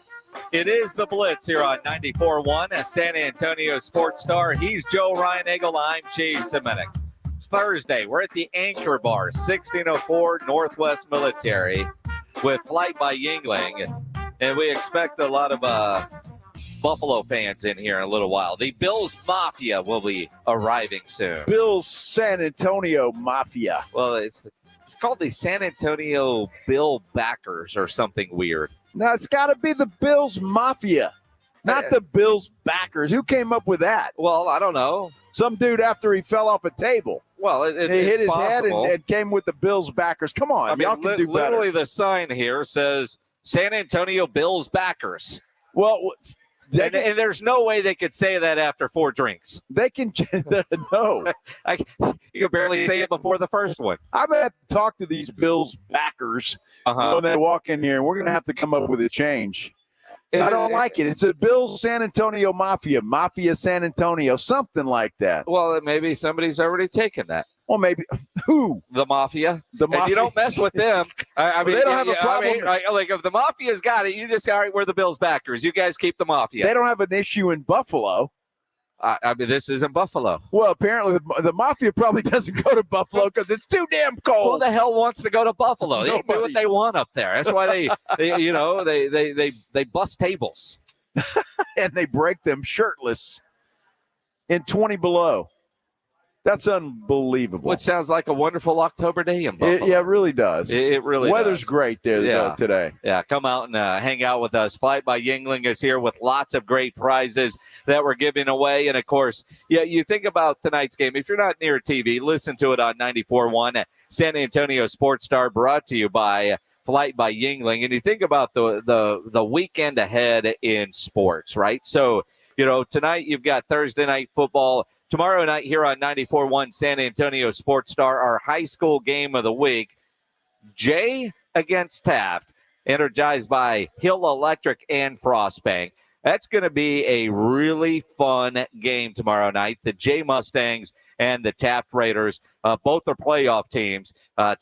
It is the Blitz here on 94.1 at San Antonio Sports Star. He's Joe Reinagel. I'm Jason Minix. It's Thursday. We're at the Anchor Bar, 1604 Northwest Military, with Flight by Yingling. And we expect a lot of Buffalo fans in here in a little while. The Bills Mafia will be arriving soon. Bills San Antonio Mafia. Well, it's It's called the San Antonio Bill Backers or something weird. No, it's got to be the Bills Mafia, not the Bills Backers. Who came up with that? Well, I don't know. Some dude after he fell off a table. Well, he hit his head and came with the Bills Backers. Come on, y'all can do better. Literally the sign here says San Antonio Bills Backers. Well, and there's no way they could say that after 4 drinks. They can no. You can barely say it before the first one. I'm going to have to talk to these Bills backers when they walk in here, and we're going to have to come up with a change. I don't like it. It's a Bills San Antonio Mafia San Antonio, something like that. Well, maybe somebody's already taken that. Well, maybe who? The Mafia. The Mafia. If you don't mess with them, I mean, they don't have a problem. Like if the Mafia's got it, you just all right. We're the Bills backers. You guys keep the Mafia. They don't have an issue in Buffalo. I mean, this isn't Buffalo. Well, apparently the Mafia probably doesn't go to Buffalo because it's too damn cold. Who the hell wants to go to Buffalo? They do what they want up there. That's why they bust tables and they break them shirtless in 20 below. That's unbelievable. Which sounds like a wonderful October day in Buffalo. It really does. It really Weather's does. great there today. Yeah, come out and hang out with us. Flight by Yingling is here with lots of great prizes that we're giving away. And, of course, you think about tonight's game. If you're not near TV, listen to it on 94.1 San Antonio Sports Star, brought to you by Flight by Yingling. And you think about the weekend ahead in sports, right? So, tonight you've got Thursday night football. Tomorrow night here on 94.1 San Antonio Sports Star, our high school game of the week, Jay against Taft, energized by Hill Electric and Frostbank. That's going to be a really fun game tomorrow night. The Jay Mustangs and the Taft Raiders, both are playoff teams.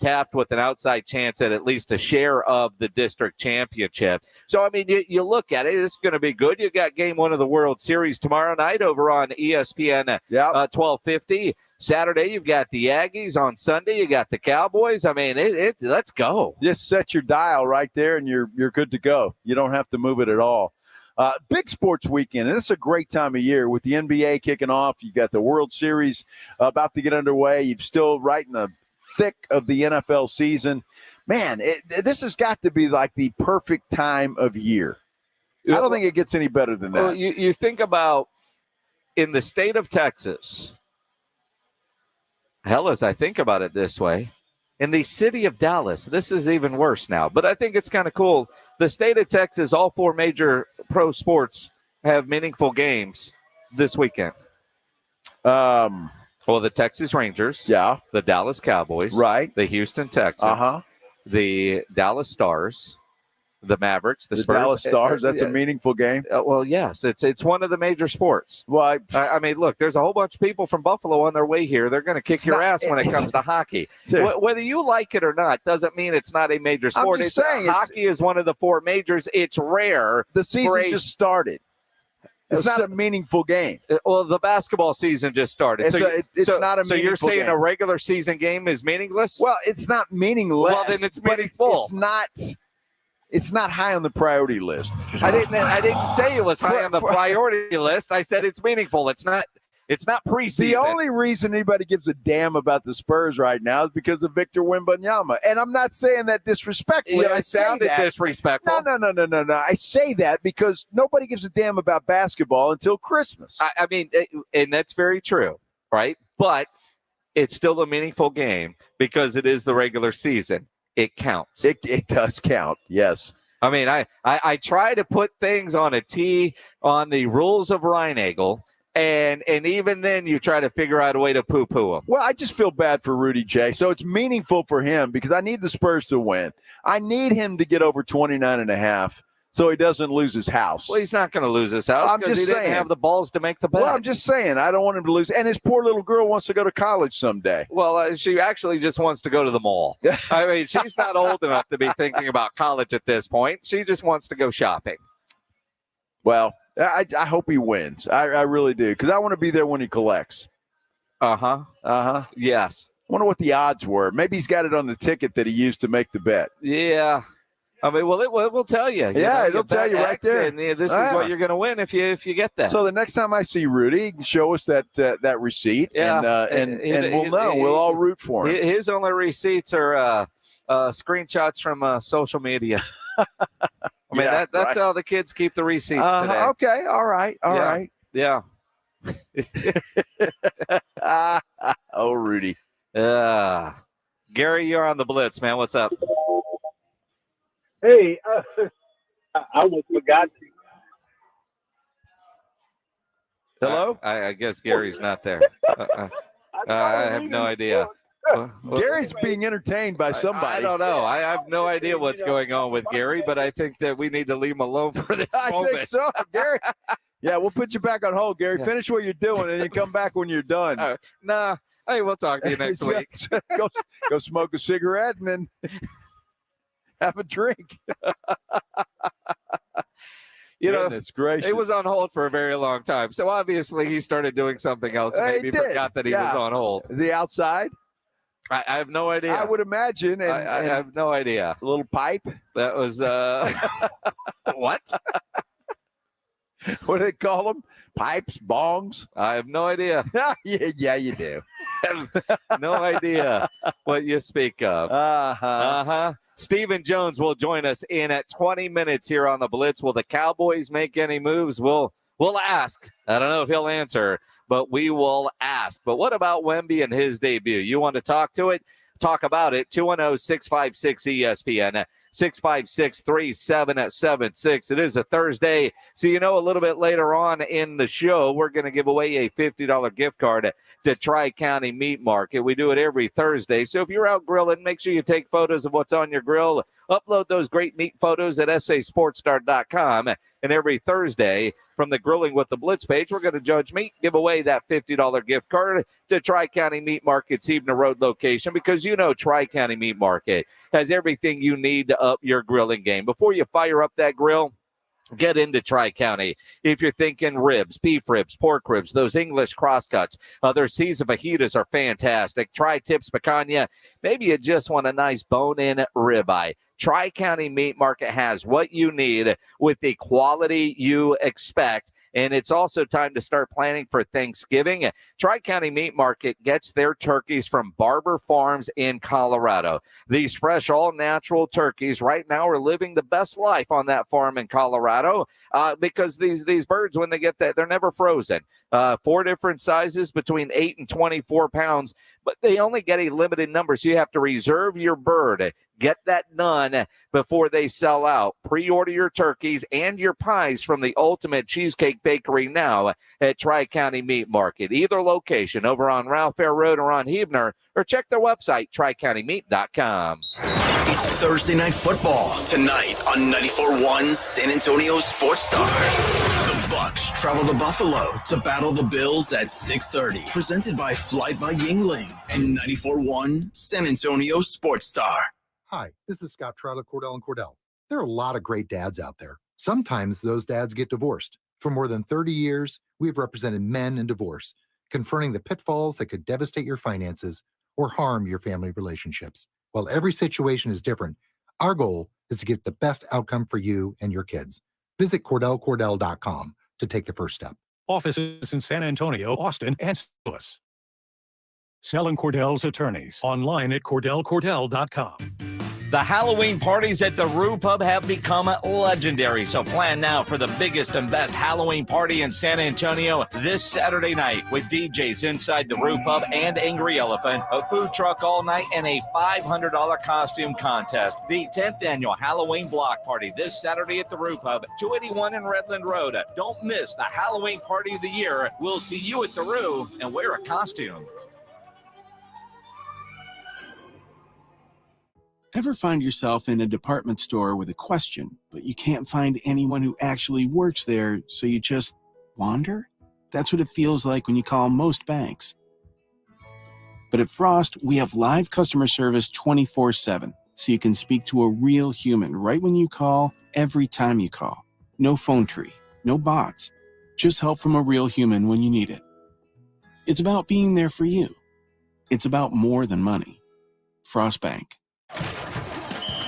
Taft with an outside chance at least a share of the district championship. So, I mean, you look at it, it's going to be good. You got game 1 of the World Series tomorrow night over on ESPN 1250. Saturday, you've got the Aggies. On Sunday, you got the Cowboys. I mean, let's go. Just set your dial right there, and you're good to go. You don't have to move it at all. Big sports weekend, and this is a great time of year with the NBA kicking off. You got the World Series about to get underway. You're still right in the thick of the NFL season. Man, this has got to be like the perfect time of year. I don't think it gets any better than that. Well, you think about in the state of Texas, hell, as I think about it this way, in the city of Dallas, this is even worse now, but I think it's kind of cool. The state of Texas, all 4 major pro sports have meaningful games this weekend. Well, the Texas Rangers, the Dallas Cowboys, right, the Houston Texans, the Dallas Stars, the Mavericks, the Spurs. Dallas Stars, that's a meaningful game. Well, yes, it's one of the major sports. Well, I mean, look, there's a whole bunch of people from Buffalo on their way here. They're going to kick your ass when it comes to hockey. Whether you like it or not doesn't mean it's not a major sport. I'm just saying, hockey is one of the 4 majors. It's rare. The season just started. It's not a meaningful game. Well, the basketball season just started. It's not a meaningful game. So you're saying a regular season game is meaningless? Well, it's not meaningless. Well, then it's meaningful. It's not high on the priority list. I didn't say it was high on the priority list. I said it's meaningful. It's not preseason. The only reason anybody gives a damn about the Spurs right now is because of Victor Wembanyama. And I'm not saying that disrespectfully. It sounded disrespectful. No. I say that because nobody gives a damn about basketball until Christmas. I mean, and that's very true, right? But it's still a meaningful game because it is the regular season. It counts. It does count, yes. I mean, I try to put things on a tee on the rules of Reinagel, and even then you try to figure out a way to poo-poo them. Well, I just feel bad for Rudy J. So it's meaningful for him because I need the Spurs to win. I need him to get over 29.5 so he doesn't lose his house. Well, he's not going to lose his house because he didn't have the balls to make the bet. Well, I'm just saying, I don't want him to lose. And his poor little girl wants to go to college someday. Well, she actually just wants to go to the mall. I mean, she's not old enough to be thinking about college at this point. She just wants to go shopping. Well, I hope he wins. I really do because I want to be there when he collects. Yes. I wonder what the odds were. Maybe he's got it on the ticket that he used to make the bet. Yeah. I mean, well, it will tell you. Yeah, it'll tell you right there. And this is what you're going to win if you get that. So the next time I see Rudy, he can show us that receipt, and we'll know. We'll all root for him. His only receipts are screenshots from social media. I mean, that's how the kids keep the receipts today. Okay, all right. Yeah. Oh, Rudy. Gary, you're on the Blitz, man. What's up? Hey, I almost forgot you. Hello? I guess Gary's not there. I have no idea. Gary's being entertained by somebody. I don't know. I have no idea what's going on with Gary, but I think that we need to leave him alone for this moment. I think so, Gary. Yeah, we'll put you back on hold, Gary. Finish what you're doing, and then come back when you're done. Nah. Hey, we'll talk to you next week. Go smoke a cigarette and then have a drink. Goodness gracious. He was on hold for a very long time. So obviously he started doing something else and maybe forgot that he was on hold. Is he outside? I have no idea. I would imagine. I have no idea. A little pipe? That was what? What do they call them? Pipes, bongs? I have no idea. Yeah, you do. No idea what you speak of. Stephen Jones will join us in at 20 minutes here on the Blitz. Will the Cowboys make any moves? We'll ask. I don't know if he'll answer, but we will ask. But what about Wemby and his debut? You want to talk about it? 210-656-ESPN. 656-3776. It is a Thursday, so a little bit later on in the show, we're going to give away a $50 gift card to Tri-County Meat Market. We do it every Thursday, so if you're out grilling, make sure you take photos of what's on your grill. Upload those great meat photos at sasportstar.com. And every Thursday from the Grilling with the Blitz page, we're going to judge meat, give away that $50 gift card to Tri-County Meat Market's Hebner Road location, because Tri-County Meat Market has everything you need to up your grilling game. Before you fire up that grill, get into Tri-County. If you're thinking ribs, beef ribs, pork ribs, those English crosscuts, their Caesar fajitas are fantastic. Tri-tips picanha. Maybe you just want a nice bone-in ribeye. Tri-County Meat Market has what you need with the quality you expect. And it's also time to start planning for Thanksgiving. Tri-County Meat Market gets their turkeys from Barber Farms in Colorado. These fresh, all-natural turkeys right now are living the best life on that farm in Colorado because these birds, when they get that, they're never frozen. 4 different sizes between 8 and 24 pounds, but they only get a limited number, so you have to reserve your bird. Get that done before they sell out. Pre-order your turkeys and your pies from the Ultimate Cheesecake Bakery now at Tri-County Meat Market. Either location, over on Ralph Fair Road or on Hebner, or check their website, tricountymeat.com. It's Thursday Night Football tonight on 94.1 San Antonio Sports Star. The Bucks travel to Buffalo to battle the Bills at 6:30. Presented by Flight by Yingling and 94.1 San Antonio Sports Star. Hi, this is Scott Trout of Cordell & Cordell. There are a lot of great dads out there. Sometimes those dads get divorced. For more than 30 years, we have represented men in divorce, confronting the pitfalls that could devastate your finances or harm your family relationships. While every situation is different, our goal is to get the best outcome for you and your kids. Visit CordellCordell.com to take the first step. Offices in San Antonio, Austin, and St. Louis. Selling Cordell's attorneys online at CordellCordell.com. The Halloween parties at the Roo Pub have become legendary, so plan now for the biggest and best Halloween party in San Antonio this Saturday night with DJs inside the Roo Pub and Angry Elephant, a food truck all night, and a $500 costume contest. The 10th annual Halloween block party this Saturday at the Roo Pub, 281 in Redland Road. Don't miss the Halloween party of the year. We'll see you at the Roo and wear a costume. Ever find yourself in a department store with a question, but you can't find anyone who actually works there, so you just wander? That's what it feels like when you call most banks. But at Frost, we have live customer service 24/7, so you can speak to a real human right when you call, every time you call. No phone tree, no bots, just help from a real human when you need it. It's about being there for you. It's about more than money. Frost Bank.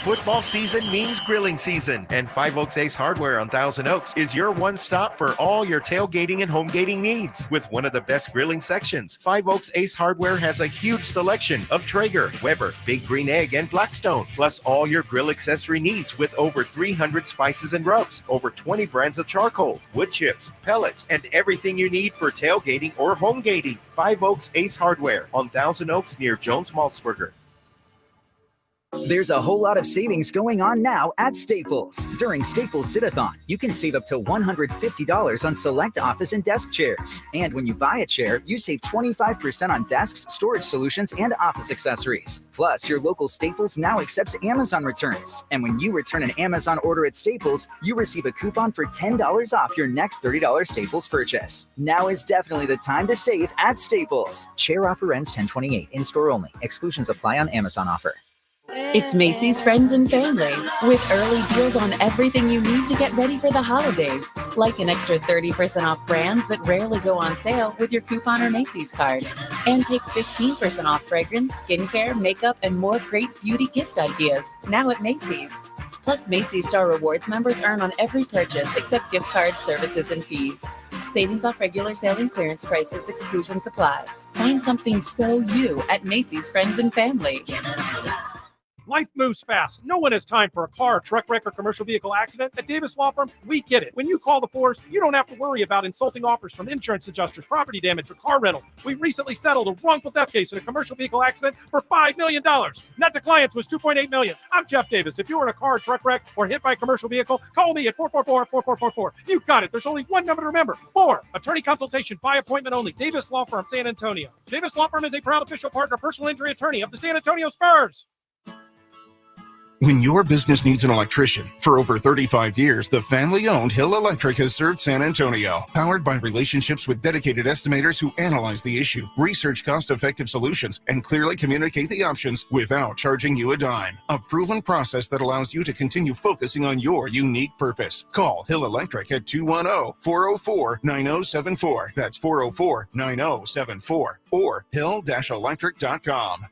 Football season means grilling season, and Five Oaks Ace Hardware on Thousand Oaks is your one stop for all your tailgating and home gating needs. With one of the best grilling sections, Five Oaks Ace Hardware has a huge selection of Traeger, Weber, Big Green Egg, and Blackstone, plus all your grill accessory needs with over 300 spices and rubs, over 20 brands of charcoal, wood chips, pellets, and everything you need for tailgating or home gating. Five Oaks Ace Hardware on Thousand Oaks near Jones Maltzberger. There's a whole lot of savings going on now at Staples. During Staples Sit-a-thon, you can save up to $150 on select office and desk chairs. And when you buy a chair, you save 25% on desks, storage solutions, and office accessories. Plus, your local Staples now accepts Amazon returns. And when you return an Amazon order at Staples, you receive a coupon for $10 off your next $30 Staples purchase. Now is definitely the time to save at Staples. Chair offer ends 10/28, in-store only. Exclusions apply on Amazon offer. It's Macy's Friends and Family, with early deals on everything you need to get ready for the holidays, like an extra 30% off brands that rarely go on sale with your coupon or Macy's card. And take 15% off fragrance, skincare, makeup, and more great beauty gift ideas now at Macy's. Plus, Macy's Star Rewards members earn on every purchase except gift cards, services, and fees. Savings off regular sale and clearance prices, exclusions apply. Find something so you at Macy's Friends and Family. Life moves fast. No one has time for a car, truck wreck, or commercial vehicle accident. At Davis Law Firm, we get it. When you call the force, you don't have to worry about insulting offers from insurance adjusters, property damage, or car rental. We recently settled a wrongful death case in a commercial vehicle accident for $5 million. Net to clients was $2.8 million. I'm Jeff Davis. If you were in a car, truck wreck, or hit by a commercial vehicle, call me at 444-4444. You got it. There's only one number to remember. 4. Attorney consultation by appointment only. Davis Law Firm, San Antonio. Davis Law Firm is a proud official partner, personal injury attorney of the San Antonio Spurs. When your business needs an electrician, for over 35 years, the family-owned Hill Electric has served San Antonio. Powered by relationships with dedicated estimators who analyze the issue, research cost-effective solutions, and clearly communicate the options without charging you a dime. A proven process that allows you to continue focusing on your unique purpose. Call Hill Electric at 210-404-9074. That's 404-9074. Or hill-electric.com.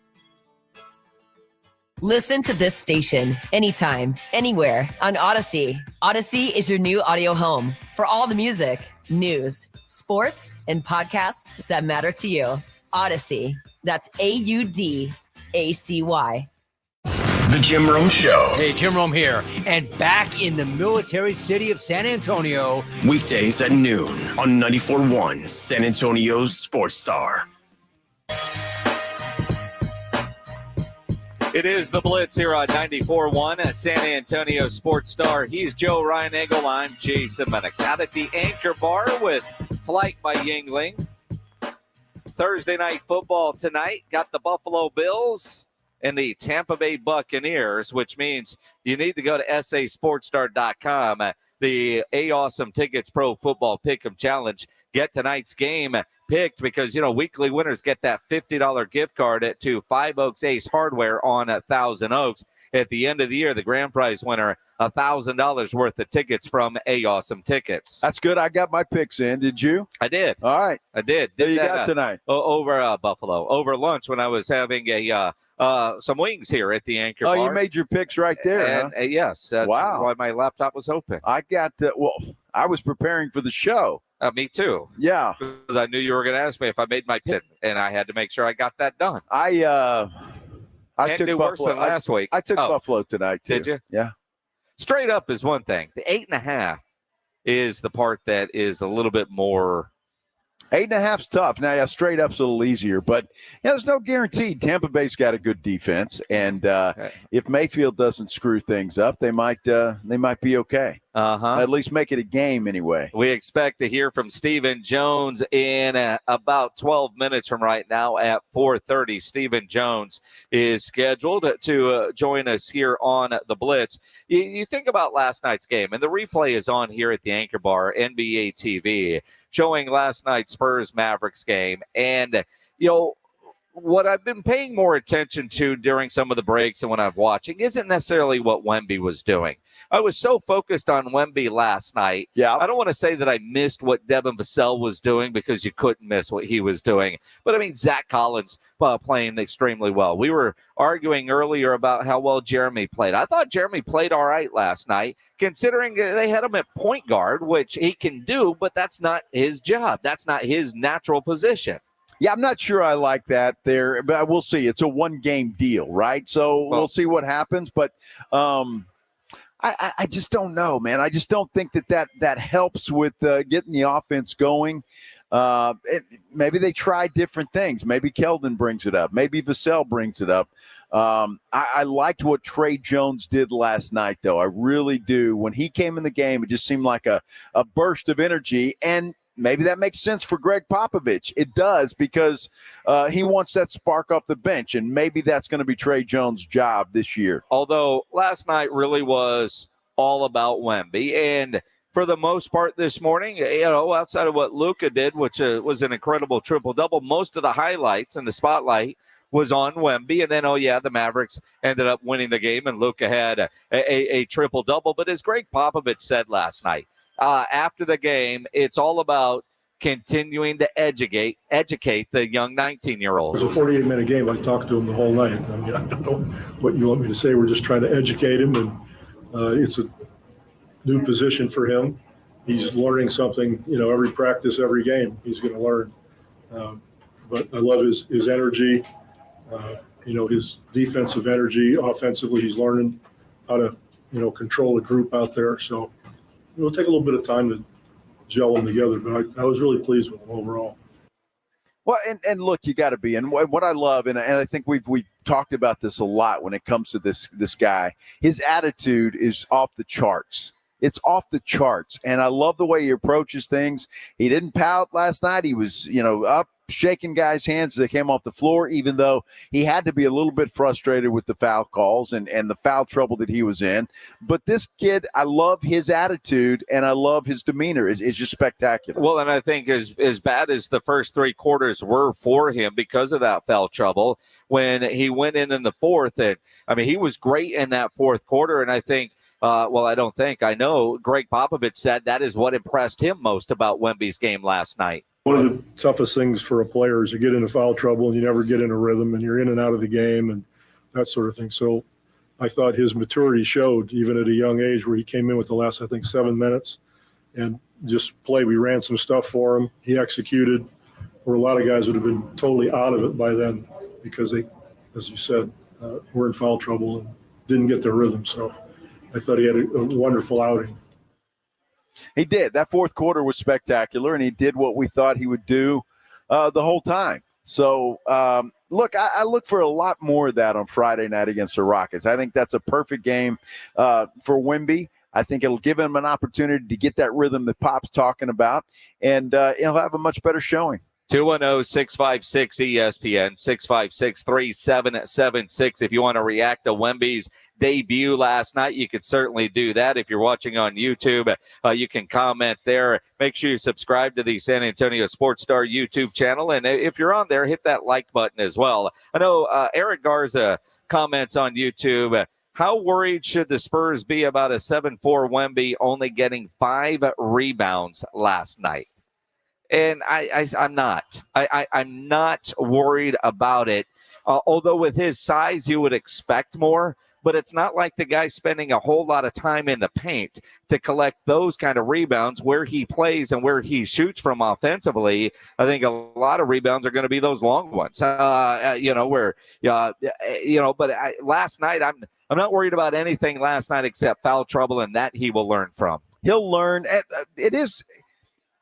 Listen to this station anytime, anywhere on Odyssey. Odyssey is your new audio home for all the music, news, sports, and podcasts that matter to you. Odyssey. That's AUDACY. The Jim Rome Show. Hey, Jim Rome here, and back in the military city of San Antonio. Weekdays at noon on 94.1 San Antonio's Sports Star. It is the Blitz here on 94.1 San Antonio Sports Star. He's Joe Ryan Engel. I'm Jason Menix. Out at the Anchor Bar with Flight by Yingling. Thursday night football tonight. Got the Buffalo Bills and the Tampa Bay Buccaneers, which means you need to go to sasportstar.com. The A-Awesome Tickets Pro Football Pick'em Challenge. Get tonight's game picked because, you know, weekly winners get that $50 gift card to Five Oaks Ace Hardware on Thousand Oaks. At the end of the year, the grand prize winner, $1,000 worth of tickets from A-Awesome Tickets. That's good. I got my picks in. Did you? I did. All right. I did. What you got tonight? Over Buffalo. Over lunch when I was having some wings here at the Anchor Bar. Oh, you made your picks right there, and, huh? Yes. That's wow. why my laptop was open. I got, I was preparing for the show. Me too. Yeah. Because I knew you were going to ask me if I made my pick, and I had to make sure I got that done. I Can't took do Buffalo. worse than last week. I took Buffalo tonight, too. Did you? Yeah. Straight up is one thing. The 8.5 is the part that is a little bit more. 8.5's tough. Now, yeah, straight up's a little easier, but yeah, there's no guarantee. Tampa Bay's got a good defense, and if Mayfield doesn't screw things up, they might be okay. At least make it a game anyway. We expect to hear from Stephen Jones in about 12 minutes from right now at 4:30. Stephen Jones is scheduled to join us here on the Blitz. You think about last night's game, and the replay is on here at the Anchor Bar, NBA TV, showing last night's Spurs-Mavericks game. And, you know, what I've been paying more attention to during some of the breaks and when I'm watching isn't necessarily what Wemby was doing. I was so focused on Wemby last night. Yeah. I don't want to say that I missed what Devin Vassell was doing, because you couldn't miss what he was doing. But, I mean, Zach Collins playing extremely well. We were arguing earlier about how well Jeremy played. I thought Jeremy played all right last night, considering they had him at point guard, which he can do, but that's not his job. That's not his natural position. Yeah, I'm not sure I like that there, but we'll see. It's a one-game deal, right? So we'll see what happens. But I just don't know, man. I just don't think that helps with getting the offense going. Maybe they try different things. Maybe Keldon brings it up. Maybe Vassell brings it up. I liked what Trey Jones did last night, though. I really do. When he came in the game, it just seemed like a burst of energy. And maybe that makes sense for Greg Popovich. It does, because he wants that spark off the bench, and maybe that's going to be Trey Jones' job this year. Although last night really was all about Wemby, and for the most part this morning, outside of what Luka did, which was an incredible triple-double, most of the highlights and the spotlight was on Wemby. And then, the Mavericks ended up winning the game, and Luka had a triple-double. But as Greg Popovich said last night, after the game, it's all about continuing to educate the young 19-year-olds. It was a 48-minute game. I talked to him the whole night. I mean, I don't know what you want me to say. We're just trying to educate him, and it's a new position for him. He's learning something, every practice, every game he's going to learn. But I love his energy, his defensive energy. Offensively, he's learning how to, control a group out there. So it'll take a little bit of time to gel them together, but I was really pleased with them overall. Well, and look, you got to be. And what I love, and I think we've talked about this a lot when it comes to this guy, his attitude is off the charts. It's off the charts. And I love the way he approaches things. He didn't pout last night. He was, up, shaking guys' hands as they came off the floor, even though he had to be a little bit frustrated with the foul calls and the foul trouble that he was in. But this kid, I love his attitude, and I love his demeanor. It's just spectacular. Well, and I think as bad as the first three quarters were for him because of that foul trouble, when he went in the fourth, and he was great in that fourth quarter. And I think, I know Greg Popovich said that is what impressed him most about Wemby's game last night. One of the toughest things for a player is you get into foul trouble and you never get in a rhythm, and you're in and out of the game and that sort of thing. So I thought his maturity showed even at a young age, where he came in with the last, 7 minutes and just play. We ran some stuff for him. He executed, where a lot of guys would have been totally out of it by then because they, as you said, were in foul trouble and didn't get their rhythm. So I thought he had a wonderful outing. He did. That fourth quarter was spectacular, and he did what we thought he would do the whole time. So, look, I look for a lot more of that on Friday night against the Rockets. I think that's a perfect game for Wemby. I think it'll give him an opportunity to get that rhythm that Pop's talking about, and he'll have a much better showing. 210-656-ESPN, 656-3776. If you want to react to Wemby's debut last night, you could certainly do that. If you're watching on YouTube, you can comment there. Make sure you subscribe to the San Antonio Sports Star YouTube channel. And if you're on there, hit that like button as well. I know Eric Garza comments on YouTube. How worried should the Spurs be about a 7-4 Wemby only getting 5 rebounds last night? And I'm not. I'm not worried about it. Although with his size, you would expect more. But it's not like the guy's spending a whole lot of time in the paint to collect those kind of rebounds where he plays and where he shoots from offensively. I think a lot of rebounds are going to be those long ones, last night, I'm not worried about anything last night except foul trouble, and that he will learn from. He'll learn. It is.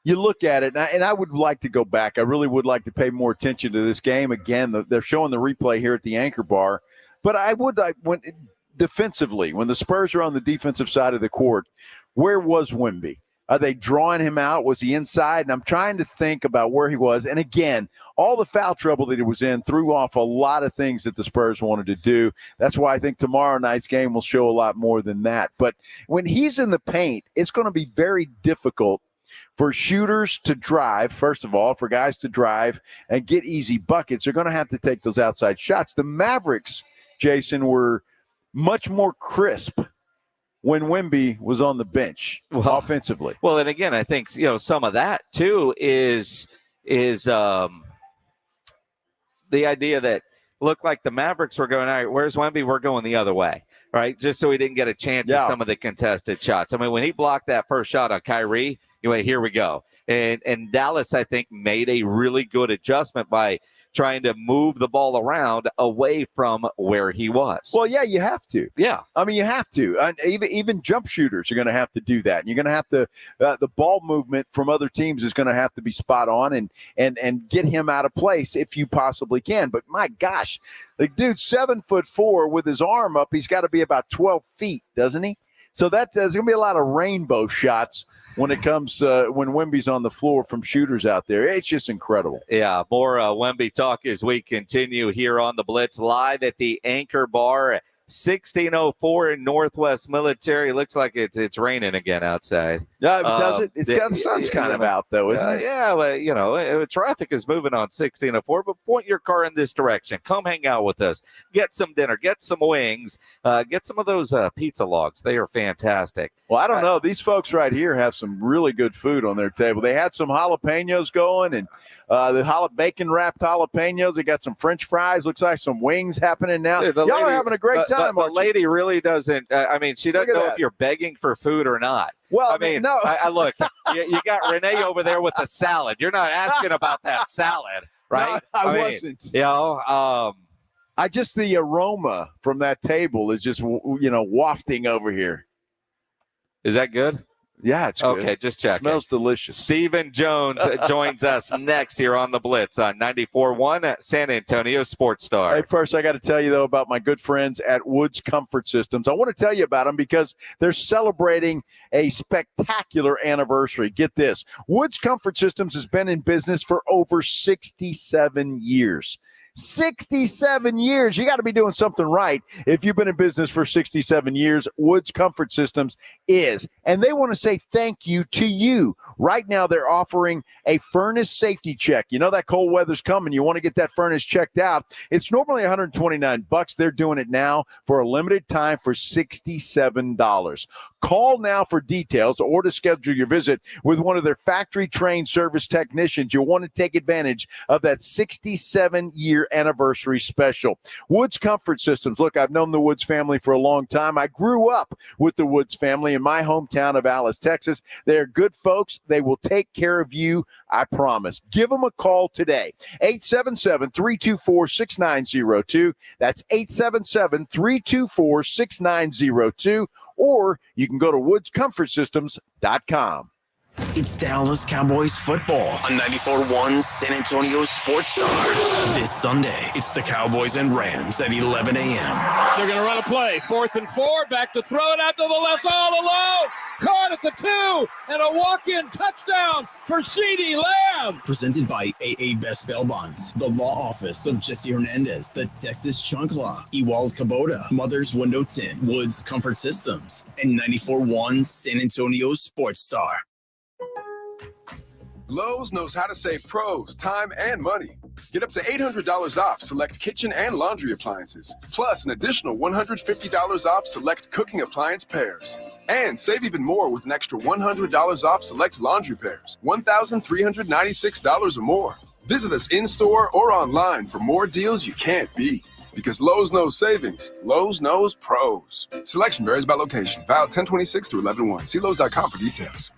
You look at it, and I would like to go back. I really would like to pay more attention to this game. Again, they're showing the replay here at the Anchor Bar. But when defensively, when the Spurs are on the defensive side of the court, where was Wemby? Are they drawing him out? Was he inside? And I'm trying to think about where he was. And again, all the foul trouble that he was in threw off a lot of things that the Spurs wanted to do. That's why I think tomorrow night's game will show a lot more than that. But when he's in the paint, it's going to be very difficult For shooters to drive, first of all, for guys to drive and get easy buckets, they're going to have to take those outside shots. The Mavericks, Jason, were much more crisp when Wemby was on the bench offensively. Well, and again, I think some of that too is the idea that looked like the Mavericks were going, all right, where's Wemby? We're going the other way, right? Just so he didn't get a chance at some of the contested shots. I mean, when he blocked that first shot on Kyrie, you went, here we go. And Dallas, I think, made a really good adjustment by trying to move the ball around away from where he was. Well, yeah, you have to. Yeah. I mean, you have to. And even jump shooters are going to have to do that. And you're going to have to the ball movement from other teams is going to have to be spot on and get him out of place if you possibly can. But my gosh, the dude's 7'4" with his arm up. He's got to be about 12 feet, doesn't he? So there's going to be a lot of rainbow shots when it comes when Wemby's on the floor from shooters out there. It's just incredible. Yeah, more Wemby talk as we continue here on the Blitz live at the Anchor Bar, 1604 in Northwest Military. Looks like it's raining again outside. Yeah, does it? It's got the sun's kind of out though, isn't it? Yeah, well, traffic is moving on 1604, but point your car in this direction. Come hang out with us. Get some dinner. Get some wings. Get some of those pizza logs. They are fantastic. Well, I don't know. These folks right here have some really good food on their table. They had some jalapenos going and the bacon-wrapped jalapenos. They got some French fries. Looks like some wings happening now. Y'all are having a great time. The lady really doesn't. She doesn't know if you're begging for food or not. Well, I mean, no. I look, you got Renee over there with the salad. You're not asking about that salad, right? No, I wasn't. I just the aroma from that table is just wafting over here. Is that good? Yeah, it's good. Okay, just check. Smells delicious. Stephen Jones joins us next here on the Blitz on 94.1 San Antonio Sports Star. Hey, first I got to tell you though about my good friends at Woods Comfort Systems. I want to tell you about them because they're celebrating a spectacular anniversary. Get this: Woods Comfort Systems has been in business for over 67 years. 67 years. You got to be doing something right. If you've been in business for 67 years, Woods Comfort Systems is. And they want to say thank you to you. Right now, they're offering a furnace safety check. You know that cold weather's coming. You want to get that furnace checked out. It's normally $129. They're doing it now for a limited time for $67. Call now for details or to schedule your visit with one of their factory-trained service technicians. You'll want to take advantage of that 67-year anniversary special. Woods Comfort Systems. Look, I've known the Woods family for a long time. I grew up with the Woods family in my hometown of Alice, Texas. They're good folks. They will take care of you, I promise. Give them a call today. 877-324-6902. That's 877-324-6902. Or you can go to woodscomfortsystems.com. It's Dallas Cowboys football on 94.1 San Antonio Sports Star. This Sunday, it's the Cowboys and Rams at 11 a.m. They're going to run a play. 4th and 4. Back to throw it out to the left all alone. Caught at the 2. And a walk-in touchdown for CeeDee Lamb. Presented by AA Best Bail Bonds, the law office of Jesse Hernandez, the Texas Chunk Law, Ewald Kubota, Mother's Window Tint, Woods Comfort Systems, and 94.1 San Antonio Sports Star. Lowe's knows how to save pros time and money. Get up to $800 off select kitchen and laundry appliances, plus an additional $150 off select cooking appliance pairs. And save even more with an extra $100 off select laundry pairs, $1,396 or more. Visit us in-store or online for more deals you can't beat. Because Lowe's knows savings, Lowe's knows pros. Selection varies by location. Valid 10/26 to 11/1. See Lowe's.com for details.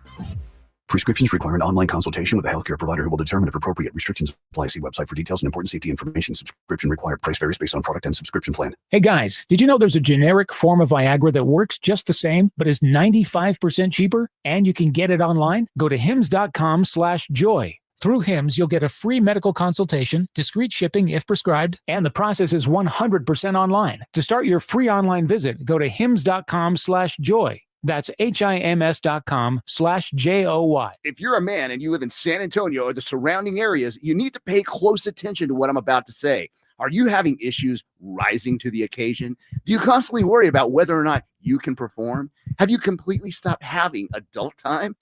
Prescriptions require an online consultation with a healthcare provider who will determine if appropriate restrictions apply. See website for details and important safety information. Subscription required. Price varies based on product and subscription plan. Hey guys, did you know there's a generic form of Viagra that works just the same, but is 95% cheaper? And you can get it online? Go to hims.com/joy. Through Hims, you'll get a free medical consultation, discreet shipping if prescribed, and the process is 100% online. To start your free online visit, go to hims.com/joy. That's HIMS.com/JOY. If you're a man and you live in San Antonio or the surrounding areas, you need to pay close attention to what I'm about to say. Are you having issues rising to the occasion? Do you constantly worry about whether or not you can perform? Have you completely stopped having adult time?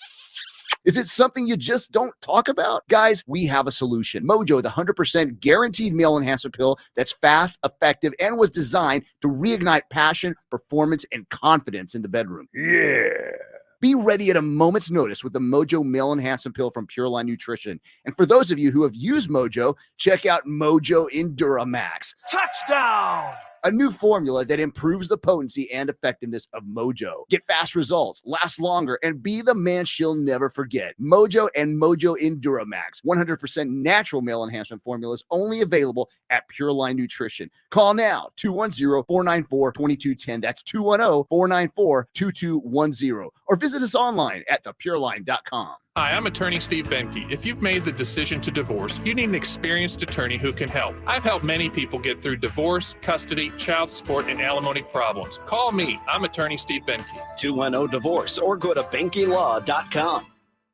Is it something you just don't talk about? Guys, we have a solution. Mojo, the 100% guaranteed male enhancement pill that's fast, effective, and was designed to reignite passion, performance, and confidence in the bedroom. Yeah. Be ready at a moment's notice with the Mojo Male Enhancement Pill from Pure Line Nutrition. And for those of you who have used Mojo, check out Mojo Enduramax. Touchdown! A new formula that improves the potency and effectiveness of Mojo. Get fast results, last longer, and be the man she'll never forget. Mojo and Mojo Enduramax, 100% natural male enhancement formulas, only available at Pure Line Nutrition. Call now, 210-494-2210. That's 210-494-2210. Or visit us online at thepureline.com. Hi, I'm attorney Steve Benke. If you've made the decision to divorce, you need an experienced attorney who can help. I've helped many people get through divorce, custody, child support, and alimony problems. Call me. I'm attorney Steve Benke. 210-DIVORCE or go to BenkeLaw.com.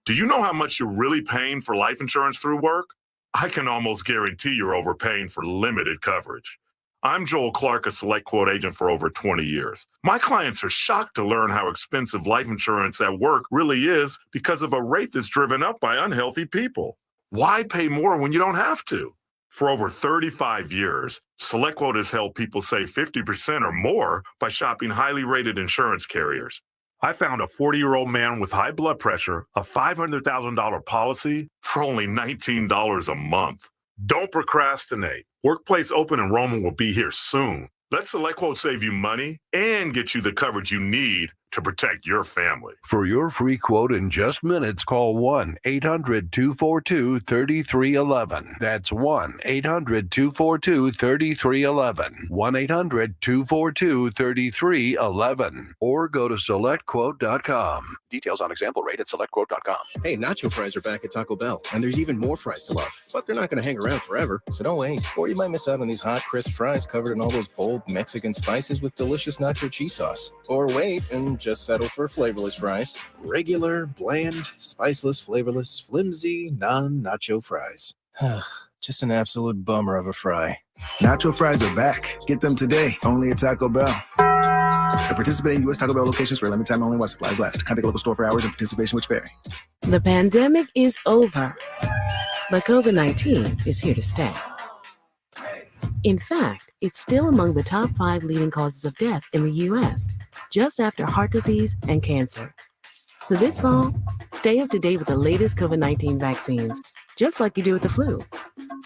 Do you know how much you're really paying for life insurance through work? I can almost guarantee you're overpaying for limited coverage. I'm Joel Clark, a Select Quote agent for over 20 years. My clients are shocked to learn how expensive life insurance at work really is because of a rate that's driven up by unhealthy people. Why pay more when you don't have to? For over 35 years, Select Quote has helped people save 50% or more by shopping highly rated insurance carriers. I found a 40-year-old man with high blood pressure, a $500,000 policy for only $19 a month. Don't procrastinate. Workplace open enrollment will be here soon. Let Select Quote save you money and get you the coverage you need to protect your family. For your free quote in just minutes, call 1-800-242-3311. That's 1-800-242-3311. 1-800-242-3311. Or go to SelectQuote.com. Details on example rate at SelectQuote.com. Hey, nacho fries are back at Taco Bell, and there's even more fries to love. But they're not going to hang around forever, so don't wait. Or you might miss out on these hot, crisp fries covered in all those bold Mexican spices with delicious nacho cheese sauce. Or wait and just settle for flavorless fries. Regular, bland, spiceless, flavorless, flimsy, non-nacho fries. Just an absolute bummer of a fry. Nacho fries are back. Get them today, only at Taco Bell. At participating U.S. Taco Bell locations for a limited time only while supplies last. Contact local store for hours and participation which vary. The pandemic is over, but COVID-19 is here to stay. In fact, it's still among the top 5 leading causes of death in the U.S., just after heart disease and cancer. So this fall, stay up to date with the latest COVID-19 vaccines, just like you do with the flu,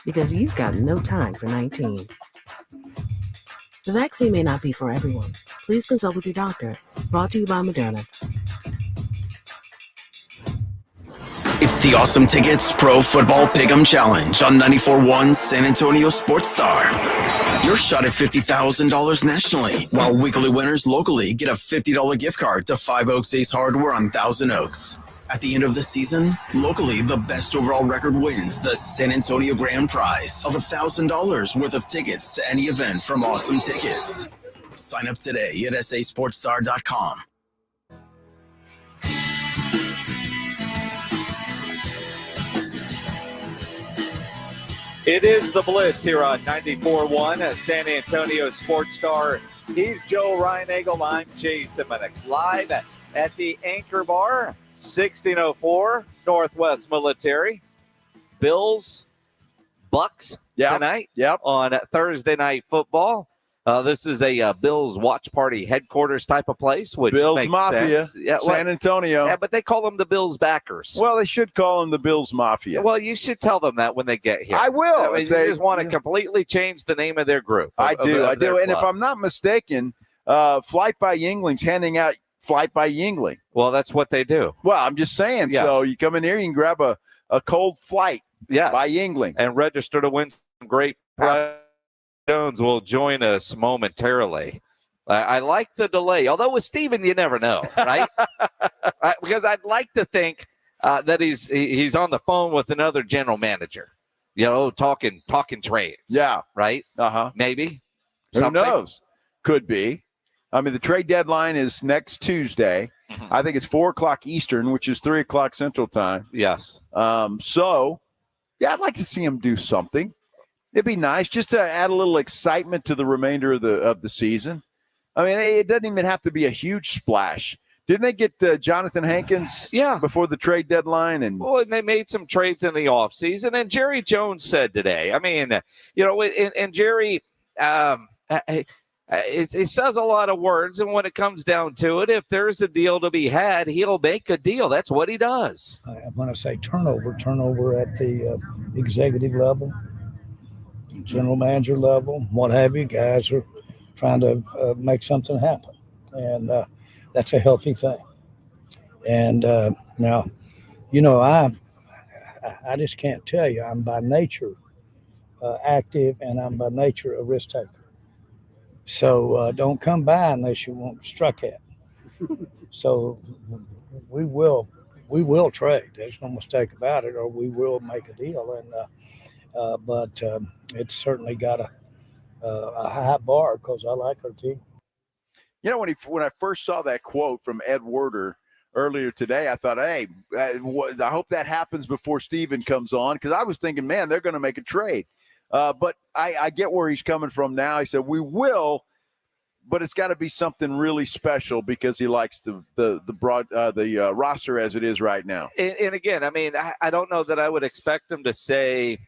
because you've got no time for 19. The vaccine may not be for everyone. Please consult with your doctor. Brought to you by Moderna. It's the Awesome Tickets Pro Football Pick'em Challenge on 94.1 San Antonio Sports Star. Your shot at $50,000 nationally, while weekly winners locally get a $50 gift card to 5 Oaks Ace Hardware on Thousand Oaks. At the end of the season, locally, the best overall record wins the San Antonio Grand Prize of $1,000 worth of tickets to any event from Awesome Tickets. Sign up today at sasportstar.com. It is the Blitz here on 94.1 San Antonio Sports Star. He's Joe Reinagel. I'm Jason Minix. Live at the Anchor Bar, 1604 Northwest Military. Bills, Bucks tonight on Thursday Night Football. This is a Bills watch party headquarters type of place, which Bills makes Mafia, sense. Yeah, San Antonio. Yeah, but they call them the Bills backers. Well, they should call them the Bills Mafia. Well, you should tell them that when they get here. I will. I mean, you just want to completely change the name of their group. I do. And if I'm not mistaken, Flight by Yingling's handing out Flight by Yingling. Well, that's what they do. Well, I'm just saying. Yeah. So you come in here, you can grab a cold flight by Yingling. And register to win some great prize. Jones will join us momentarily. I like the delay, although with Steven, you never know, right? Because I'd like to think that he's on the phone with another general manager, talking trades. Yeah. Right? Uh-huh. Maybe. Who knows? Could be. I mean, the trade deadline is next Tuesday. Mm-hmm. I think it's 4:00 Eastern, which is 3:00 Central Time. Yes. So, I'd like to see him do something. It'd be nice just to add a little excitement to the remainder of the season. I mean, it doesn't even have to be a huge splash. Didn't they get Jonathan Hankins before the trade deadline? And they made some trades in the offseason. And Jerry Jones said today, I mean, and Jerry, it says a lot of words. And when it comes down to it, if there's a deal to be had, he'll make a deal. That's what he does. When I say turnover at the executive level, general manager level, what have you, guys are trying to make something happen. And that's a healthy thing. And now, I just can't tell you. I'm by nature active, and I'm by nature a risk taker. So don't come by unless you want struck at. So we will trade. There's no mistake about it, or we will make a deal. And but it's certainly got a high bar because I like our team. When I first saw that quote from Ed Werder earlier today, I thought, hey, I hope that happens before Steven comes on, because I was thinking, man, they're going to make a trade. But I get where he's coming from now. He said, we will, but it's got to be something really special because he likes the roster as it is right now. And again, I mean, I don't know that I would expect him to say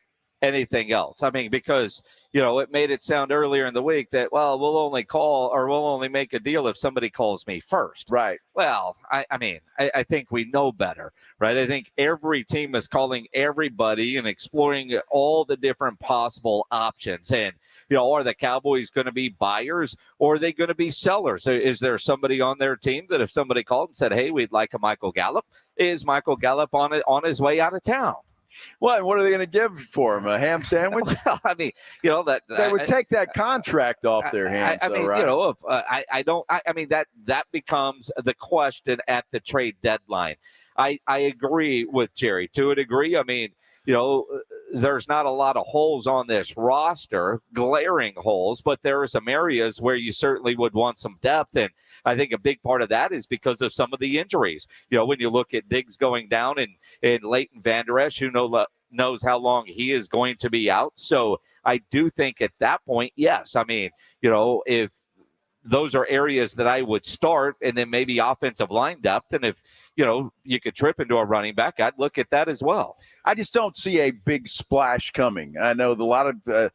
anything else. I mean, because, it made it sound earlier in the week that, well, we'll only make a deal if somebody calls me first. Right. Well, I think we know better, right? I think every team is calling everybody and exploring all the different possible options. And, are the Cowboys going to be buyers or are they going to be sellers? Is there somebody on their team that if somebody called and said, hey, we'd like a Michael Gallup, is Michael Gallup on his way out of town? What are they going to give for him? A ham sandwich? Well, I mean, that they would take that contract off their hands. That becomes the question at the trade deadline. I agree with Jerry to a degree. I mean, there's not a lot of holes on this roster, glaring holes, but there are some areas where you certainly would want some depth. And I think a big part of that is because of some of the injuries. When you look at Diggs going down and Leighton Vander Esch, who knows how long he is going to be out. So I do think at that point, yes. I mean, if those are areas that I would start, and then maybe offensive line depth. And if, you could trip into a running back, I'd look at that as well. I just don't see a big splash coming. I know a lot of,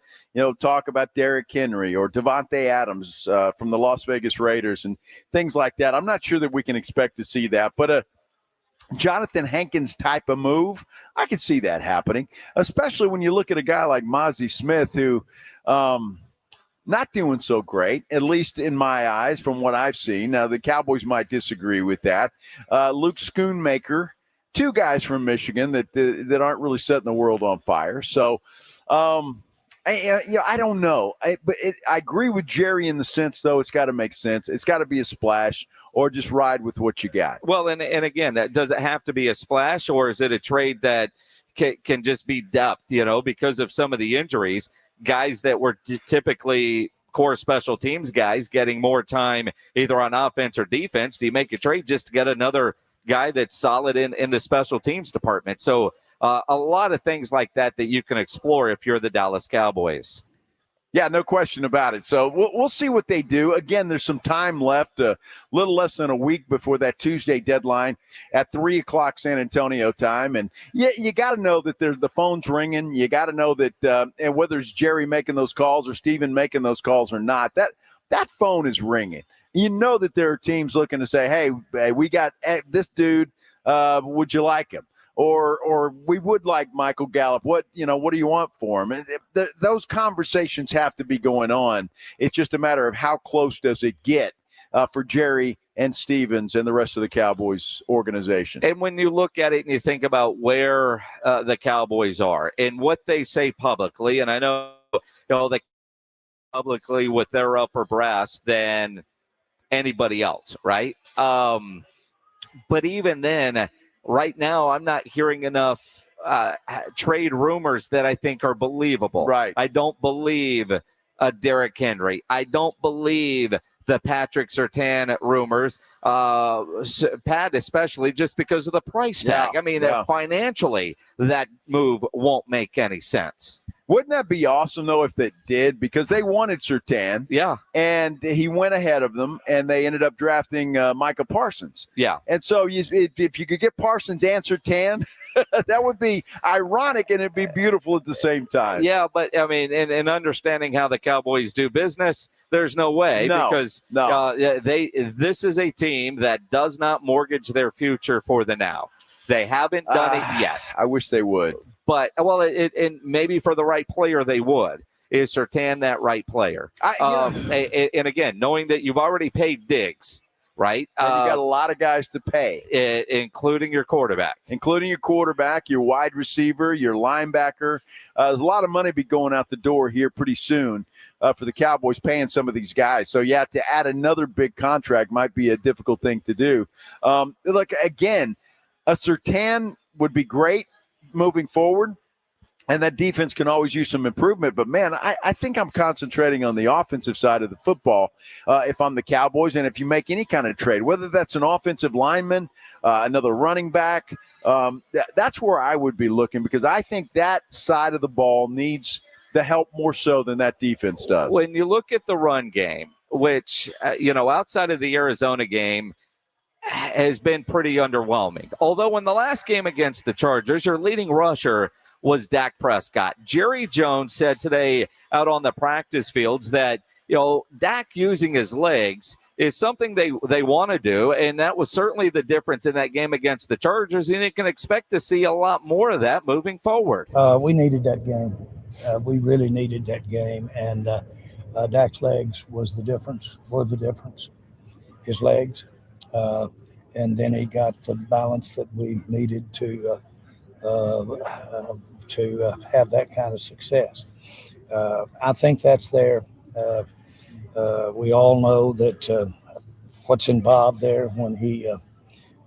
talk about Derrick Henry or Devontae Adams from the Las Vegas Raiders and things like that. I'm not sure that we can expect to see that, but Jonathan Hankins type of move, I could see that happening, especially when you look at a guy like Mozzie Smith, who not doing so great, at least in my eyes, from what I've seen. Now, the Cowboys might disagree with that. Luke Schoonmaker, two guys from Michigan that aren't really setting the world on fire. So, I don't know. I agree with Jerry in the sense, though, it's got to make sense. It's got to be a splash or just ride with what you got. Well, and again, does it have to be a splash, or is it a trade that can just be depth, because of some of the injuries? Guys that were typically core special teams guys getting more time either on offense or defense. Do you make a trade just to get another guy that's solid in the special teams department? So a lot of things like that you can explore if you're the Dallas Cowboys. Yeah, no question about it. So we'll see what they do. Again, there's some time left, a little less than a week before that Tuesday deadline at 3 o'clock San Antonio time. And you got to know that there's the phone's ringing. You got to know that and whether it's Jerry making those calls or Steven making those calls or not, that phone is ringing. You know that there are teams looking to say, hey, we got this dude. Would you like him? Or we would like Michael Gallup. What do you want for him? Those conversations have to be going on. It's just a matter of how close does it get for Jerry and Stevens and the rest of the Cowboys organization. And when you look at it and you think about where the Cowboys are and what they say publicly, and I know they publicly with their upper brass than anybody else, right? But even then, right now, I'm not hearing enough trade rumors that I think are believable. Right. I don't believe Derrick Henry. I don't believe the Patrick Surtain rumors, Pat, especially just because of the price tag. Yeah, I mean, that financially, that move won't make any sense. Wouldn't that be awesome, though, if it did? Because they wanted Surtain. Yeah. And he went ahead of them, and they ended up drafting Micah Parsons. Yeah. And so if you could get Parsons and Surtain, that would be ironic, and it'd be beautiful at the same time. Yeah, but, I mean, in understanding how the Cowboys do business, there's no way. Because this is a team that does not mortgage their future for the now. They haven't done it yet. I wish they would. But, well, and maybe for the right player they would. Is Surtain that right player? And again, knowing that you've already paid Diggs, right? And you got a lot of guys to pay. Including your quarterback. Your wide receiver, your linebacker. There's a lot of money be going out the door here pretty soon for the Cowboys paying some of these guys. So, yeah, to add another big contract might be a difficult thing to do. Look, again, a Surtain would be great moving forward, and that defense can always use some improvement. But, man, I think I'm concentrating on the offensive side of the football if I'm the Cowboys, and if you make any kind of trade, whether that's an offensive lineman, another running back, that's where I would be looking, because I think that side of the ball needs the help more so than that defense does. When you look at the run game, which, outside of the Arizona game, has been pretty underwhelming. Although in the last game against the Chargers, your leading rusher was Dak Prescott. Jerry Jones said today out on the practice fields that, Dak using his legs is something they want to do, and that was certainly the difference in that game against the Chargers, and you can expect to see a lot more of that moving forward. We needed that game. We really needed that game, and Dak's legs were the difference. His legs. And then he got the balance that we needed to have that kind of success. I think that's there. We all know that what's involved there when he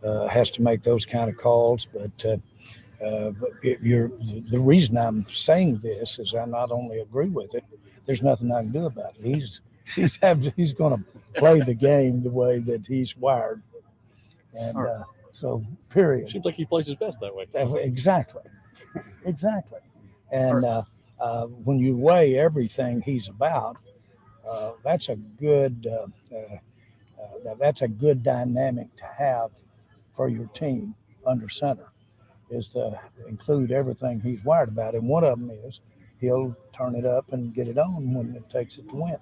has to make those kind of calls. But the reason I'm saying this is I not only agree with it, there's nothing I can do about it. He's going to play the game the way that he's wired. And so, period. Seems like he plays his best that way. Exactly. And when you weigh everything he's about, that's a good dynamic to have for your team under center, is to include everything he's wired about. And one of them is he'll turn it up and get it on when it takes it to win.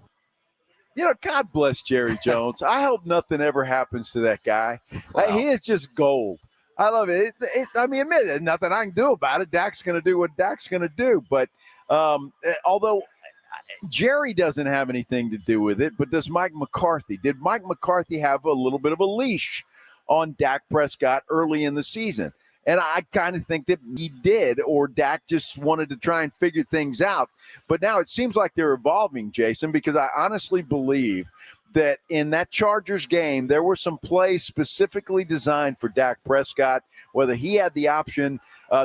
God bless Jerry Jones. I hope nothing ever happens to that guy. Wow. He is just gold. I love it. Admit it, there's nothing I can do about it. Dak's going to do what Dak's going to do. But although Jerry doesn't have anything to do with it, but does Mike McCarthy? Did Mike McCarthy have a little bit of a leash on Dak Prescott early in the season? And I kind of think that he did, or Dak just wanted to try and figure things out. But now it seems like they're evolving, Jason, because I honestly believe that in that Chargers game, there were some plays specifically designed for Dak Prescott, whether he had the option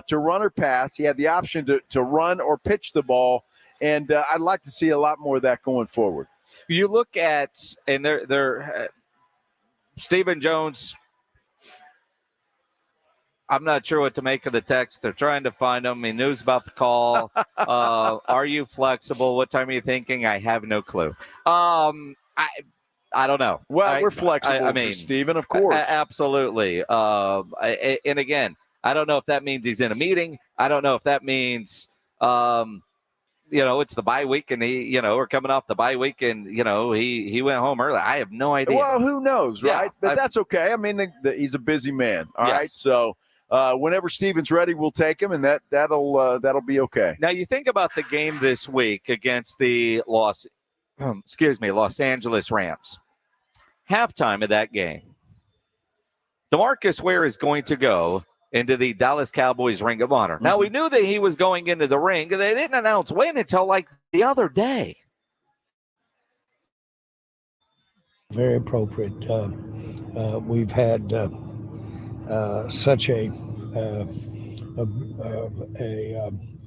to run or pass, he had the option to run or pitch the ball. And I'd like to see a lot more of that going forward. You look at, and they're Stephen Jones, I'm not sure what to make of the text. They're trying to find him. He knows about the call. Are you flexible? What time are you thinking? I have no clue. I don't know. Well, we're flexible, for Stephen, of course. Absolutely. And again, I don't know if that means he's in a meeting. I don't know if that means, it's the bye week and we're coming off the bye week and, he went home early. I have no idea. Well, who knows, right? Yeah, but that's okay. I mean, he's a busy man. All right. So whenever Stephen's ready, we'll take him, and that'll be okay. Now, you think about the game this week against the Los Angeles Rams. Halftime of that game, DeMarcus Ware is going to go into the Dallas Cowboys Ring of Honor. Now, we knew that he was going into the ring, and they didn't announce when until like the other day. Very appropriate. We've had such a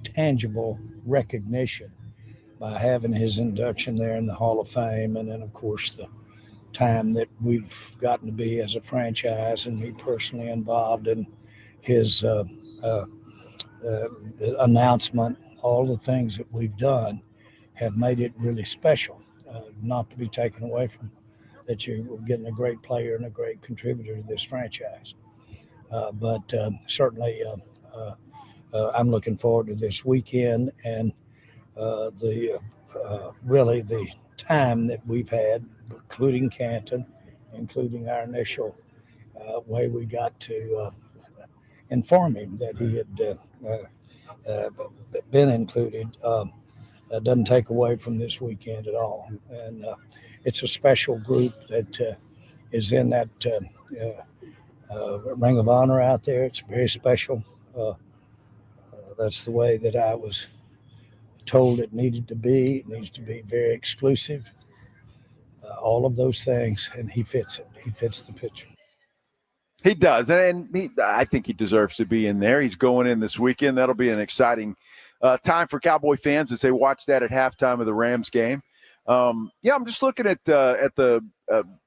tangible recognition by having his induction there in the Hall of Fame, and then, of course, the time that we've gotten to be as a franchise and me personally involved in his announcement all the things that we've done have made it really special, not to be taken away from that you're getting a great player and a great contributor to this franchise. But certainly I'm looking forward to this weekend and really the time that we've had, including Canton, including our initial way we got to inform him that he had been included, doesn't take away from this weekend at all. And it's a special group that is in that Ring of Honor out there. It's very special. That's the way that I was told it needed to be. It needs to be very exclusive. All of those things, and he fits it. He fits the picture. He does, and I think he deserves to be in there. He's going in this weekend. That'll be an exciting time for Cowboy fans as they watch that at halftime of the Rams game. I'm just looking at the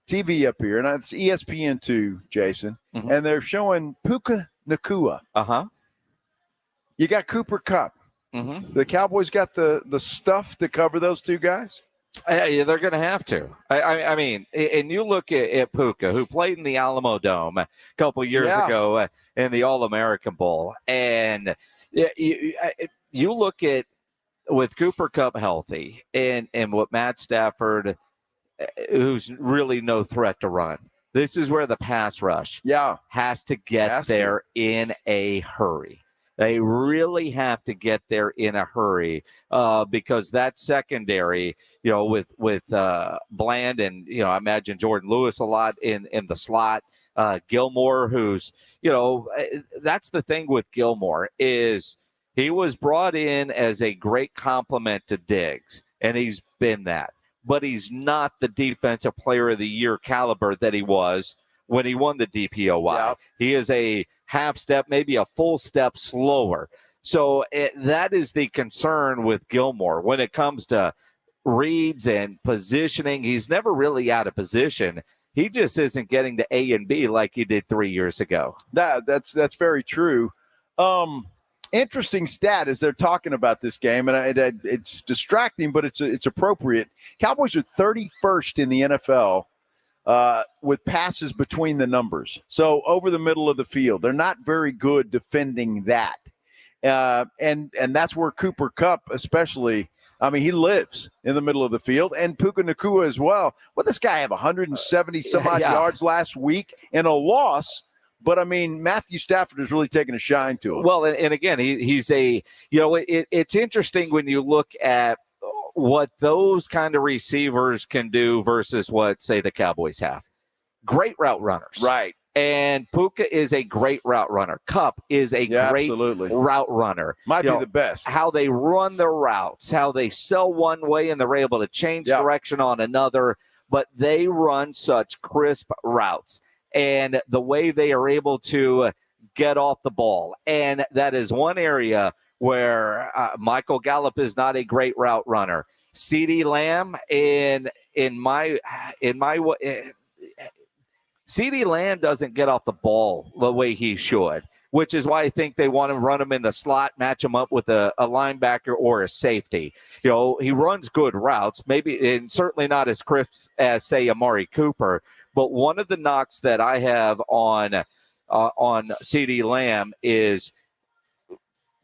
TV up here, and it's ESPN2, Jason, and they're showing Puka Nacua. You got Cooper Kupp. The Cowboys got the stuff to cover those two guys? Yeah, they're going to have to. I mean, and you look at Puka, who played in the Alamo Dome a couple years ago in the All-American Bowl. And you look at, with Cooper Kupp healthy and what Matt Stafford, who's really no threat to run, this is where the pass rush has to get there in a hurry. They really have to get there in a hurry because that secondary, with Bland and, I imagine Jordan Lewis a lot in the slot. Gilmore, who's, that's the thing with Gilmore is he was brought in as a great complement to Diggs, and he's been that. But he's not the defensive player of the year caliber that he was when he won the DPOY. He is a half step, maybe a full step slower. So that is the concern with Gilmore. When it comes to reads and positioning, he's never really out of position. He just isn't getting to A and B like he did 3 years ago. That's very true. Interesting stat as they're talking about this game, and it's distracting, but it's appropriate. Cowboys are 31st in the NFL with passes between the numbers, so over the middle of the field. They're not very good defending that, and that's where Cooper Kupp especially, he lives in the middle of the field, and Puka Nacua as well. Well, this guy have 170 some odd yards last week in a loss, but Matthew Stafford is really taking a shine to him. Well, and again, he's a, it's interesting when you look at what those kind of receivers can do versus what, say, the Cowboys have. Great route runners. Right. And Puka is a great route runner. Kupp is a great route runner. Might be the best. How they run their routes, how they sell one way and they're able to change direction on another, but they run such crisp routes. And the way they are able to get off the ball. And that is one area where Michael Gallup is not a great route runner. CeeDee Lamb CeeDee Lamb doesn't get off the ball the way he should, which is why I think they want to run him in the slot, match him up with a linebacker or a safety. He runs good routes, maybe, and certainly not as crisp as, say, Amari Cooper. But one of the knocks that I have on CeeDee Lamb is,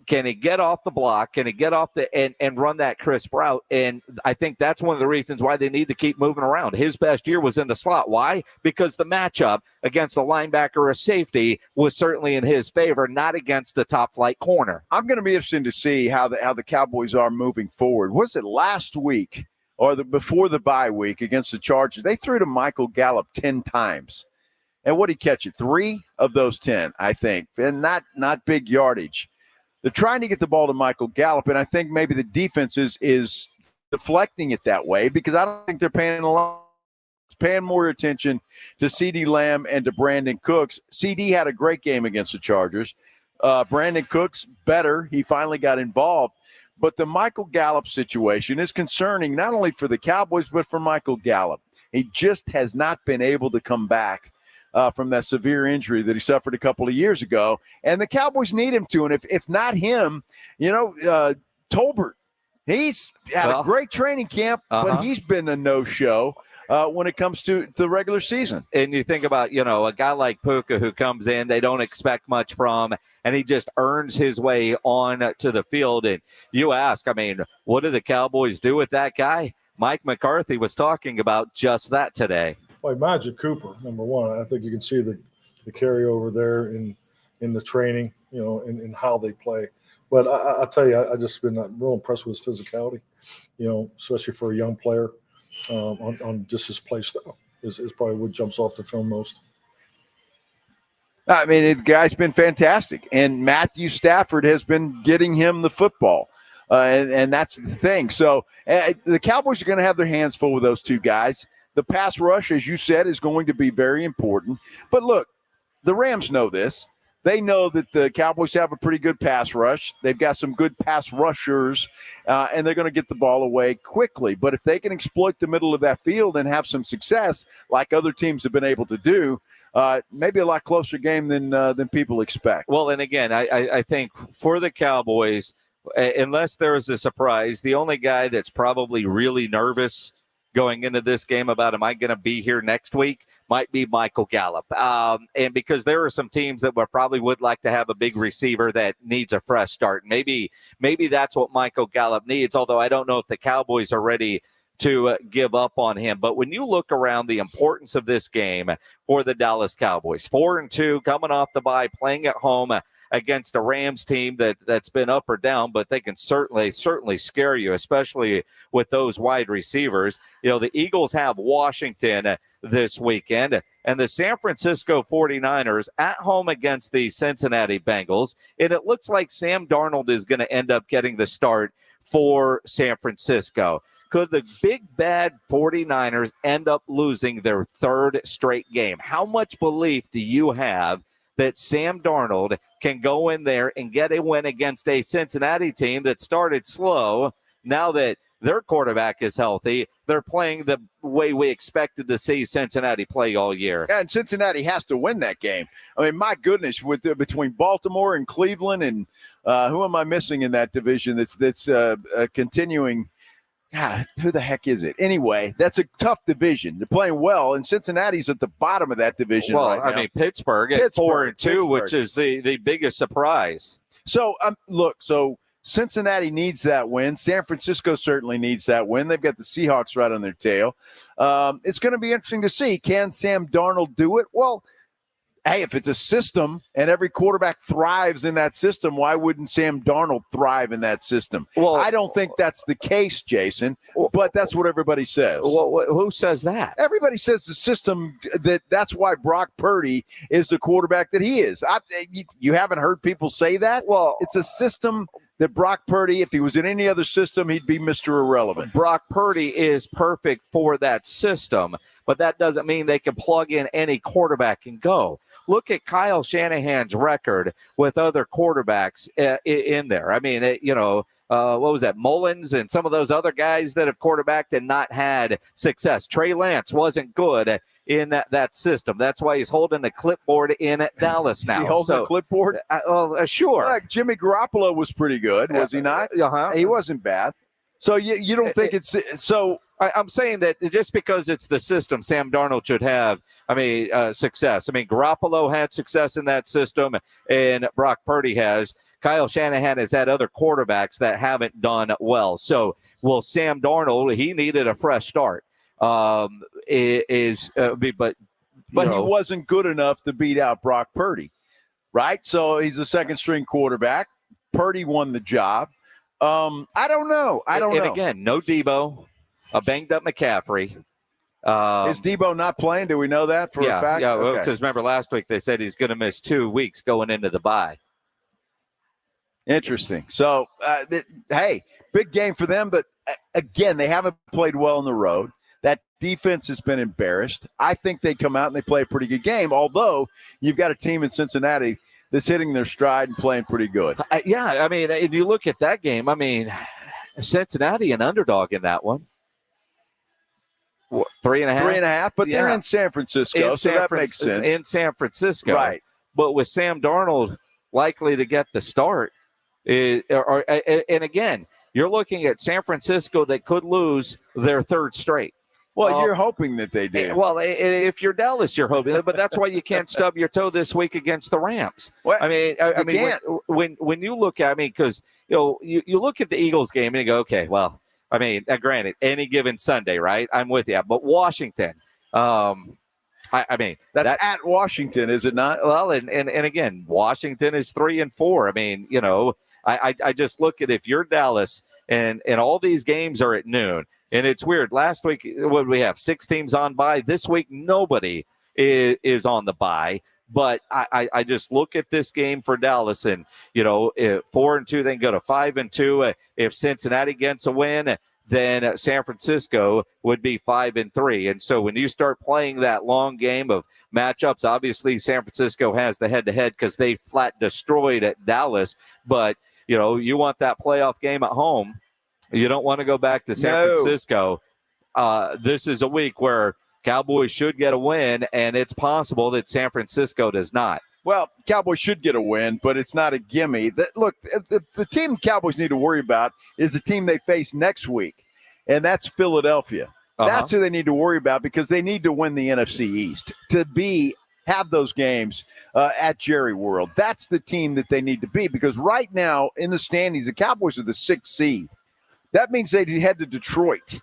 can he get off the block? Can he get off and run that crisp route? And I think that's one of the reasons why they need to keep moving around. His best year was in the slot. Why? Because the matchup against a linebacker or a safety was certainly in his favor, not against the top flight corner. I'm going to be interested to see how the Cowboys are moving forward. Was it last week or before the bye week against the Chargers? They threw to Michael Gallup 10 times. And what did he catch it? 3 of those 10, I think, and not big yardage. They're trying to get the ball to Michael Gallup, and I think maybe the defense is deflecting it that way because I don't think they're paying more attention to CeeDee Lamb and to Brandon Cooks. CD had a great game against the Chargers. Brandon Cooks, better. He finally got involved. But the Michael Gallup situation is concerning not only for the Cowboys but for Michael Gallup. He just has not been able to come back from that severe injury that he suffered a couple of years ago. And the Cowboys need him to. And if not him, Tolbert. He's had a great training camp, but he's been a no-show when it comes to the regular season. And you think about, a guy like Puka who comes in, they don't expect much from, and he just earns his way on to the field. And you ask, what do the Cowboys do with that guy? Mike McCarthy was talking about just that today. Like Magic Cooper, number one. I think you can see the carryover there in the training, and how they play. But I tell you, I just been real impressed with his physicality, especially for a young player, on just his play style is probably what jumps off the film most. The guy's been fantastic, and Matthew Stafford has been getting him the football, and that's the thing. So the Cowboys are going to have their hands full with those two guys. The pass rush, as you said, is going to be very important. But look, the Rams know this. They know that the Cowboys have a pretty good pass rush. They've got some good pass rushers, and they're going to get the ball away quickly. But if they can exploit the middle of that field and have some success, like other teams have been able to do, maybe a lot closer game than people expect. Well, and again, I think for the Cowboys, unless there is a surprise, the only guy that's probably really nervous going into this game about am I going to be here next week might be Michael Gallup. And because there are some teams that probably would like to have a big receiver that needs a fresh start. Maybe that's what Michael Gallup needs, although I don't know if the Cowboys are ready to give up on him. But when you look around the importance of this game for the Dallas Cowboys, 4-2, coming off the bye, playing at home against a Rams team that's been up or down, but they can certainly scare you, especially with those wide receivers. The Eagles have Washington this weekend, and the San Francisco 49ers at home against the Cincinnati Bengals. And it looks like Sam Darnold is going to end up getting the start for San Francisco. Could the big bad 49ers end up losing their third straight game? How much belief do you have that Sam Darnold can go in there and get a win against a Cincinnati team that started slow? Now that their quarterback is healthy, they're playing the way we expected to see Cincinnati play all year. Yeah, and Cincinnati has to win that game. My goodness, between Baltimore and Cleveland, and who am I missing in that division that's continuing? God, who the heck is it? Anyway, that's a tough division. They're playing well, and Cincinnati's at the bottom of that division right now. Pittsburgh at 4-2, which is the biggest surprise. So, so Cincinnati needs that win. San Francisco certainly needs that win. They've got the Seahawks right on their tail. It's going to be interesting to see. Can Sam Darnold do it? Well, hey, if it's a system and every quarterback thrives in that system, why wouldn't Sam Darnold thrive in that system? Well, I don't think that's the case, Jason, but that's what everybody says. Well, who says that? Everybody says the system, that's why Brock Purdy is the quarterback that he is. You haven't heard people say that? Well, it's a system that Brock Purdy, if he was in any other system, he'd be Mr. Irrelevant. Brock Purdy is perfect for that system, but that doesn't mean they can plug in any quarterback and go. Look at Kyle Shanahan's record with other quarterbacks in there. What was that? Mullins and some of those other guys that have quarterbacked and not had success. Trey Lance wasn't good in that system. That's why he's holding the clipboard in Dallas now. Is he holding the clipboard? Sure. Like Jimmy Garoppolo was pretty good, was he not? He wasn't bad. So you don't think it's so? I'm saying that just because it's the system, Sam Darnold should have, success. Garoppolo had success in that system, and Brock Purdy has. Kyle Shanahan has had other quarterbacks that haven't done well. So, will Sam Darnold, he needed a fresh start. But he wasn't good enough to beat out Brock Purdy, right? So he's a second-string quarterback. Purdy won the job. I don't know. And again, no Debo. A banged-up McCaffrey. Is Debo not playing? Do we know that for a fact? Yeah, because remember last week they said he's going to miss 2 weeks going into the bye. Interesting. So, hey, big game for them. But, again, they haven't played well on the road. That defense has been embarrassed. I think they come out and they play a pretty good game, although you've got a team in Cincinnati that's hitting their stride and playing pretty good. And you look at that game, Cincinnati an underdog in that one. 3.5? 3.5, but they're in San Francisco, so that makes sense. In San Francisco. Right. But with Sam Darnold likely to get the start, and again, you're looking at San Francisco that could lose their third straight. Well, you're hoping that they do. Well, if you're Dallas, you're hoping, but that's why you can't stub your toe this week against the Rams. What? I mean, when you look at, because you look at the Eagles game and you go, okay, well, I mean, granted, any given Sunday, right? I'm with you, but Washington, I mean, that's at Washington, is it not? Well, and again, Washington is 3-4. I mean, I just look at, if you're Dallas and all these games are at noon. And it's weird. Last week, what did we have? 6 teams on bye. This week, nobody is on the bye. But I just look at this game for Dallas, and if 4-2, they can go to 5-2. If Cincinnati gets a win, then San Francisco would be 5-3. And so when you start playing that long game of matchups, obviously San Francisco has the head-to-head because they flat destroyed at Dallas. But you want that playoff game at home. You don't want to go back to San Francisco. This is a week where Cowboys should get a win, and it's possible that San Francisco does not. Well, Cowboys should get a win, but it's not a gimme. Look, the team Cowboys need to worry about is the team they face next week, and that's Philadelphia. That's who they need to worry about because they need to win the NFC East to have those games at Jerry World. That's the team that they need to be because right now in the standings, the Cowboys are the 6th seed. That means they head to Detroit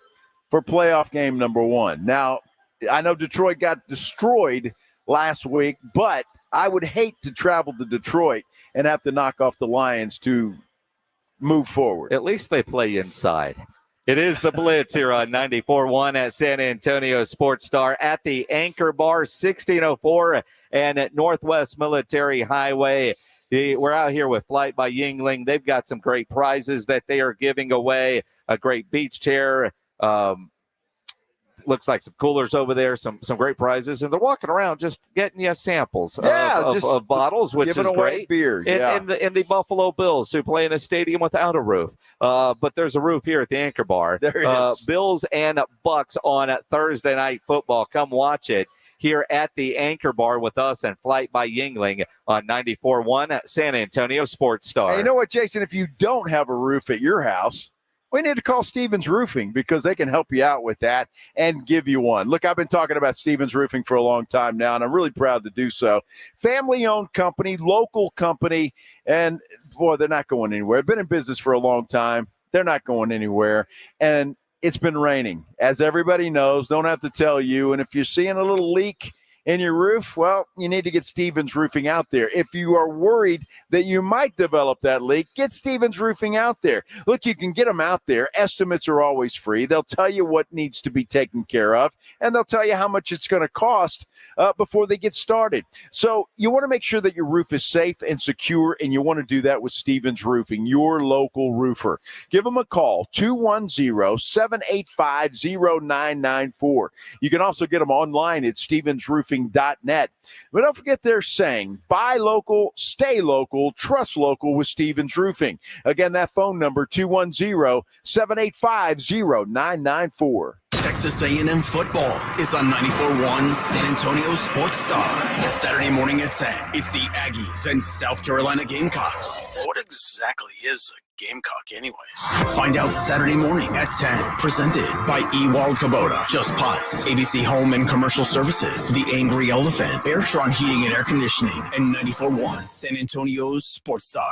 for playoff game number 1. Now, I know Detroit got destroyed last week, but I would hate to travel to Detroit and have to knock off the Lions to move forward. At least they play inside. It is the Blitz here on 94.1 at San Antonio Sports Star at the Anchor Bar, 1604 and at Northwest Military Highway. We're out here with Flight by Yingling. They've got some great prizes that they are giving away. A great beach chair. Looks like some coolers over there, some great prizes. And they're walking around just getting you samples of bottles, which is great. Beer. And the Buffalo Bills who play in a stadium without a roof. But there's a roof here at the Anchor Bar. There it is. Bills and Bucks on Thursday Night Football. Come watch it here at the Anchor Bar with us and Flight by Yingling on 94.1 at San Antonio Sports Star. Hey, you know what, Jason? If you don't have a roof at your house, we need to call Stevens Roofing because they can help you out with that and give you one. Look, I've been talking about Stevens Roofing for a long time now, and I'm really proud to do so. Family-owned company, local company, and, boy, they're not going anywhere. They've been in business for a long time. They're not going anywhere. And it's been raining, as everybody knows. Don't have to tell you. And if you're seeing a little leak in your roof, well, you need to get Stevens Roofing out there. If you are worried that you might develop that leak, get Stevens Roofing out there. Look, you can get them out there. Estimates are always free. They'll tell you what needs to be taken care of, and they'll tell you how much it's going to cost before they get started. So you want to make sure that your roof is safe and secure, and you want to do that with Stevens Roofing, your local roofer. Give them a call, 210-785-0994. You can also get them online at stevensroofing.net. But don't forget their saying, buy local, stay local, trust local with Stevens Roofing. Again, that phone number, 210-785-0994. Texas A&M football is on 94.1 San Antonio Sports Star. Saturday morning at 10, it's the Aggies and South Carolina Gamecocks. What exactly is a Gamecock anyways? Find out Saturday morning at 10. Presented by Ewald Kubota, Just Pots, ABC Home and Commercial Services, The Angry Elephant, Airtron Heating and Air Conditioning, and 94.1 San Antonio's Sports Star.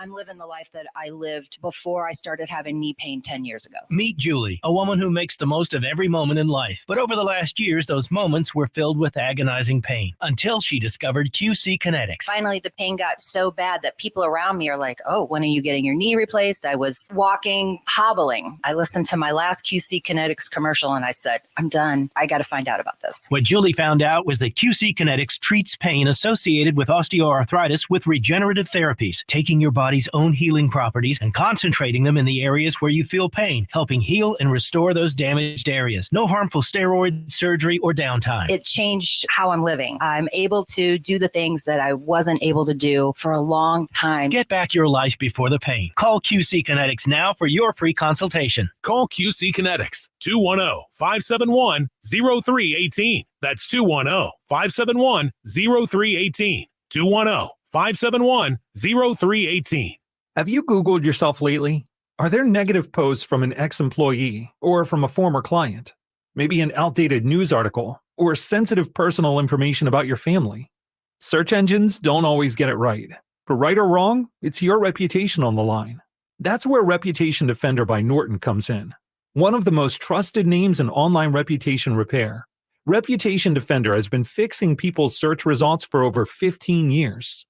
I'm living the life that I lived before I started having knee pain 10 years ago. Meet Julie, a woman who makes the most of every moment in life. But over the last years, those moments were filled with agonizing pain until she discovered QC Kinetics. Finally, the pain got so bad that people around me are like, oh, when are you getting your knee replaced? I was walking, hobbling. I listened to my last QC Kinetics commercial and I said, I'm done. I got to find out about this. What Julie found out was that QC Kinetics treats pain associated with osteoarthritis with regenerative therapies, taking your body's own healing properties and concentrating them in the areas where you feel pain, helping heal and restore those damaged areas. No harmful steroid, surgery, or downtime. It changed how I'm living. I'm able to do the things that I wasn't able to do for a long time. Get back your life before the pain. Call QC Kinetics now for your free consultation. Call QC Kinetics, 210-571-0318. That's 210-571-0318. 210-571-0318. Have you Googled yourself lately? Are there negative posts from an ex-employee or from a former client? Maybe an outdated news article or sensitive personal information about your family? Search engines don't always get it right. For right or wrong, it's your reputation on the line. That's where Reputation Defender by Norton comes in. One of the most trusted names in online reputation repair, Reputation Defender has been fixing people's search results for over 15 years.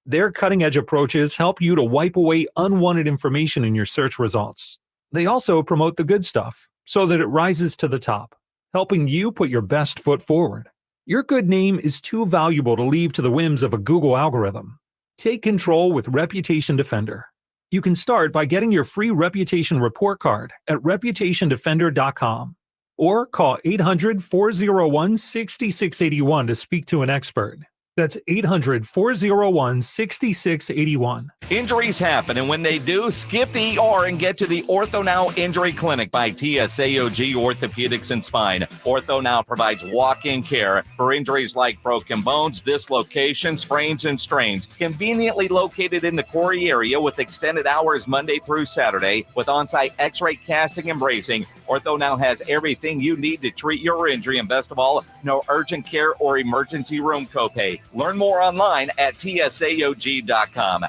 Their cutting-edge approaches help you to wipe away unwanted information in your search results. They also promote the good stuff so that it rises to the top, helping you put your best foot forward. Your good name is too valuable to leave to the whims of a Google algorithm. Take control with Reputation Defender. You can start by getting your free reputation report card at reputationdefender.com or call 800-401-6681 to speak to an expert. That's 800-401-6681. Injuries happen, and when they do, skip the ER and get to the Ortho Now Injury Clinic by TSAOG Orthopedics and Spine. Ortho Now provides walk-in care for injuries like broken bones, dislocations, sprains, and strains. Conveniently located in the Corey area with extended hours Monday through Saturday with on-site x-ray casting and bracing, Ortho Now has everything you need to treat your injury, and best of all, no urgent care or emergency room copay. Learn more online at tsaog.com.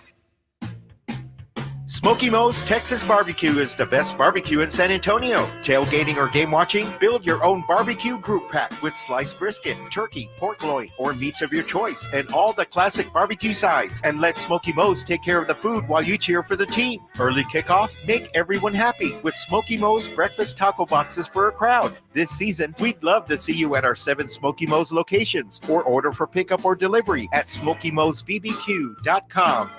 Smoky Mo's Texas Barbecue is the best barbecue in San Antonio. Tailgating or game watching? Build your own barbecue group pack with sliced brisket, turkey, pork loin, or meats of your choice, and all the classic barbecue sides. And let Smoky Mo's take care of the food while you cheer for the team. Early kickoff? Make everyone happy with Smoky Mo's breakfast taco boxes for a crowd. This season, we'd love to see you at our 7 Smoky Mo's locations, or order for pickup or delivery at smokymosbbq.com.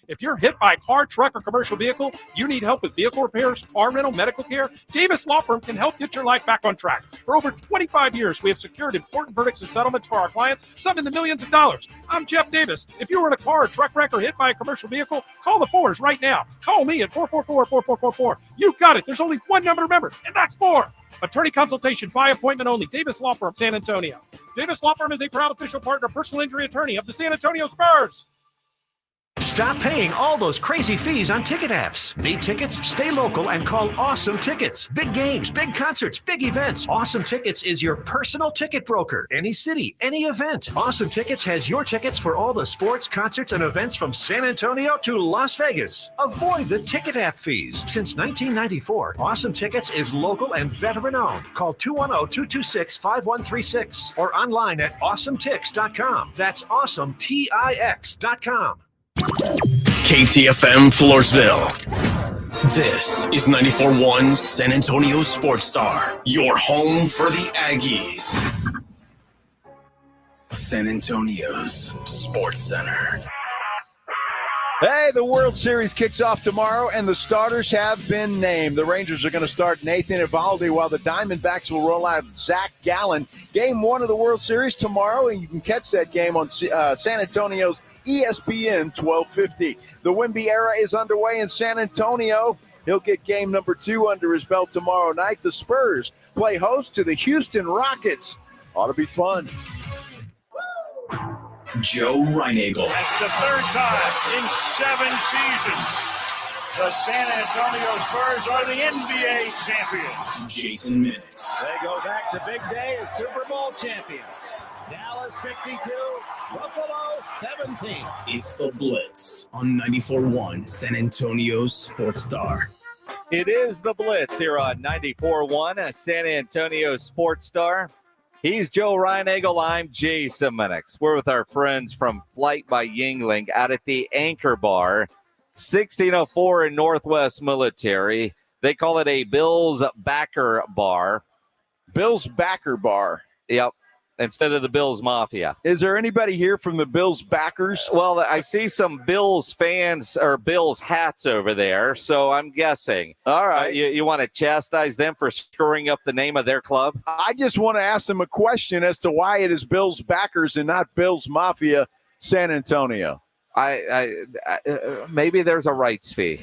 If you're hit by a car, truck, or commercial vehicle, you need help with vehicle repairs, car rental, medical care, Davis Law Firm can help get your life back on track. For over 25 years, we have secured important verdicts and settlements for our clients, some in the millions of dollars. I'm Jeff Davis. If you were in a car or truck wreck or hit by a commercial vehicle, call the Fours right now. Call me at 444-4444. You got it. There's only one number to remember, and that's 4. Attorney consultation by appointment only. Davis Law Firm, San Antonio. Davis Law Firm is a proud official partner, personal injury attorney of the San Antonio Spurs. Stop paying all those crazy fees on ticket apps. Need tickets? Stay local and call Awesome Tickets. Big games, big concerts, big events. Awesome Tickets is your personal ticket broker. Any city, any event. Awesome Tickets has your tickets for all the sports, concerts, and events from San Antonio to Las Vegas. Avoid the ticket app fees. Since 1994, Awesome Tickets is local and veteran-owned. Call 210-226-5136 or online at awesometix.com. That's awesometix.com. KTFM Floresville. This is 94.1 San Antonio Sports Star, your home for the Aggies. San Antonio's Sports Center. Hey, the World Series kicks off tomorrow, and the starters have been named. The Rangers are going to start Nathan Eovaldi, while the Diamondbacks will roll out Zach Gallen. Game 1 of the World Series tomorrow, and you can catch that game on San Antonio's ESPN 1250. The Wemby era is underway in San Antonio. He'll get game number 2 under his belt tomorrow night. The Spurs play host to the Houston Rockets. Ought to be fun. Joe Reinagel. That's the third time in 7 seasons the San Antonio Spurs are the NBA champions. Jason Minix. They go back to big day as Super Bowl champions. Dallas 52, Buffalo 17. It's the Blitz on 94.1 San Antonio's Sports Star. It is the Blitz here on 94.1 San Antonio Sports Star. He's Joe Reinagel. I'm Jason Minix. We're with our friends from Flight by Yingling out at the Anchor Bar, 1604 in Northwest Military. They call it a Bill's Backer Bar. Bill's Backer Bar. Yep. Instead of the Bills Mafia. Is there anybody here from the Bills backers? Well, I see some Bills fans or Bills hats over there, so I'm guessing. All right. You want to chastise them for screwing up the name of their club? I just want to ask them a question as to why it is Bills backers and not Bills Mafia San Antonio. Maybe there's a rights fee.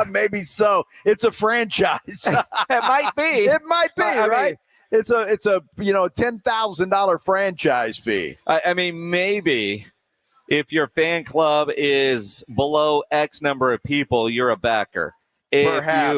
Maybe so. It's a franchise. It might be. It might be, right? It's a $10,000 franchise fee. I mean, maybe If your fan club is below X number of people, you're a backer. If Perhaps.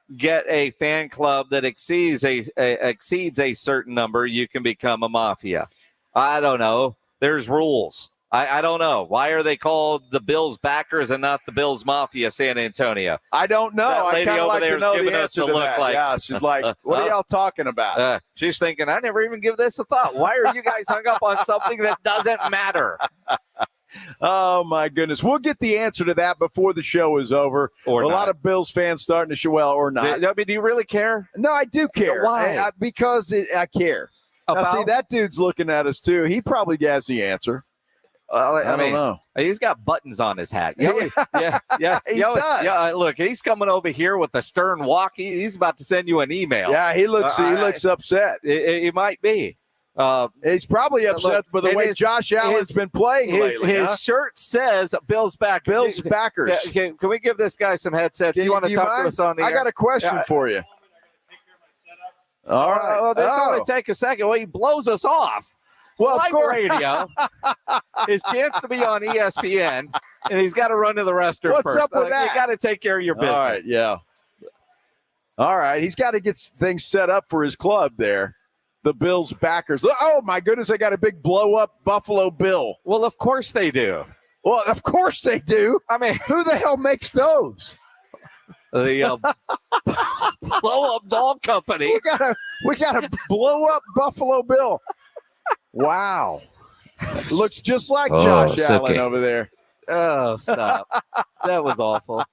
you get a fan club that exceeds a certain number, you can become a mafia. I don't know. There's rules. I don't know. Why are they called the Bills backers and not the Bills Mafia, San Antonio? I don't know. That I lady kind of over like there to is know giving the us answer the to look that. like, Yeah, she's like, what are y'all talking about? She's thinking, I never even give this a thought. Why are you guys hung up on something that doesn't matter? Oh, my goodness. We'll get the answer to that before the show is over. Or a not. lot of Bills fans starting to show, well, or not. I mean, do you really care? No, I do care. Why? Because I care. Now, see, that dude's looking at us, too. He probably has the answer. I don't know. He's got buttons on his hat. Yeah. He does. Yeah, look, he's coming over here with a stern walk. He's about to send you an email. Yeah, he looks upset. He might be. He's probably upset by the way Josh Allen's been playing lately. His shirt says Bills backers. Bills backers. Can we give this guy some headsets? You want to talk to us on the air? I got a question for you. All right. Oh, this only take a second. Well, he blows us off. Well, Live of course. radio. His chance to be on ESPN, and he's got to run to the restroom What's first. up with that? You got to take care of your business. All right, yeah. All right, he's got to get things set up for his club there. The Bills backers. Oh, my goodness, they got a big blow-up Buffalo Bill. Well, of course they do. Well, of course they do. I mean, who the hell makes those? The blow-up doll company. We got a blow-up Buffalo Bill. Wow. Looks just like Josh Allen over there. Oh, stop. That was awful.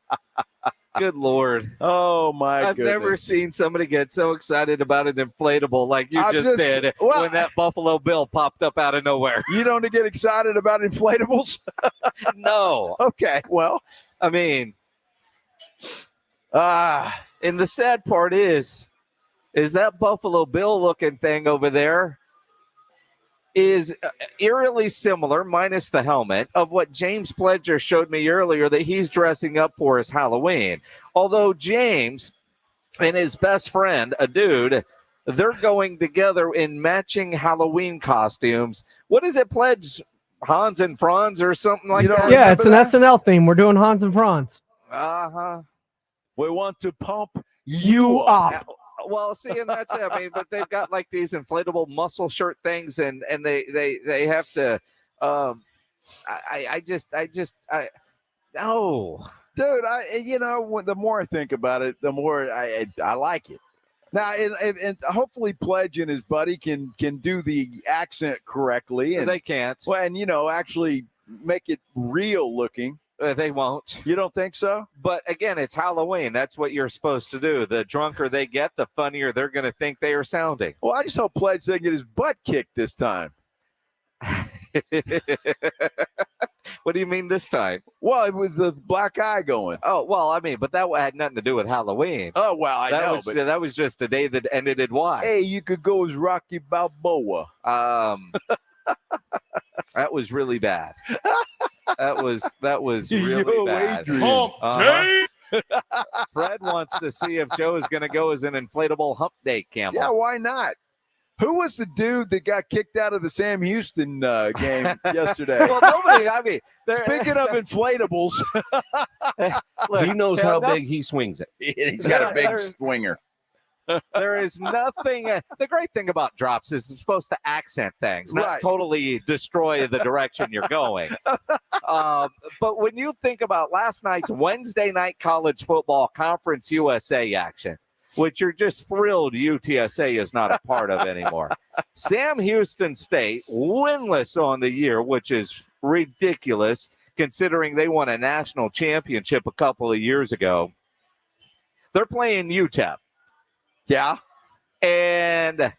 Good Lord. Oh, my I've goodness. never seen somebody get so excited about an inflatable like you just did when that Buffalo Bill popped up out of nowhere. You don't get excited about inflatables? No. Okay, well. I mean, and the sad part is that Buffalo Bill looking thing over there is eerily similar, minus the helmet, of what James Pledger showed me earlier that he's dressing up for his Halloween. Although James and his best friend, a dude, they're going together in matching Halloween costumes. What is it, Pledge? Hans and Franz or something like that? Yeah, it's an SNL theme. We're doing Hans and Franz. Uh-huh. We want to pump you up. Well, see, and that's it. I mean, but they've got like these inflatable muscle shirt things, and they have to. No, dude. The more I think about it, the more I like it. Now, and hopefully Pledge and his buddy can do the accent correctly, and they can't. Well, and actually make it real looking. They won't. You don't think so? But again, it's Halloween. That's what you're supposed to do. The drunker they get, the funnier they're going to think they are sounding. Well, I just hope Pledge doesn't get his butt kicked this time. What do you mean this time? Well, with the black eye going. Oh, well, I mean, but that had nothing to do with Halloween. Oh, well, I know. But that was just the day that ended in Y. Hey, you could go as Rocky Balboa. That was really bad. That was really bad. Fred wants to see if Joe is going to go as an inflatable hump day camel. Yeah, why not? Who was the dude that got kicked out of the Sam Houston game yesterday? Well, nobody. I mean, speaking of inflatables, look, he knows how big he swings it. He's got a big swinger. There is nothing. The great thing about drops is it's supposed to accent things, not totally destroy the direction you're going. But when you think about last night's Wednesday night college football Conference USA action, which you're just thrilled UTSA is not a part of anymore. Sam Houston State, winless on the year, which is ridiculous considering they won a national championship a couple of years ago. They're playing UTEP. Yeah. And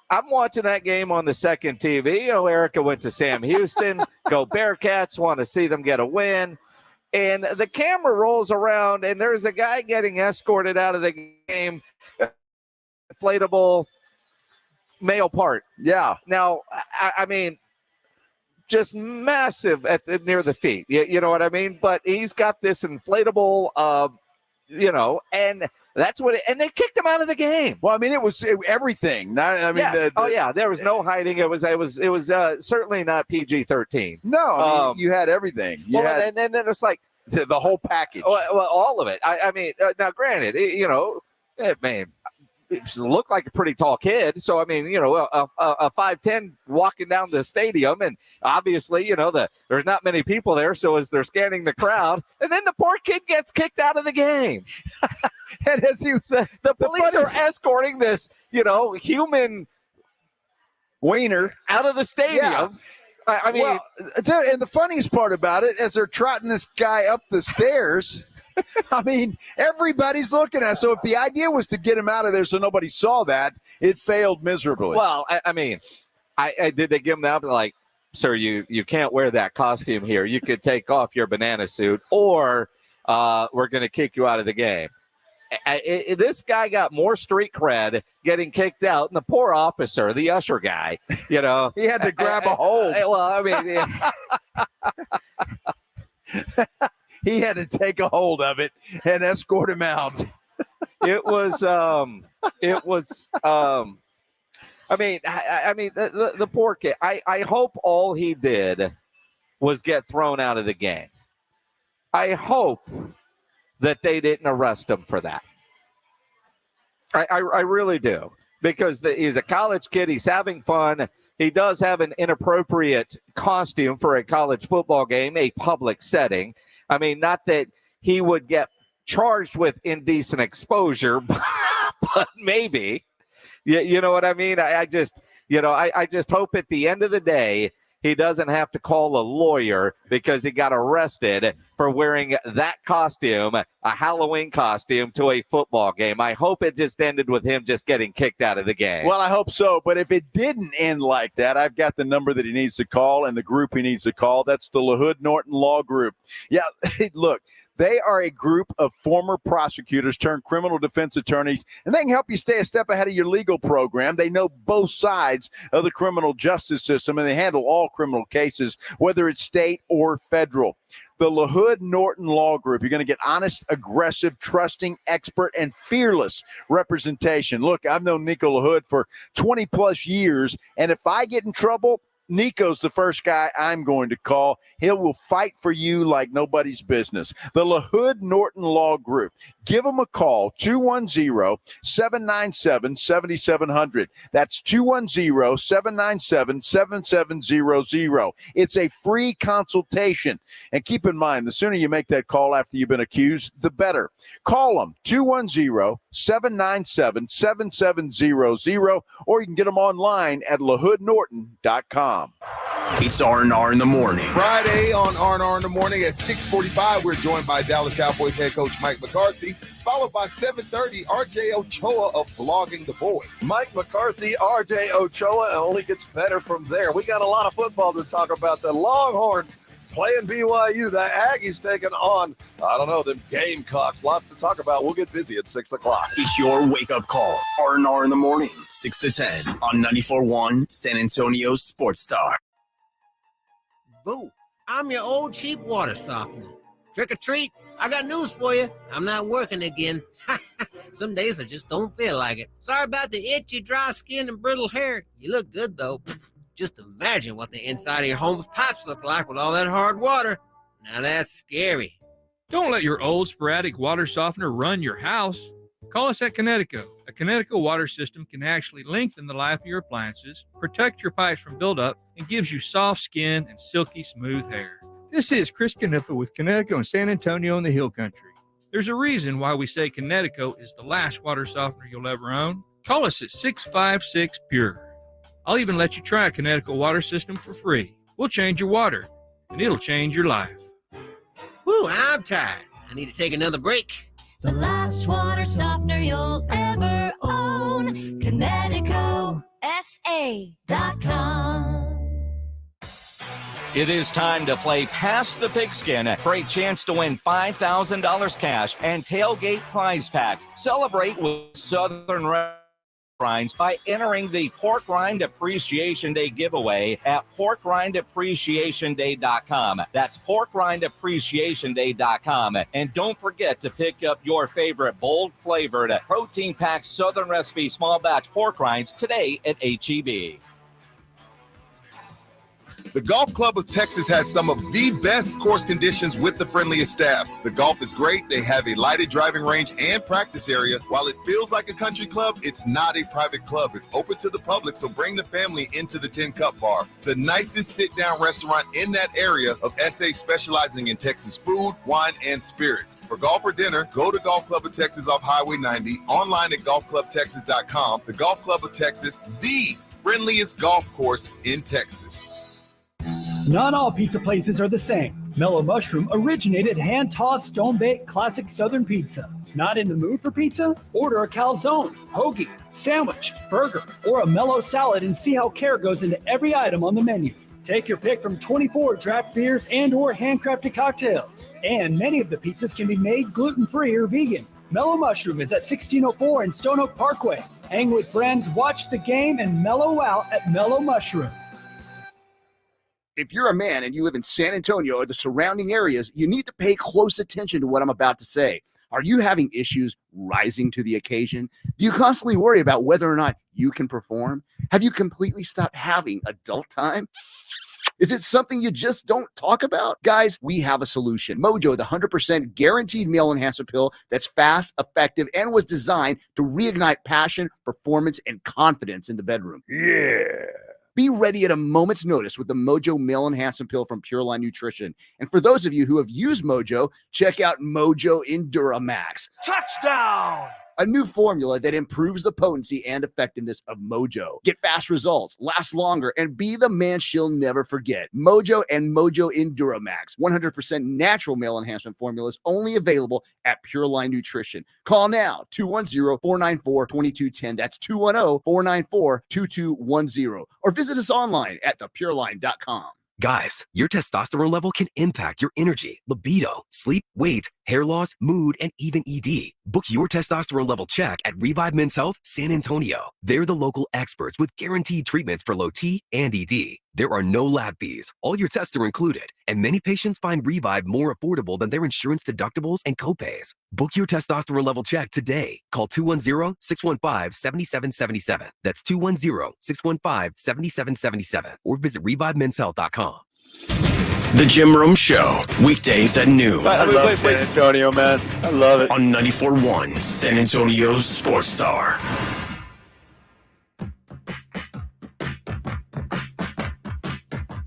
I'm watching that game on the second TV. Oh, Erica went to Sam Houston. Go Bearcats. Want to see them get a win. And the camera rolls around, and there's a guy getting escorted out of the game. Inflatable male part. Yeah. Now, I mean, just massive near the feet. You know what I mean? But he's got this inflatable and that's what and they kicked him out of the game. Well, I mean, it was everything. Yes. There was no hiding. It was certainly not PG-13. No, I mean, you had everything. And then it's like the whole package. Well, all of it. I mean, now granted, it looked like a pretty tall kid. So, I mean, a 5'10" walking down the stadium. And obviously, there's not many people there. So as they're scanning the crowd, and then the poor kid gets kicked out of the game. And as he was, the police are escorting this, human wiener out of the stadium. Yeah. I mean, well, and the funniest part about it, as they're trotting this guy up the stairs, I mean, everybody's looking at it. So if the idea was to get him out of there so nobody saw that, it failed miserably. Well, I mean, I did they give him that? Like, sir, you can't wear that costume here. You could take off your banana suit, or we're going to kick you out of the game. This guy got more street cred getting kicked out than the poor officer, the usher guy. He had to grab a hold. Well, I mean, he had to take a hold of it and escort him out. It was. I mean, the poor kid. I hope all he did was get thrown out of the game. I hope that they didn't arrest him for that. I really do, because he's a college kid. He's having fun. He does have an inappropriate costume for a college football game, a public setting. I mean, not that he would get charged with indecent exposure, but maybe. You know what I mean? I just hope at the end of the day, he doesn't have to call a lawyer because he got arrested for wearing that costume, a Halloween costume, to a football game. I hope it just ended with him just getting kicked out of the game. Well, I hope so. But if it didn't end like that, I've got the number that he needs to call and the group he needs to call. That's the LaHood Norton Law Group. Yeah, look. They are a group of former prosecutors turned criminal defense attorneys, and they can help you stay a step ahead of your legal program. They know both sides of the criminal justice system, and they handle all criminal cases, whether it's state or federal. The LaHood Norton Law Group. You're going to get honest, aggressive, trusting, expert, and fearless representation. Look, I've known Nico LaHood for 20 plus years, and if I get in trouble, Nico's the first guy I'm going to call. He will fight for you like nobody's business. The LaHood Norton Law Group. Give them a call, 210-797-7700. That's 210-797-7700. It's a free consultation. And keep in mind, the sooner you make that call after you've been accused, the better. Call them, 210-797-7700, or you can get them online at lahoodnorton.com. It's R&R in the morning. Friday on R&R in the morning at 6:45, we're joined by Dallas Cowboys head coach Mike McCarthy, followed by 7:30, RJ Ochoa of Blogging the Boy. Mike McCarthy, RJ Ochoa, and only gets better from there. We got a lot of football to talk about. The Longhorns playing BYU. The Aggies taking on, them Gamecocks. Lots to talk about. We'll get busy at 6 o'clock. It's your wake-up call. R&R in the morning, 6 to 10 on 94.1 San Antonio Sports Star. Boo, I'm your old cheap water softener. Trick or treat, I got news for you. I'm not working again. Some days I just don't feel like it. Sorry about the itchy, dry skin and brittle hair. You look good, though. Just imagine what the inside of your home's pipes look like with all that hard water. Now that's scary. Don't let your old sporadic water softener run your house. Call us at Connecticut. A Connecticut water system can actually lengthen the life of your appliances, protect your pipes from buildup, and gives you soft skin and silky smooth hair. This is Chris Connecticut with Connecticut and San Antonio in the Hill Country. There's a reason why we say Connecticut is the last water softener you'll ever own. Call us at 656-PURE. I'll even let you try a Connecticut water system for free. We'll change your water, and it'll change your life. Whew, I'm tired. I need to take another break. The last water softener you'll ever own. ConnecticutSA.com. It is time to play Pass the Pigskin for a chance to win $5,000 cash and tailgate prize packs. Celebrate with Southern rinds by entering the Pork Rind Appreciation Day giveaway at porkrindappreciationday.com. That's porkrindappreciationday.com. And don't forget to pick up your favorite bold-flavored, protein-packed Southern Recipe small batch pork rinds today at HEB. The Golf Club of Texas has some of the best course conditions with the friendliest staff. The golf is great. They have a lighted driving range and practice area. While it feels like a country club, it's not a private club. It's open to the public, so bring the family into the 10 Cup Bar. It's the nicest sit-down restaurant in that area of SA, specializing in Texas food, wine, and spirits. For golf or dinner, go to Golf Club of Texas off Highway 90, online at golfclubtexas.com. The Golf Club of Texas, the friendliest golf course in Texas. Not all pizza places are the same. Mellow Mushroom originated hand-tossed, stone-baked classic Southern pizza. Not in the mood for pizza? Order a calzone, hoagie, sandwich, burger, or a mellow salad and see how care goes into every item on the menu. Take your pick from 24 draft beers and or handcrafted cocktails. And many of the pizzas can be made gluten-free or vegan. Mellow Mushroom is at 1604 in Stone Oak Parkway. Hang with friends, watch the game, and mellow out at Mellow Mushroom. If you're a man and you live in San Antonio or the surrounding areas, you need to pay close attention to what I'm about to say. Are you having issues rising to the occasion? Do you constantly worry about whether or not you can perform? Have you completely stopped having adult time? Is it something you just don't talk about? Guys, we have a solution. Mojo, the 100% guaranteed male enhancement pill that's fast, effective, and was designed to reignite passion, performance, and confidence in the bedroom. Yeah. Be ready at a moment's notice with the Mojo Male Enhancement Pill from Pure Line Nutrition. And for those of you who have used Mojo, check out Mojo Enduramax. Touchdown! A new formula that improves the potency and effectiveness of Mojo. Get fast results, last longer, and be the man she'll never forget. Mojo and Mojo Enduramax. 100% natural male enhancement formulas only available at Pure Line Nutrition. Call now, 210-494-2210. That's 210-494-2210. Or visit us online at thepureline.com. Guys, your testosterone level can impact your energy, libido, sleep, weight, hair loss, mood, and even ED. Book your testosterone level check at Revive Men's Health San Antonio. They're the local experts with guaranteed treatments for low T and ED. There are no lab fees. All your tests are included, and many patients find Revive more affordable than their insurance deductibles and copays. Book your testosterone level check today. Call 210-615-7777. That's 210-615-7777. Or visit ReviveMen'sHealth.com. The Jim Rome Show, weekdays at noon. I love San Antonio, man. I love it. On 94.1 San Antonio's Sports Star.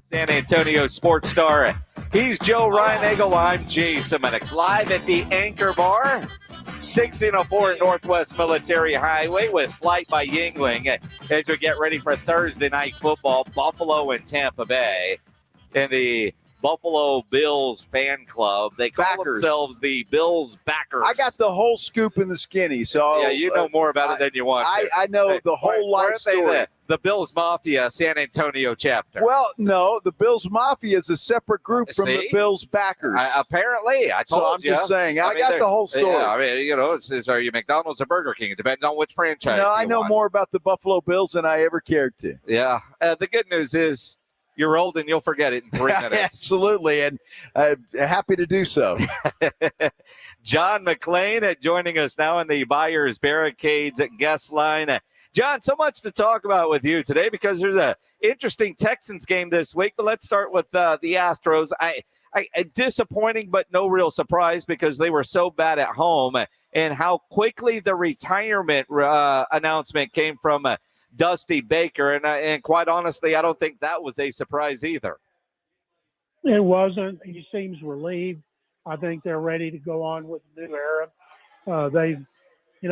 San Antonio Sports Star. He's Joe Reinagel. I'm Jason Minix. Live at the Anchor Bar, 1604 Northwest Military Highway with Flight by Yingling as we get ready for Thursday night football, Buffalo and Tampa Bay. And the Buffalo Bills fan club, they call themselves the Bills Backers. I got the whole scoop in the skinny, so yeah, you know more about it than you want. I know the whole life story. The Bills Mafia San Antonio chapter. Well, no, the Bills Mafia is a separate group from the Bills Backers. Apparently, I told so I'm you. just saying, I got the whole story. Yeah, I mean, you know, are you McDonald's or Burger King? It depends on which franchise. No, I know more about the Buffalo Bills than I ever cared to. Yeah, the good news is you're old and you'll forget it in 3 minutes. Absolutely, and happy to do so. John McClain joining us now in the Buyers Barricades guest line. John, so much to talk about with you today because there's an interesting Texans game this week. But let's start with the Astros. I disappointing, but no real surprise because they were so bad at home, and how quickly the retirement announcement came from Dusty Baker. And quite honestly, I don't think that was a surprise either. It wasn't. He seems relieved. I think they're ready to go on with the new era.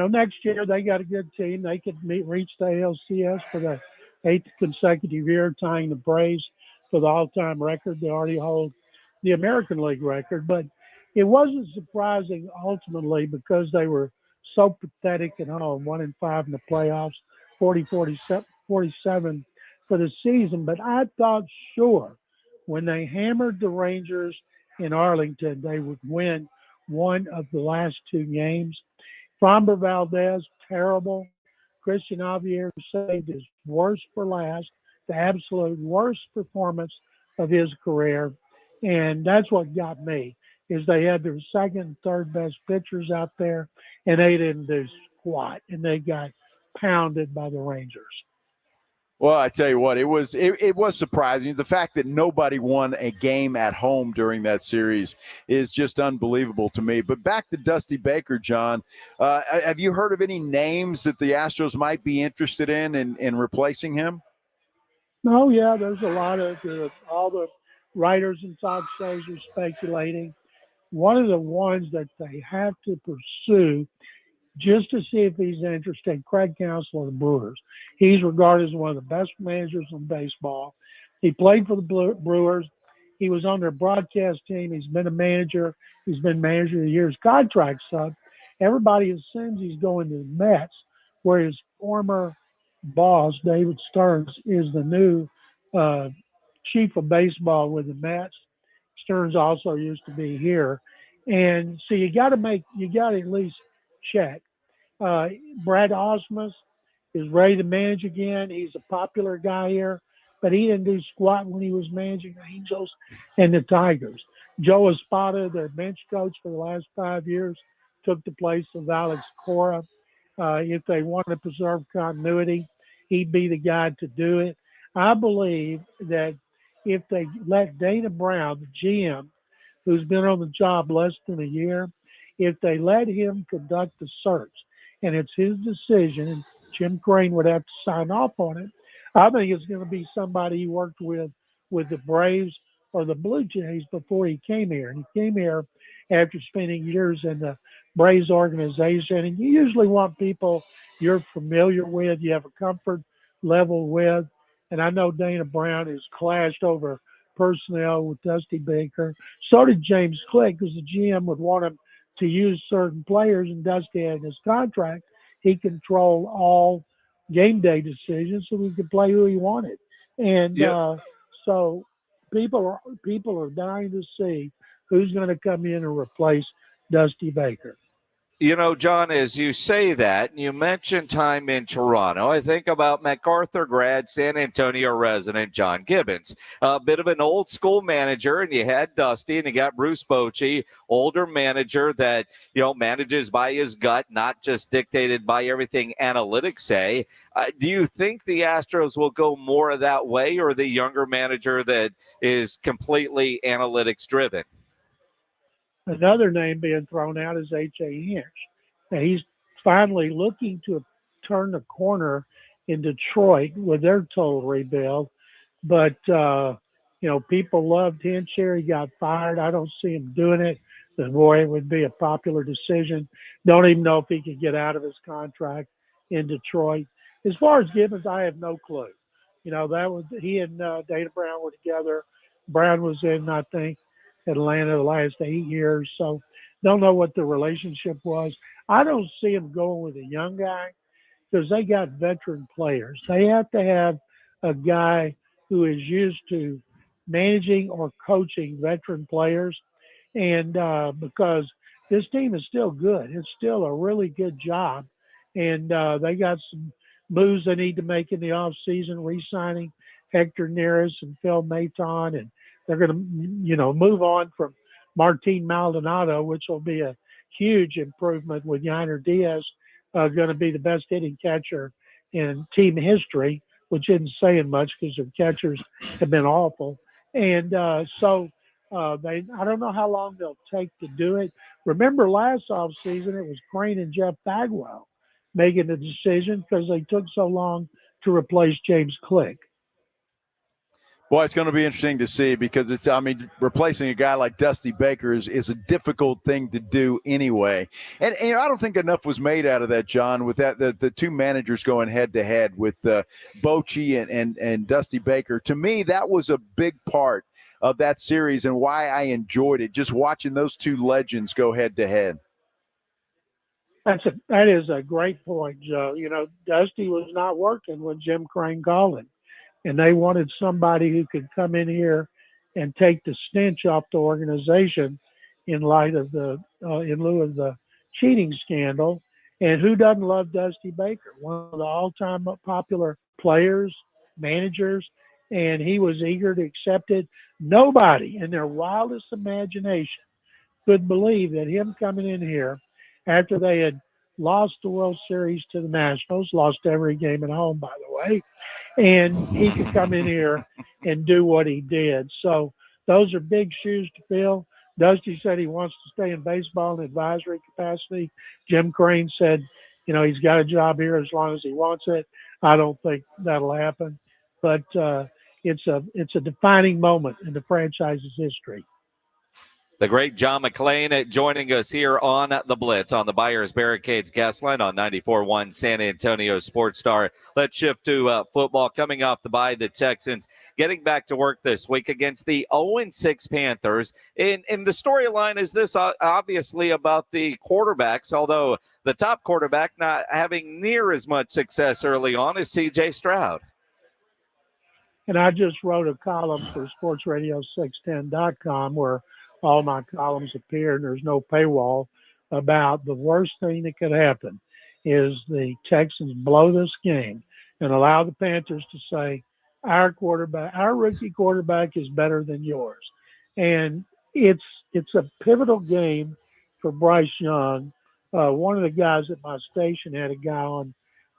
Next year they got a good team. They could reach the ALCS for the 8th consecutive year, tying the Braves for the all-time record. They already hold the American League record. But it wasn't surprising ultimately because they were so pathetic at home, 1-5 in the playoffs, 40-47 for the season. But I thought sure when they hammered the Rangers in Arlington, they would win one of the last 2 games. Framber Valdez, terrible. Christian Javier saved his worst for last, the absolute worst performance of his career. And that's what got me, is they had their second and third best pitchers out there, and they didn't do squat, and they got pounded by the Rangers. Well, I tell you what, it was surprising. The fact that nobody won a game at home during that series is just unbelievable to me. But back to Dusty Baker, John, have you heard of any names that the Astros might be interested in replacing him? Oh, yeah, there's a lot of all the writers and talk shows are speculating. One of the ones that they have to pursue just to see if he's interested, Craig Counsell of the Brewers. He's regarded as one of the best managers in baseball. He played for the Brewers. He was on their broadcast team. He's been a manager. He's been manager of the year. His contract's up. Everybody assumes he's going to the Mets, where his former boss, David Stearns, is the new chief of baseball with the Mets. Stearns also used to be here. And so you got to at least check. Brad Osmus is ready to manage again. He's a popular guy here, but he didn't do squat when he was managing the Angels and the Tigers. Joe Espada, their bench coach for the last 5 years, took the place of Alex Cora. If they want to preserve continuity, he'd be the guy to do it. I believe that if they let Dana Brown, the GM, who's been on the job less than a year, if they let him conduct the search, and it's his decision, and Jim Crane would have to sign off on it, I think it's going to be somebody he worked with the Braves or the Blue Jays before he came here. And he came here after spending years in the Braves organization. And you usually want people you're familiar with, you have a comfort level with. And I know Dana Brown has clashed over personnel with Dusty Baker. So did James Click, because the GM would want him to use certain players, and Dusty had in his contract, he controlled all game day decisions so he could play who he wanted. And so people are dying to see who's going to come in and replace Dusty Baker. You know, John, as you say that, and you mentioned time in Toronto, I think about MacArthur grad, San Antonio resident John Gibbons, a bit of an old school manager, and you had Dusty, and you got Bruce Bochy, older manager that, manages by his gut, not just dictated by everything analytics say. Do you think the Astros will go more of that way, or the younger manager that is completely analytics driven? Another name being thrown out is H.A. Hinch. Now, he's finally looking to turn the corner in Detroit with their total rebuild. But, people loved Hinch here. He got fired. I don't see him doing it. But, boy, it would be a popular decision. Don't even know if he could get out of his contract in Detroit. As far as Gibbons, I have no clue. He and Dana Brown were together. Brown was in, I think, Atlanta the last 8 years, so don't know what the relationship was. I don't see him going with a young guy because they got veteran players. They have to have a guy who is used to managing or coaching veteran players, and because this team is still good. It's still a really good job, and they got some moves they need to make in the offseason, re-signing Hector Neris and Phil Maton, and they're going to, move on from Martin Maldonado, which will be a huge improvement with Yainer Diaz going to be the best hitting catcher in team history, which isn't saying much because their catchers have been awful. And I don't know how long they'll take to do it. Remember last offseason, it was Crane and Jeff Bagwell making the decision because they took so long to replace James Click. Boy, it's going to be interesting to see because replacing a guy like Dusty Baker is a difficult thing to do anyway. And I don't think enough was made out of that, John, with that the two managers going head to head with Bochy and Dusty Baker. To me, that was a big part of that series and why I enjoyed it, just watching those two legends go head to head. That is a great point, Joe. Dusty was not working when Jim Crane called him. And they wanted somebody who could come in here and take the stench off the organization in light of in lieu of the cheating scandal. And who doesn't love Dusty Baker? One of the all-time popular players, managers, and he was eager to accept it. Nobody in their wildest imagination could believe that him coming in here after they had lost the World Series to the Nationals, lost every game at home, by the way, and he could come in here and do what he did. So those are big shoes to fill. Dusty said he wants to stay in baseball in advisory capacity. Jim Crane said, he's got a job here as long as he wants it. I don't think that'll happen, but it's a defining moment in the franchise's history. The great John McClain joining us here on the Blitz on the Buyers Barricades guest line on 94.1 San Antonio Sports Star. Let's shift to football. Coming off the bye, the Texans getting back to work this week against the 0-6 Panthers. And the storyline is this, obviously, about the quarterbacks, although the top quarterback not having near as much success early on as C.J. Stroud. And I just wrote a column for sportsradio610.com where all my columns appear, and there's no paywall, about the worst thing that could happen is the Texans blow this game and allow the Panthers to say, our rookie quarterback is better than yours. And it's a pivotal game for Bryce Young. One of the guys at my station had a guy on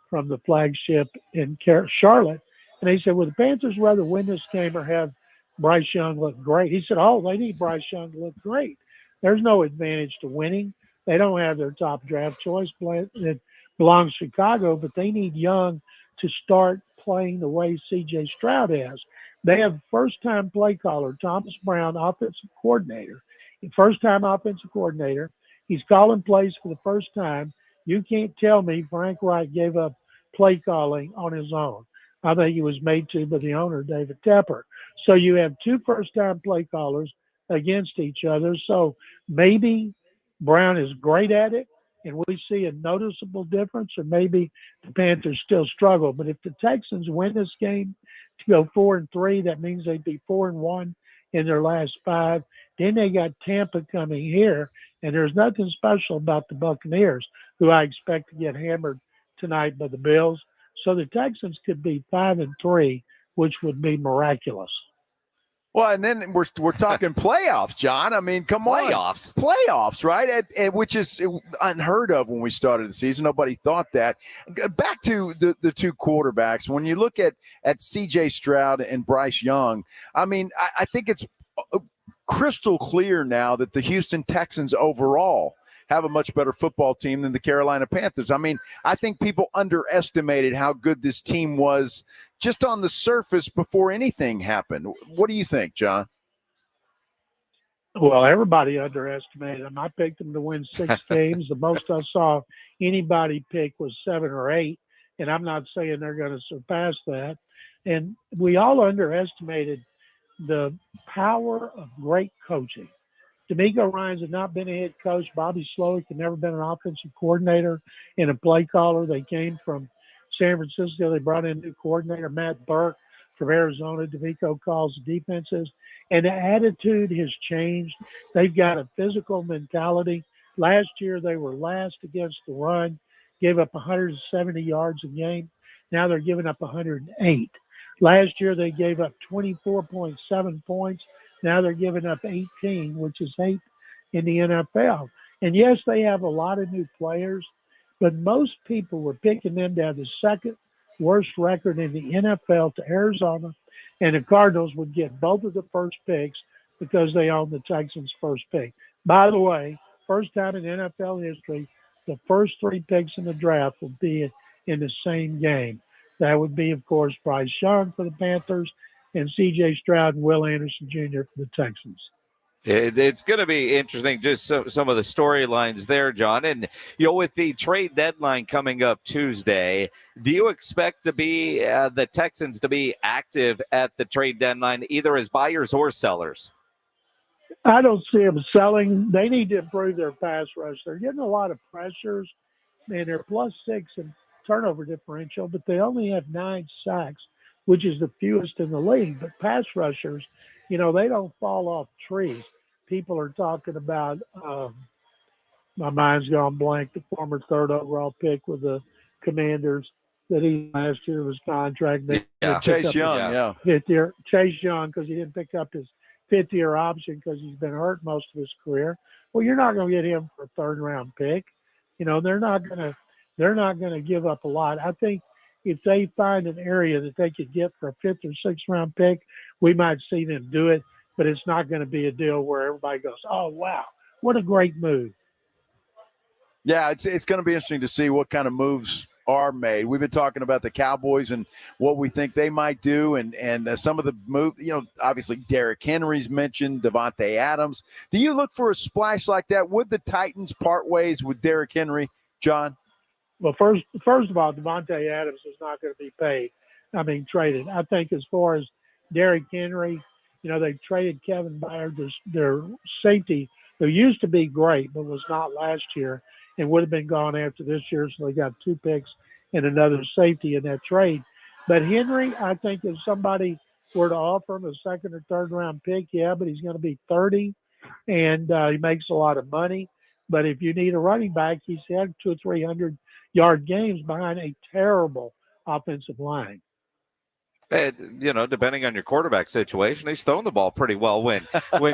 from the flagship in Charlotte, and he said, would the Panthers rather win this game or have Bryce Young looked great? He said, they need Bryce Young to look great. There's no advantage to winning. They don't have their top draft choice. It belongs to Chicago, but they need Young to start playing the way C.J. Stroud has. They have first-time play caller, Thomas Brown, offensive coordinator. First-time offensive coordinator. He's calling plays for the first time. You can't tell me Frank Wright gave up play calling on his own. I think he was made to by the owner, David Tepper. So you have two first-time play callers against each other. So maybe Brown is great at it, and we see a noticeable difference, or maybe the Panthers still struggle. But if the Texans win this game to go 4-3, that means they'd be 4-1 in their last 5. Then they got Tampa coming here, and there's nothing special about the Buccaneers, who I expect to get hammered tonight by the Bills. So the Texans could be 5-3, which would be miraculous. Well, and then we're talking playoffs, John. I mean, come on. Playoffs, right? Which is unheard of when we started the season. Nobody thought that. Back to the two quarterbacks. When you look at C.J. Stroud and Bryce Young, I mean, I think it's crystal clear now that the Houston Texans overall have a much better football team than the Carolina Panthers. I mean, I think people underestimated how good this team was just on the surface before anything happened. What do you think, John? Well, everybody underestimated them. I picked them to win 6 games. The most I saw anybody pick was 7 or 8, and I'm not saying they're going to surpass that. And we all underestimated the power of great coaching. D'Amico Ryans had not been a head coach. Bobby Slowick had never been an offensive coordinator and a play caller. They came from San Francisco. They brought in a new coordinator, Matt Burke, from Arizona. D'Amico calls the defenses. And the attitude has changed. They've got a physical mentality. Last year, they were last against the run, gave up 170 yards a game. Now they're giving up 108. Last year, they gave up 24.7 points. Now they're giving up 18, which is 8 in the NFL. And yes, they have a lot of new players, but most people were picking them to have the second worst record in the NFL to Arizona, and the Cardinals would get both of the first picks because they own the Texans' first pick. By the way, first time in NFL history, the first 3 picks in the draft will be in the same game. That would be, of course, Bryce Young for the Panthers and C.J. Stroud and Will Anderson Jr. for the Texans. It's going to be interesting, just some of the storylines there, John. And, with the trade deadline coming up Tuesday, do you expect the Texans to be active at the trade deadline, either as buyers or sellers? I don't see them selling. They need to improve their pass rush. They're getting a lot of pressures, and they're +6 in turnover differential, but they only have 9 sacks, which is the fewest in the league. But pass rushers, they don't fall off trees. People are talking about my mind's gone blank, the former third overall pick with the Commanders that he last year was contract. Chase Young, fifth year. Chase Young, because he didn't pick up his fifth-year option because he's been hurt most of his career. Well, you're not going to get him for a third-round pick. You know, they're not going to give up a lot. I think if they find an area that they could get for a fifth or sixth round pick, we might see them do it, but it's not going to be a deal where everybody goes, oh, wow, what a great move. Yeah, it's going to be interesting to see what kind of moves are made. We've been talking about the Cowboys and what we think they might do, and some of the move. You know, obviously Derrick Henry's mentioned, Devontae Adams. Do you look for a splash like that? Would the Titans part ways with Derrick Henry, John? Well, first of all, Devontae Adams is not going to be traded. I think as far as Derrick Henry, you know, they traded Kevin Byard, their safety, who used to be great but was not last year, and would have been gone after this year, so they got 2 picks and another safety in that trade. But Henry, I think if somebody were to offer him a second or third round pick, yeah, but he's going to be 30, and he makes a lot of money. But if you need a running back, he's had 200 or 300-yard games behind a terrible offensive line. And, you know, depending on your quarterback situation, he's thrown the ball pretty well when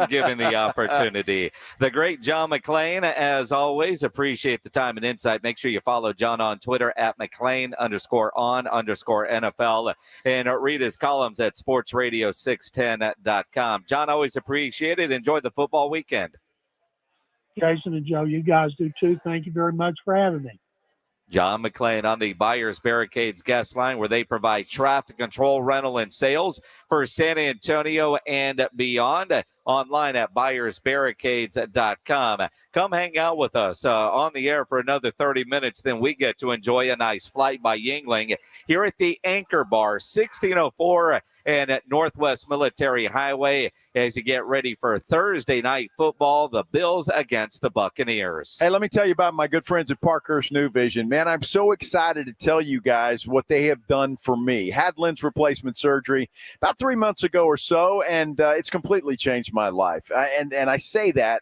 given the opportunity. The great John McClain, as always, appreciate the time and insight. Make sure you follow John on Twitter at McClain_on_NFL and read his columns at sportsradio610.com. John, always appreciate it. Enjoy the football weekend. Jason and Joe, you guys do too. Thank you very much for having me. John McClain on the Buyers Barricades guest line, where they provide traffic control, rental, and sales for San Antonio and beyond. Online at buyersbarricades.com. Come hang out with us on the air for another 30 minutes. Then we get to enjoy a nice flight by Yingling here at the Anchor Bar, 1604 and at Northwest Military Highway, as you get ready for Thursday night football, the Bills against the Buccaneers. Hey, let me tell you about my good friends at Parkhurst New Vision. Man, I'm so excited to tell you guys what they have done for me. Had lens replacement surgery about 3 months ago or so, and it's completely changed my life. And I say that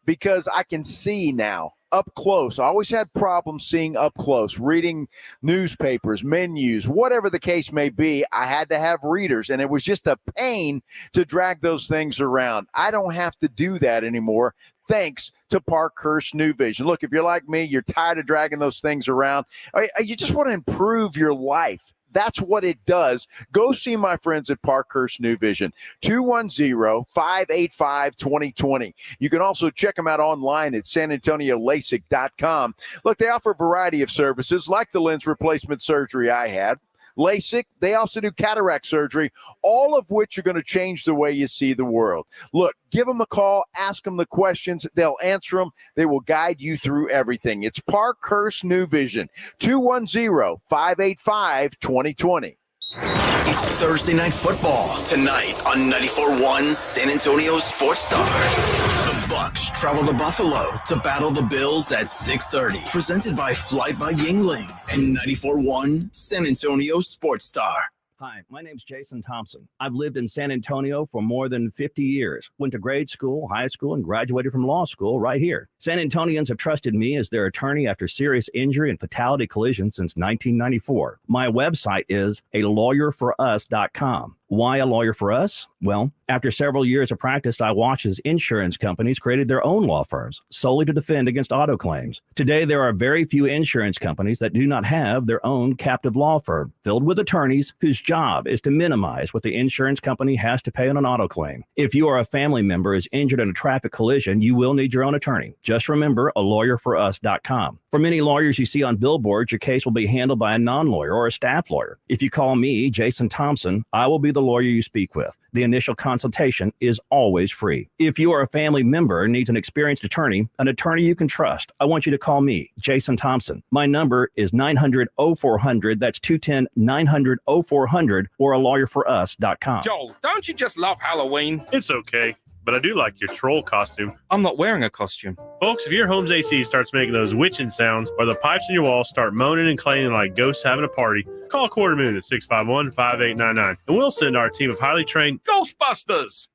because I can see now up close. I always had problems seeing up close, reading newspapers, menus, whatever the case may be. I had to have readers, and it was just a pain to drag those things around. I don't have to do that anymore, thanks to Parkhurst New Vision. Look, if you're like me, you're tired of dragging those things around, or you just want to improve your life. That's what it does. Go see my friends at Parkhurst New Vision, 210-585-2020. You can also check them out online at sanantoniolasik.com. Look, they offer a variety of services like the lens replacement surgery I had. LASIK, they also do cataract surgery, all of which are going to change the way you see the world. Look, give them a call, ask them the questions. They'll answer them. They will guide you through everything. It's Parkhurst New Vision, 210-585-2020. It's Thursday Night Football tonight on 94.1 San Antonio Sports Star. The Bucks travel to Buffalo to battle the Bills at 6:30. Presented by Flight by Yingling and 94.1 San Antonio Sports Star. Hi, my name's Jason Thompson. I've lived in San Antonio for more than 50 years. Went to grade school, high school, and graduated from law school right here. San Antonians have trusted me as their attorney after serious injury and fatality collisions since 1994. My website is alawyerforus.com. Why a lawyer for us? Well, after several years of practice, I watched as insurance companies created their own law firms solely to defend against auto claims. Today, there are very few insurance companies that do not have their own captive law firm filled with attorneys whose job is to minimize what the insurance company has to pay on an auto claim. If you or a family member is injured in a traffic collision, you will need your own attorney. Just remember alawyerforus.com. For many lawyers you see on billboards, your case will be handled by a non-lawyer or a staff lawyer. If you call me, Jason Thompson, I will be the lawyer you speak with. The initial consultation is always free. If you or a family member needs an experienced attorney, an attorney you can trust, I want you to call me, Jason Thompson. My number is 900-0400. That's 210-900-0400 or alawyerforus.com. Joel, don't you just love Halloween? It's okay, but I do like your troll costume. I'm not wearing a costume. Folks, if your home's AC starts making those witching sounds or the pipes in your wall start moaning and clanging like ghosts having a party, call Quarter Moon at 651-5899 and we'll send our team of highly trained Ghostbusters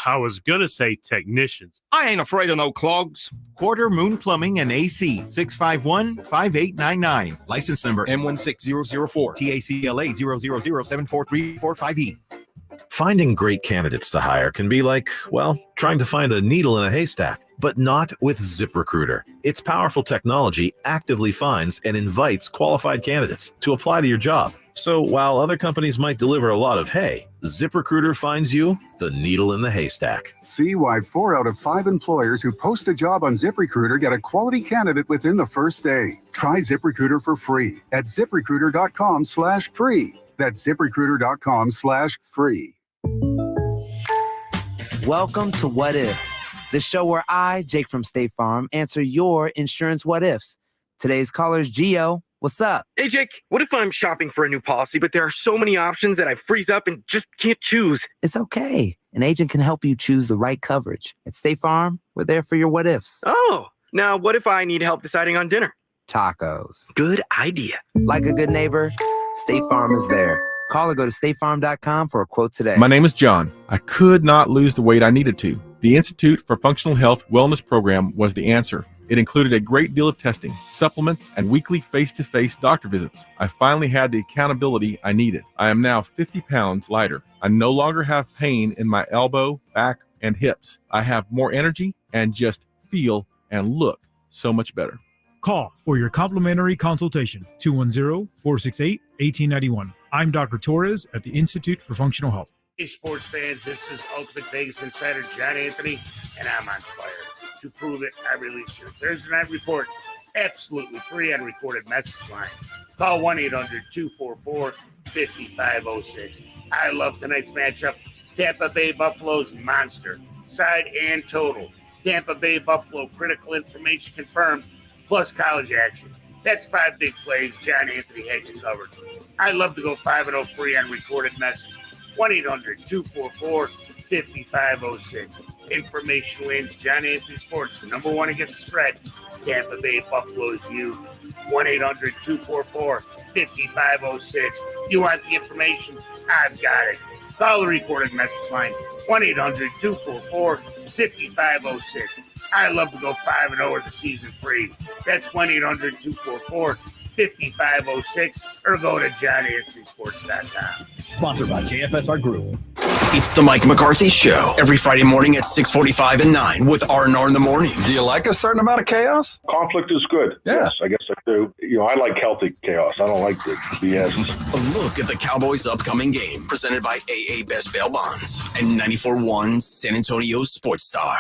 I was going to say technicians. I ain't afraid of no clogs. Quarter Moon Plumbing and AC, 651-5899. License number M16004, TACLA 000743445E. Finding great candidates to hire can be like, well, trying to find a needle in a haystack, but not with ZipRecruiter. Its powerful technology actively finds and invites qualified candidates to apply to your job. So while other companies might deliver a lot of hay, ZipRecruiter finds you the needle in the haystack. See why 4 out of 5 employers who post a job on ZipRecruiter get a quality candidate within the first day. Try ZipRecruiter for free at ZipRecruiter.com/free. That's ZipRecruiter.com/free. Welcome to What If, the show where I, Jake from State Farm, answer your insurance what ifs. Today's caller is Gio. What's up? Hey, Jake, what if I'm shopping for a new policy, but there are so many options that I freeze up and just can't choose? It's okay. An agent can help you choose the right coverage. At State Farm, we're there for your what ifs. Oh, now what if I need help deciding on dinner? Tacos. Good idea. Like a good neighbor, State Farm is there. Call or go to statefarm.com for a quote today. My name is John. I could not lose the weight I needed to. The Institute for Functional Health Wellness program was the answer. It included a great deal of testing, supplements, and weekly face-to-face doctor visits. I finally had the accountability I needed. I am now 50 pounds lighter. I no longer have pain in my elbow, back, and hips. I have more energy and just feel and look so much better. Call for your complimentary consultation, 210-468-1891. I'm Dr. Torres at the Institute for Functional Health. Hey, sports fans, this is Ultimate Vegas Insider John Anthony, and I'm on fire. To prove it, I release your Thursday Night Report absolutely free on recorded message line. Call 1-800-244-5506. I love tonight's matchup. Tampa Bay Buffalo's monster, side and total. Tampa Bay Buffalo critical information confirmed, plus college action. That's 5 big plays John Anthony had you covered. I love to go 5-0 free on recorded message. 1-800-244-5506. Information wins. John Anthony Sports, the number one against the spread. Tampa Bay Buffalo's huge. 1-800-244-5506. You want the information? I've got it. Call the recorded message line. 1-800-244-5506. I love to go 5-0 or the season free. That's 1-800-244-5506 or go to johnanthonysports.com. Sponsored by JFSR Group. It's the Mike McCarthy Show every Friday morning at 6:45 and 9 with R&R in the morning. Do you like a certain amount of chaos? Conflict is good. Yeah. Yes, I guess I do. I like healthy chaos. I don't like the BS. A look at the Cowboys' upcoming game presented by AA Best Bail Bonds and 94.1 San Antonio Sports Star.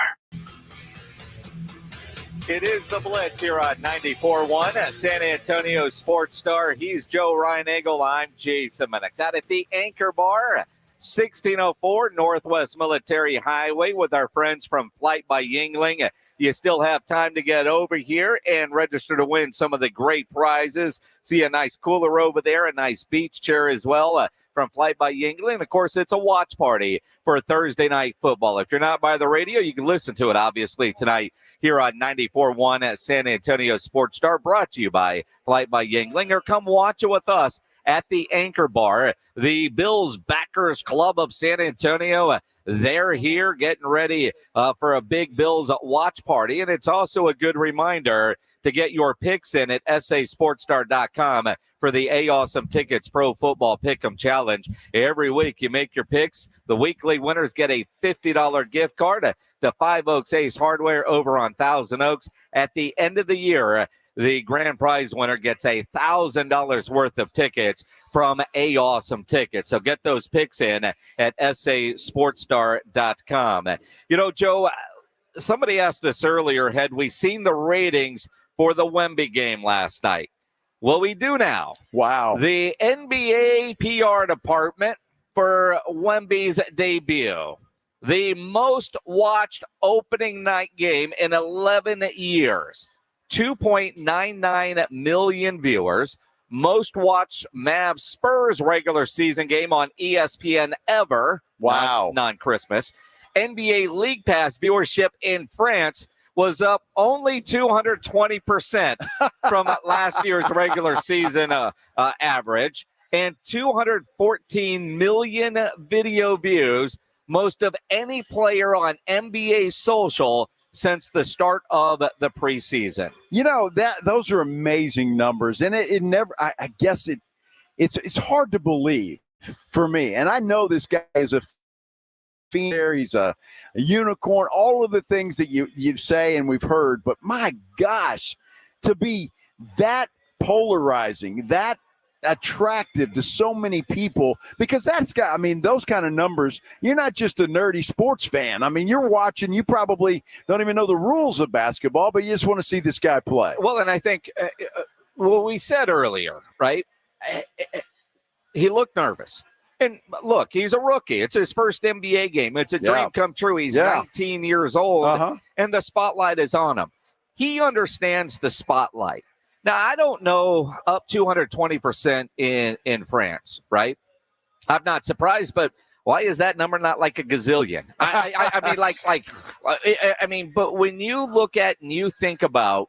It is the Blitz here on 94.1 San Antonio Sports Star. He's Joe Reinagel. I'm Jason Minix. Out at the Anchor Bar, 1604 Northwest Military Highway with our friends from Flight by Yingling. You still have time to get over here and register to win some of the great prizes. See a nice cooler over there, a nice beach chair as well from Flight by Yingling. Of course, it's a watch party for Thursday Night Football. If you're not by the radio, you can listen to it, obviously, tonight here on 94.1 at San Antonio Sports Star, brought to you by Flight by Yingling, or come watch it with us at the Anchor Bar. The Bills Backers Club of San Antonio, they're here getting ready for a big Bills watch party. And it's also a good reminder to get your picks in at sasportstar.com for the A-Awesome Tickets Pro Football Pick'em Challenge. Every week you make your picks. The weekly winners get a $50 gift card to Five Oaks Ace Hardware over on Thousand Oaks. At the end of the year, the grand prize winner gets $1,000 worth of tickets from A-Awesome Tickets. So get those picks in at sasportstar.com. Joe, somebody asked us earlier, had we seen the ratings for the Wemby game last night? Well, we do now. Wow. The NBA PR department for Wemby's debut. The most watched opening night game in 11 years. 2.99 million viewers. Most watched Mavs Spurs regular season game on ESPN ever. Wow. Non-Christmas. NBA League Pass viewership in France was up only 220% from last year's regular season average, and 214 million video views most of any player on NBA social since the start of the preseason. You know, those are amazing numbers, and it never. I guess it's hard to believe for me, and I know this guy is a phenom. He's a unicorn. All of the things that you say and we've heard, but my gosh, to be that polarizing, that attractive to so many people, because those kind of numbers, you're not just a nerdy sports fan. I mean, you're watching, you probably don't even know the rules of basketball, but you just want to see this guy play. Well, and I think what we said earlier, right? He looked nervous. And look, he's a rookie. It's his first NBA game. It's a dream come true. He's 19 years old, and the spotlight is on him. He understands the spotlight. Now, I don't know up 220% in France, right? I'm not surprised, but why is that number not like a gazillion? I mean, but when you look at and you think about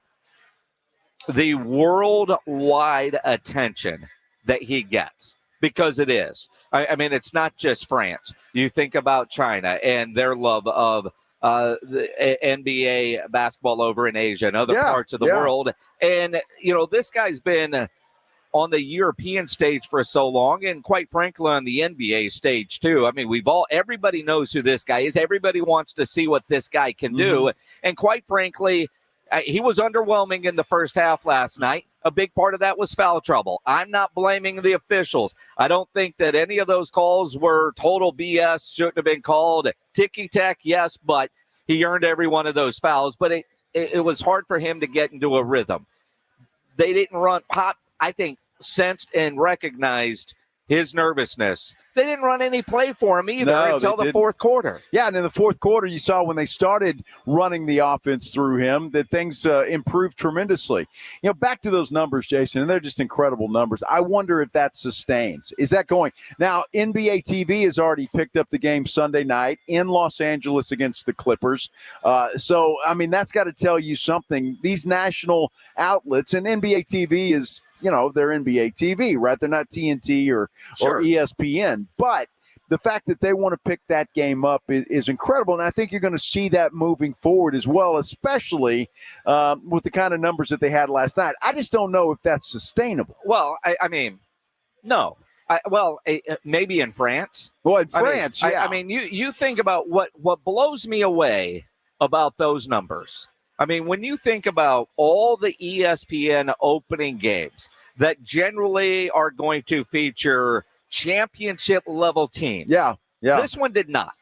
the worldwide attention that he gets, because it is. I mean, it's not just France. You think about China and their love of the NBA basketball over in Asia and other parts of the world. And, you know, this guy's been on the European stage for so long, and quite frankly, on the NBA stage too. I mean, everybody knows who this guy is. Everybody wants to see what this guy can do. And quite frankly, he was underwhelming in the first half last night. A big part of that was foul trouble. I'm not blaming the officials. I don't think that any of those calls were total BS, shouldn't have been called. Ticky-tack, yes, but he earned every one of those fouls. But it was hard for him to get into a rhythm. They didn't run Pop, I think, sensed and recognized his nervousness. They didn't run any play for him either until the fourth quarter. Yeah, and in the fourth quarter, you saw when they started running the offense through him that things improved tremendously. You know, back to those numbers, Jason, and they're just incredible numbers. I wonder if that sustains. Is that going? Now, NBA TV has already picked up the game Sunday night in Los Angeles against the Clippers. So, I mean, that's got to tell you something. These national outlets, and NBA TV is, you know, they're NBA TV, right? They're not TNT or ESPN. But the fact that they want to pick that game up is incredible. And I think you're going to see that moving forward as well, especially with the kind of numbers that they had last night. I just don't know if that's sustainable. Well, I mean, no. Maybe in France. Well, in France, I mean, you think about what blows me away about those numbers. I mean, when you think about all the ESPN opening games that generally are going to feature championship-level teams. Yeah. This one did not,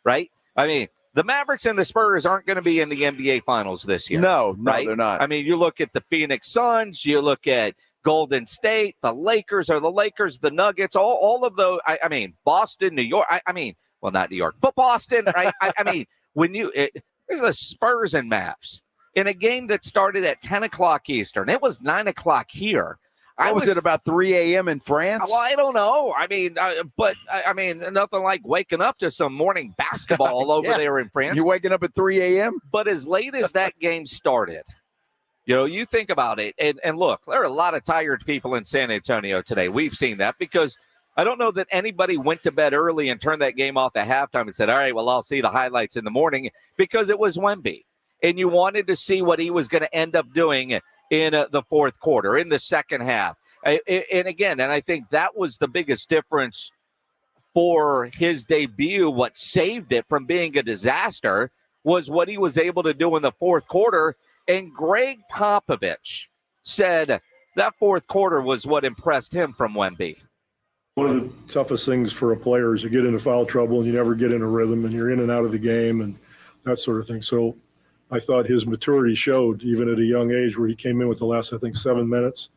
right? I mean, the Mavericks and the Spurs aren't going to be in the NBA Finals this year. No, right? They're not. I mean, you look at the Phoenix Suns, you look at Golden State, the Lakers, the Nuggets, all of those. I mean, Boston, New York. I mean, well, not New York, but Boston, right? I mean, there's the Spurs and Mavs in a game that started at 10 o'clock Eastern. It was 9 o'clock here. Was it about 3 a.m. in France? Well, I don't know. I mean, I mean, nothing like waking up to some morning basketball over there in France. You're waking up at 3 a.m.? But as late as that game started, you know, you think about it, and look, there are a lot of tired people in San Antonio today. We've seen that because I don't know that anybody went to bed early and turned that game off at halftime and said, all right, well, I'll see the highlights in the morning, because it was Wemby. And you wanted to see what he was going to end up doing in the fourth quarter, in the second half. And again, and I think that was the biggest difference for his debut. What saved it from being a disaster was what he was able to do in the fourth quarter. And Greg Popovich said that fourth quarter was what impressed him from Wemby. One of the toughest things for a player is you get into foul trouble and you never get in a rhythm and you're in and out of the game and that sort of thing. So I thought his maturity showed even at a young age, where he came in with the last, I think, 7 minutes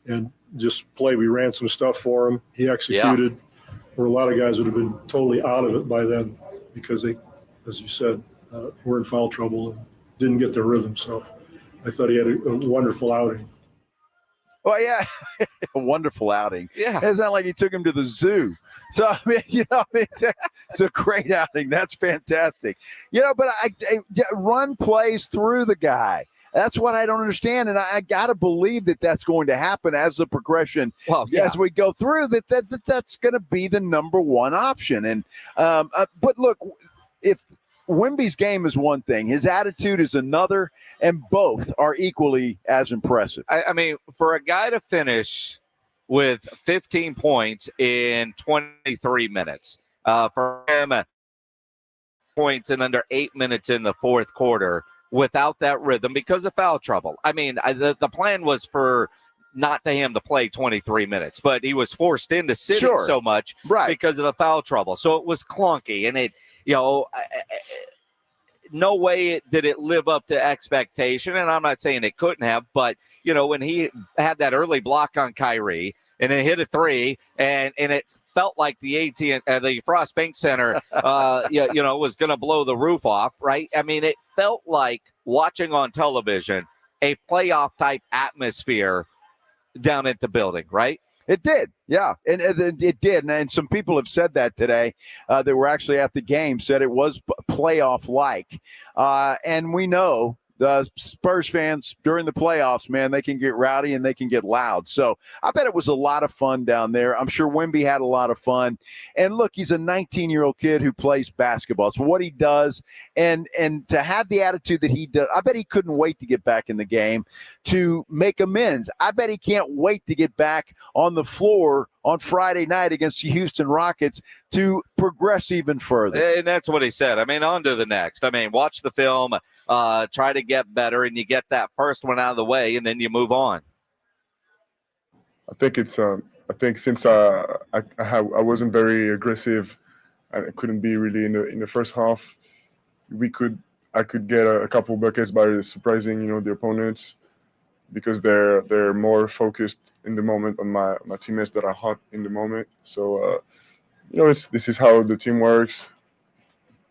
and just we ran some stuff for him. He executed where a lot of guys would have been totally out of it by then because they, as you said, were in foul trouble and didn't get their rhythm. So I thought he had a wonderful outing. Well, yeah, a wonderful outing. Yeah. It's not like he took him to the zoo. So, I mean, it's a great outing. That's fantastic. But I run plays through the guy. That's what I don't understand, and I got to believe that that's going to happen as the progression as we go through. That's going to be the number one option. And but look, if Wemby's game is one thing, his attitude is another, and both are equally as impressive. I mean, for a guy to finish with 15 points in 23 minutes, for him, points in under 8 minutes in the fourth quarter without that rhythm because of foul trouble. I mean, the plan was for not to him to play 23 minutes, but he was forced into sitting so much because of the foul trouble. So it was clunky, and it, no way did it live up to expectation. And I'm not saying it couldn't have, but when he had that early block on Kyrie and then hit a three, and it felt like the Frost Bank Center, was going to blow the roof off, right? I mean, it felt like watching on television a playoff type atmosphere down at the building, right? It did, yeah, and it did, and some people have said that today. That were actually at the game said it was playoff-like, and we know the Spurs fans during the playoffs, man, they can get rowdy and they can get loud. So I bet it was a lot of fun down there. I'm sure Wemby had a lot of fun. And look, he's a 19-year-old kid who plays basketball. So what he does, and to have the attitude that he does, I bet he couldn't wait to get back in the game to make amends. I bet he can't wait to get back on the floor on Friday night against the Houston Rockets to progress even further. And that's what he said. I mean, on to the next. I mean, watch the film, try to get better, and you get that first one out of the way, and then you move on. I think it's. I think since I wasn't very aggressive, I couldn't be really in the first half. I could get a couple buckets by surprising the opponents, because they're more focused in the moment on my teammates that are hot in the moment. So this is how the team works.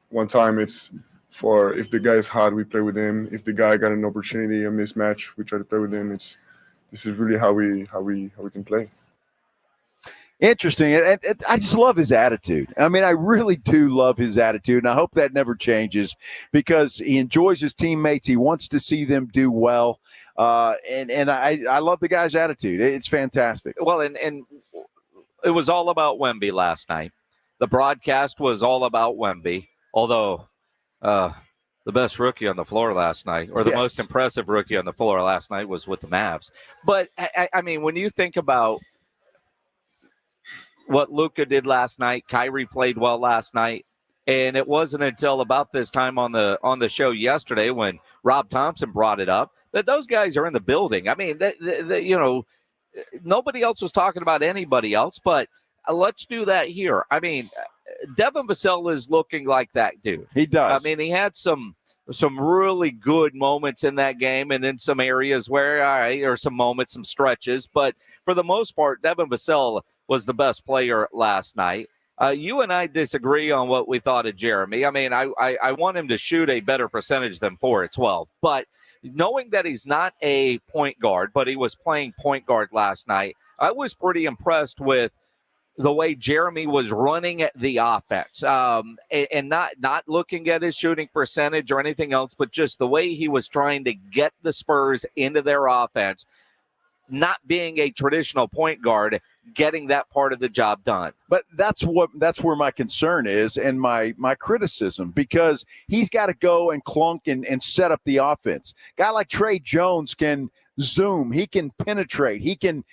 One time it's for if the guy is hot, we play with him. If the guy got an opportunity, a mismatch, we try to play with him. This is really how we can play. Interesting. And I just love his attitude. I mean, I really do love his attitude, and I hope that never changes, because he enjoys his teammates. He wants to see them do well. And I love the guy's attitude. It's fantastic. Well, and it was all about Wemby last night. The broadcast was all about Wemby, although the best rookie on the floor last night, or the most impressive rookie on the floor last night, was with the Mavs. But, I mean, when you think about what Luka did last night, Kyrie played well last night, and it wasn't until about this time on the show yesterday when Rob Thompson brought it up that those guys are in the building. I mean, nobody else was talking about anybody else, but let's do that here. I mean, Devin Vassell is looking like that dude. He does. I mean, he had some really good moments in that game, and in some areas where, all right, or some moments, some stretches, but for the most part, Devin Vassell was the best player last night. You and I disagree on what we thought of Jeremy. I mean, I want him to shoot a better percentage than 4 at 12, but knowing that he's not a point guard, but he was playing point guard last night, I was pretty impressed with the way Jeremy was running the offense, and not looking at his shooting percentage or anything else, but just the way he was trying to get the Spurs into their offense, not being a traditional point guard, getting that part of the job done. But that's where my concern is, and my criticism, because he's got to go and clunk and set up the offense. Guy like Trey Jones can zoom, he can penetrate, he can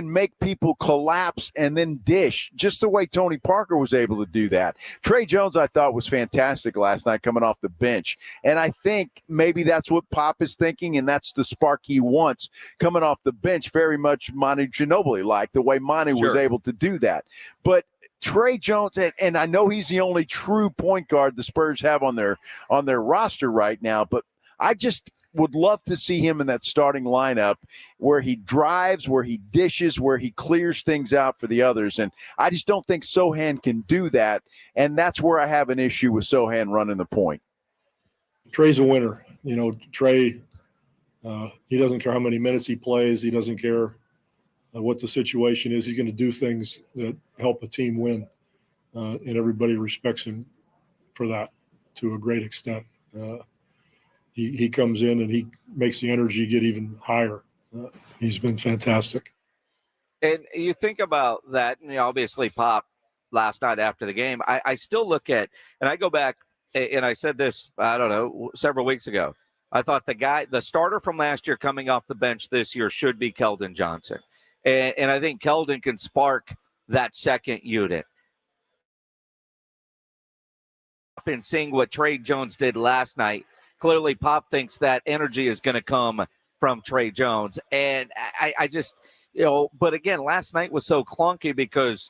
make people collapse and then dish, just the way Tony Parker was able to do that. Trey Jones, I thought, was fantastic last night coming off the bench, and I think maybe that's what Pop is thinking, and that's the spark he wants coming off the bench, very much Manu Ginobili, like the way Manu was able to do that. But Trey Jones, and I know he's the only true point guard the Spurs have on their roster right now, but I just would love to see him in that starting lineup where he drives, where he dishes, where he clears things out for the others. And I just don't think Sohan can do that. And that's where I have an issue with Sohan running the point. Trey's a winner. Trey, he doesn't care how many minutes he plays. He doesn't care what the situation is. He's going to do things that help a team win. And everybody respects him for that to a great extent. he comes in and he makes the energy get even higher. He's been fantastic. And you think about that, and obviously Pop last night after the game, I still look at, and I go back, and I said this, I don't know, several weeks ago. I thought the starter from last year coming off the bench this year should be Keldon Johnson. And I think Keldon can spark that second unit. And seeing what Trey Jones did last night, clearly Pop thinks that energy is going to come from Trey Jones. And I just, but again, last night was so clunky because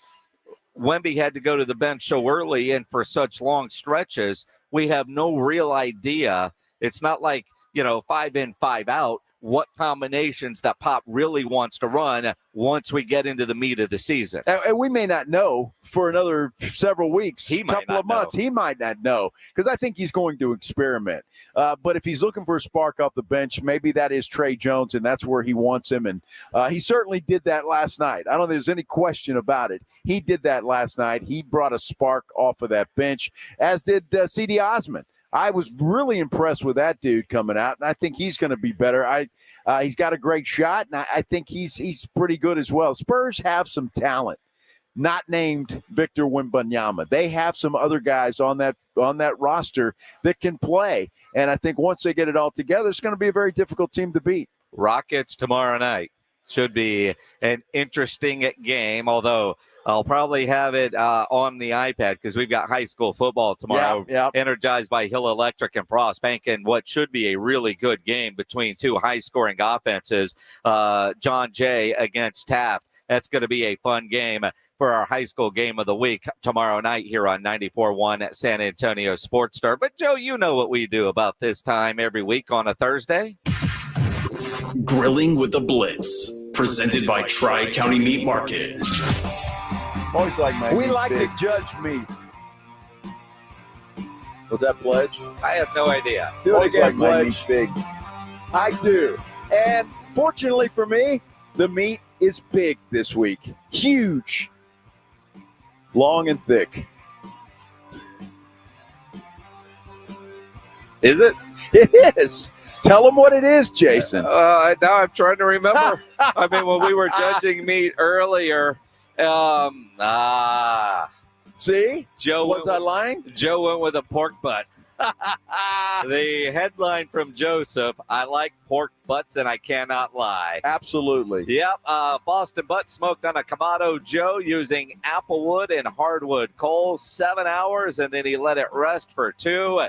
Wemby had to go to the bench so early and for such long stretches. We have no real idea. It's not like, 5 in, 5 out, what combinations that Pop really wants to run once we get into the meat of the season. And we may not know for another several weeks, couple of months. He might not know because I think he's going to experiment. But if he's looking for a spark off the bench, maybe that is Trey Jones, and that's where he wants him. And he certainly did that last night. I don't think there's any question about it. He did that last night. He brought a spark off of that bench, as did C.D. Osman. I was really impressed with that dude coming out, and I think he's going to be better. He's got a great shot, and I think he's pretty good as well. Spurs have some talent, not named Victor Wembanyama. They have some other guys on that roster that can play, and I think once they get it all together, it's going to be a very difficult team to beat. Rockets tomorrow night should be an interesting game, although I'll probably have it on the iPad because we've got high school football tomorrow, energized by Hill Electric and Frost Bank, and what should be a really good game between two high-scoring offenses, John Jay against Taft. That's going to be a fun game for our high school game of the week tomorrow night here on 94.1 at San Antonio Sports Star. But, Joe, you know what we do about this time every week on a Thursday. Grilling with the Blitz, presented by Tri-County Meat Market. Always like my We meat like big. to judge meat. Was that pledge? I have no idea. Do it Always again, like my pledge. Big. I do. And fortunately for me, the meat is big this week. Huge. Long and thick. Is it? It is. Tell them what it is, Jason. Now I'm trying to remember. I mean, when we were judging meat earlier, see? Joe, was I lying? Joe went with a pork butt. The headline from Joseph, I like pork butts and I cannot lie. Absolutely. Yep. Boston butt smoked on a Kamado Joe using applewood and hardwood coals, 7 hours, and then he let it rest for 2.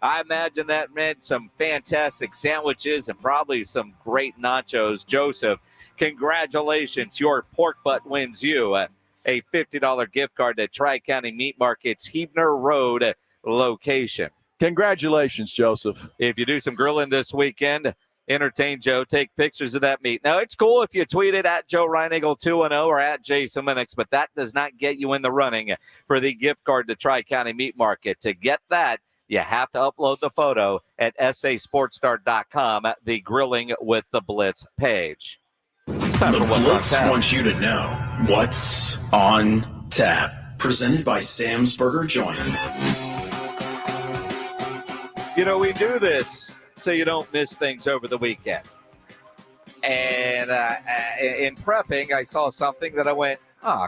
I imagine that meant some fantastic sandwiches and probably some great nachos. Joseph, congratulations. Your pork butt wins you a $50 gift card to Tri-County Meat Market's Huebner Road location. Congratulations, Joseph. If you do some grilling this weekend, entertain Joe. Take pictures of that meat. Now, it's cool if you tweet it at Joe Reinagle 210 or at Jason Minix, but that does not get you in the running for the gift card to Tri-County Meat Market. To get that, you have to upload the photo at sasportstar.com at the Grilling with the Blitz page. The Blitz wants you to know what's on tap. Presented by Sam's Burger Joint. We do this so you don't miss things over the weekend. And in prepping, I saw something that I went,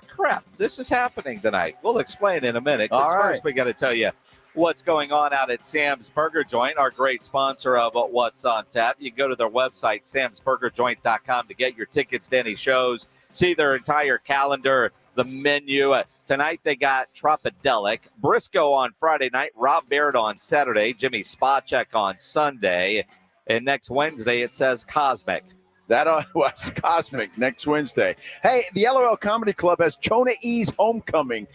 crap, this is happening tonight. We'll explain in a minute. All right. First, we got to tell you what's going on out at Sam's Burger Joint, our great sponsor of What's on Tap. You can go to their website, samsburgerjoint.com, to get your tickets to any shows, see their entire calendar, the menu. Tonight they got Tropidelic, Briscoe on Friday night, Rob Baird on Saturday, Jimmy Spacek on Sunday, and next Wednesday it says Cosmic. That was Cosmic next Wednesday. Hey, the LOL Comedy Club has Chona E's Homecoming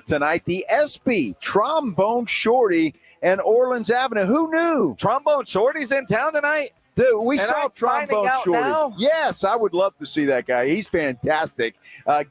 tonight. The SB, Trombone Shorty, and Orleans Avenue. Who knew? Trombone Shorty's in town tonight? Dude, we And saw I'm Trombone finding out Shorty. now? Yes, I would love to see that guy. He's fantastic.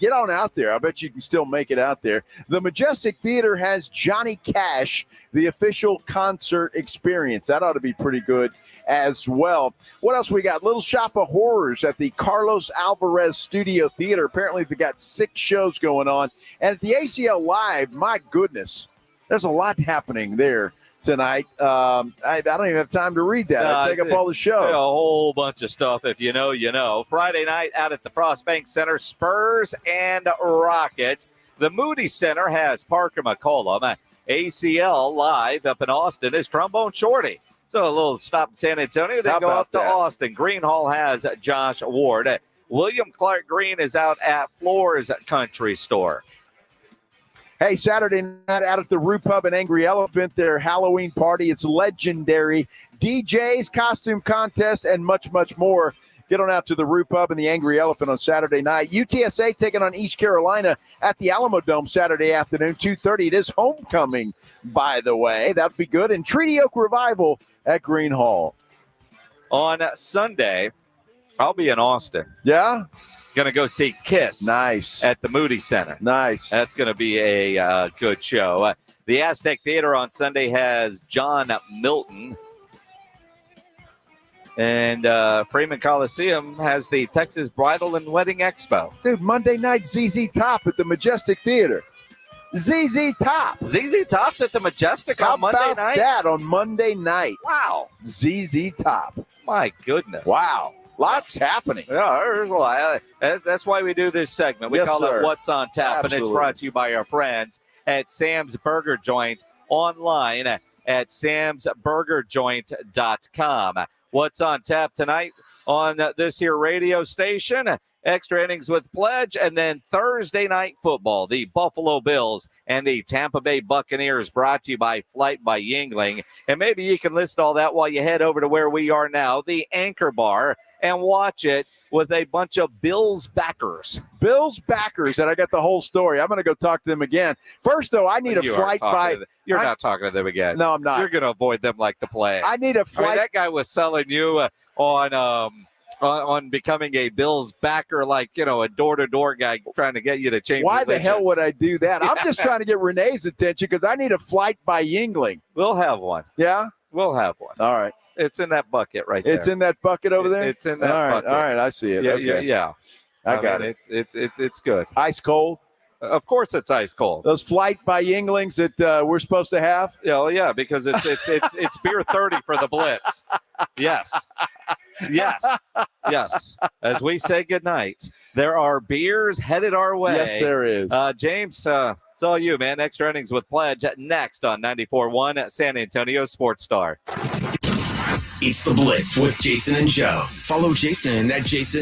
Get on out there. I bet you can still make it out there. The Majestic Theater has Johnny Cash, the official concert experience. That ought to be pretty good as well. What else we got? Little Shop of Horrors at the Carlos Alvarez Studio Theater. Apparently they got 6 shows going on. And at the ACL Live, my goodness, there's a lot happening there tonight. I don't even have time to read that. I take up all the show. A whole bunch of stuff. If you know, you know. Friday night out at the Frost Bank Center, Spurs and Rockets. The Moody Center has Parker McCollum. ACL live up in Austin is Trombone Shorty. So a little stop in San Antonio, then go up to Austin. Greenhall has Josh Ward. William Clark Green is out at Floors Country Store. Hey, Saturday night out at the Roo Pub and Angry Elephant, their Halloween party. It's legendary. DJs, costume contests, and much, much more. Get on out to the Roo Pub and the Angry Elephant on Saturday night. UTSA taking on East Carolina at the Alamo Dome Saturday afternoon, 2:30. It is homecoming, by the way. That'd be good. And Treaty Oak Revival at Green Hall. On Sunday, I'll be in Austin. Yeah? Going to go see Kiss. Nice. At the Moody Center. Nice. That's going to be a good show. The Aztec Theater on Sunday has John Milton. And Freeman Coliseum has the Texas Bridal and Wedding Expo. Dude, Monday night, ZZ Top at the Majestic Theater. ZZ Top. ZZ Top's at the Majestic on Monday night? How about that on Monday night? Wow. ZZ Top. My goodness. Wow. Lots happening. Yeah, there's a lot. That's why we do this segment. We call it What's on Tap, Absolutely. and it's brought to you by our friends at Sam's Burger Joint, online at samsburgerjoint.com. What's on tap tonight on this here radio station? Extra innings with Pledge, and then Thursday night football, the Buffalo Bills and the Tampa Bay Buccaneers, brought to you by Flight by Yingling. And maybe you can list all that while you head over to where we are now, the Anchor Bar, and watch it with a bunch of Bills backers. Bills backers, and I got the whole story. I'm going to go talk to them again. First, though, I need a flight by... You're not talking to them again. No, I'm not. You're going to avoid them like the plague. I need a flight... I mean, that guy was selling you on becoming a Bills backer, like, you know, a door-to-door guy trying to get you to change. Why the hell would I do that? I'm just trying to get Renee's attention because I need a flight by Yingling. We'll have one. Yeah? We'll have one. All right. It's in that bucket right there. It's in that bucket over there? It's in that bucket. All right, I see it. Yeah, okay. yeah. I got it. It's good. Ice cold? Of course it's ice cold. Those flight by Yinglings that we're supposed to have? Yeah, because it's beer 30 for the Blitz. Yes. As we say goodnight, there are beers headed our way. Yes, there is. James, it's all you, man. Extra innings with Pledge next on 94.1 at San Antonio Sports Star. It's the Blitz with Jason and Joe. Follow Jason at Jason